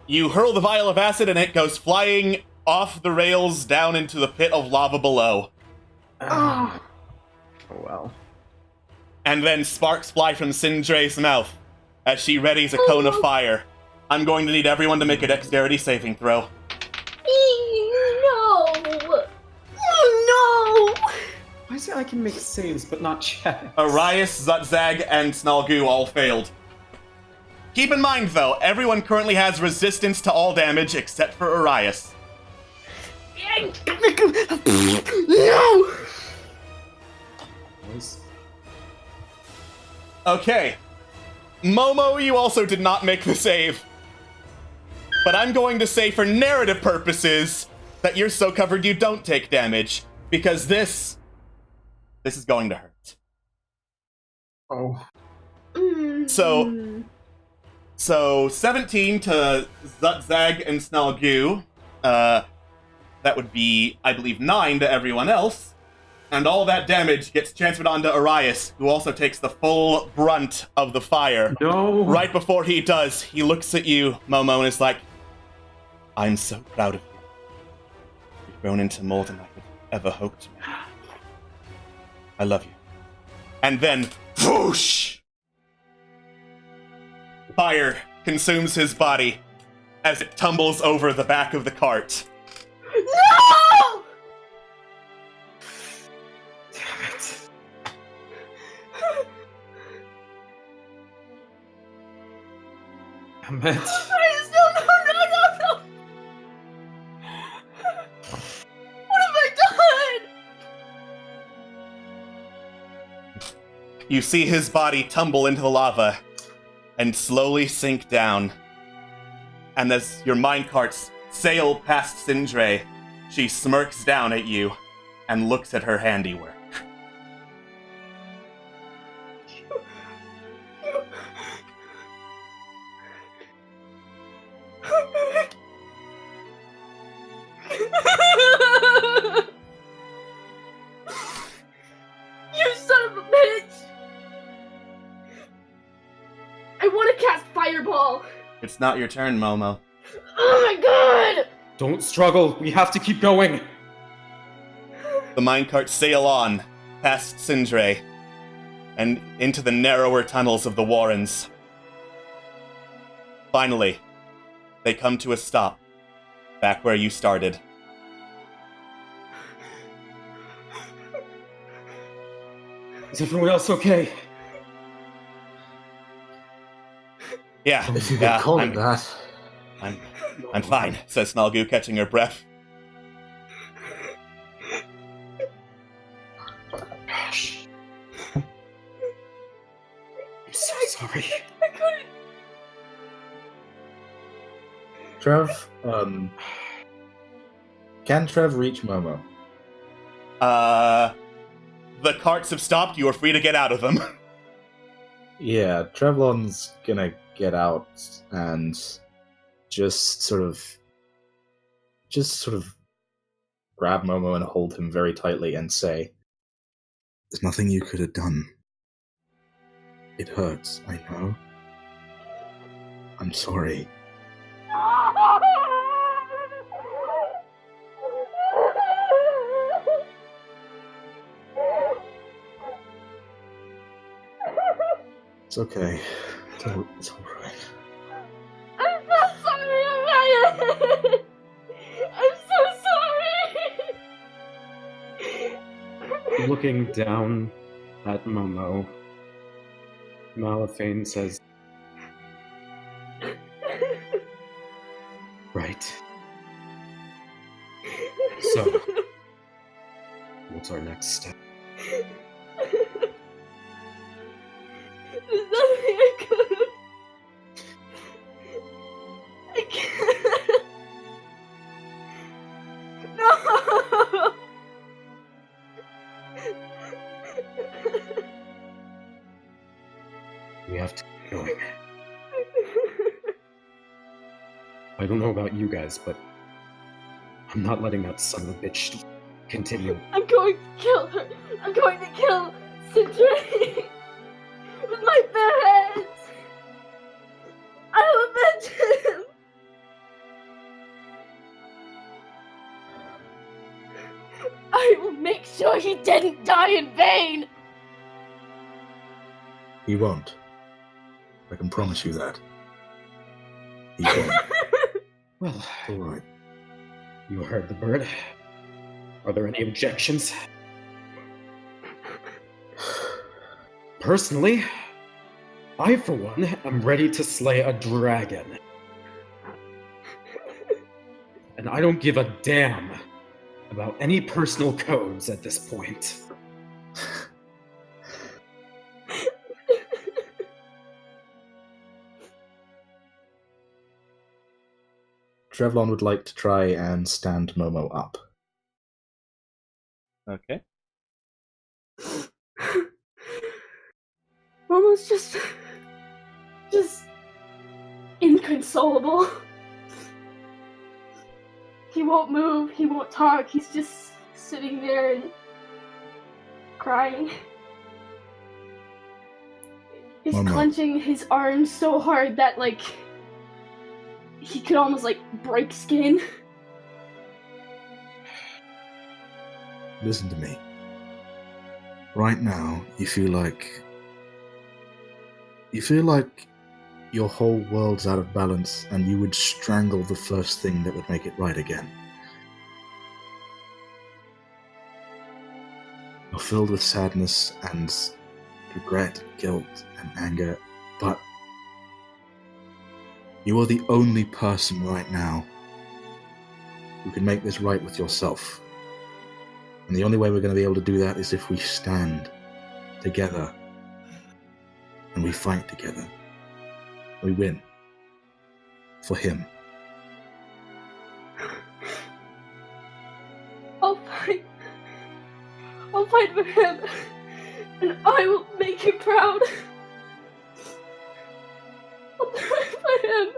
you hurl the vial of acid and it goes flying off the rails down into the pit of lava below. oh well. And then sparks fly from Syndra's mouth as she readies a cone of fire. I'm going to need everyone to make a dexterity saving throw. No! Oh no! Why is it I can make saves but not checks? Arias, Zutzag, and Snalgu all failed. Keep in mind, though, everyone currently has resistance to all damage except for Arias. No! Okay. Momo, you also did not make the save. But I'm going to say for narrative purposes that you're so covered you don't take damage. Because this is going to hurt. Oh. So 17 to Zutzag and Snalgu. That would be, I believe, 9 to everyone else. And all that damage gets transferred onto Arias, who also takes the full brunt of the fire. No. Right before he does, he looks at you, Momo, and is like, I'm so proud of you. You've grown into more than I could ever hope to. I love you. And then, whoosh! Fire consumes his body as it tumbles over the back of the cart. No! Damn it. Damn it. Please, no! What have I done? You see his body tumble into the lava and slowly sink down. And as your minecarts sail past Syndra, she smirks down at you and looks at her handiwork. You son of a bitch! I want to cast Fireball! It's not your turn, Momo. Oh my god! Don't struggle. We have to keep going. The minecarts sail on past Syndra and into the narrower tunnels of the Warrens. Finally, they come to a stop, back where you started. Is everyone else okay? Yeah, If you could call it that. I'm fine, says Snalgu, catching her breath. Gosh. I'm so sorry. I couldn't. Trev, can Trev reach Momo? The carts have stopped. You are free to get out of them. Yeah, Trevlon's gonna get out and just sort of grab Momo and hold him very tightly and say, "There's nothing you could have done. It hurts, I know. I'm sorry." It's okay. It's alright. I'm so sorry, Ariane! I'm so sorry! Looking down at Momo, Malifane says, Right. So, what's our next step? There's nothing I could. I can't. No. We have to keep going. I don't know about you guys, but I'm not letting that son of a bitch continue. I'm going to kill her. I'm going to kill Syndra with my bare hands. I'll avenge him. I will make sure he didn't die in vain. He won't. I can promise you that. He won't. Well, All right. you heard the bird. Are there any objections? Personally, I, for one, am ready to slay a dragon. And I don't give a damn about any personal codes at this point. Drevlon would like to try and stand Momo up. Okay. Momo's just inconsolable. He won't move, he won't talk, he's just sitting there and crying. He's Momo. clenching his arms so hard that, like, he could almost, like, break skin. Listen to me. Right now, you feel like your whole world's out of balance and you would strangle the first thing that would make it right again. You're filled with sadness and regret, guilt, and anger, but you are the only person right now who can make this right with yourself. And the only way we're going to be able to do that is if we stand together and we fight together. We win. For him. I'll fight. I'll fight for him. And I will make him proud. I'll do it for him.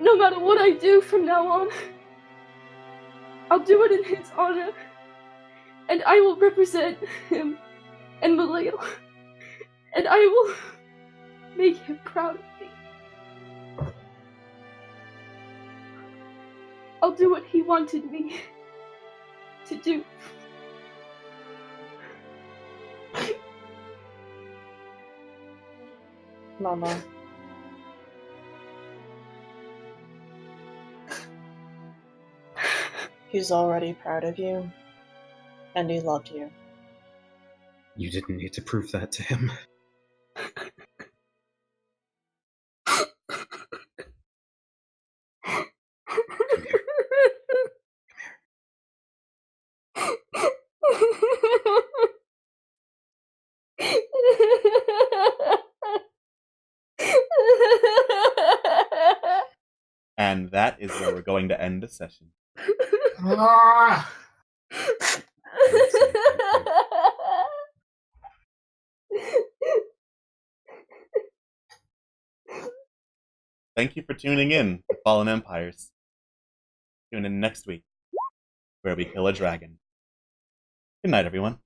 No matter what I do from now on, I'll do it in his honor. And I will represent him and Malil. And I will make him proud of me. I'll do what he wanted me to do. Mama. He's already proud of you, and he loved you. You didn't need to prove that to him. And that is where we're going to end the session. Thank you for tuning in to Fallen Empires. Tune in next week, where we kill a dragon. Good night, everyone.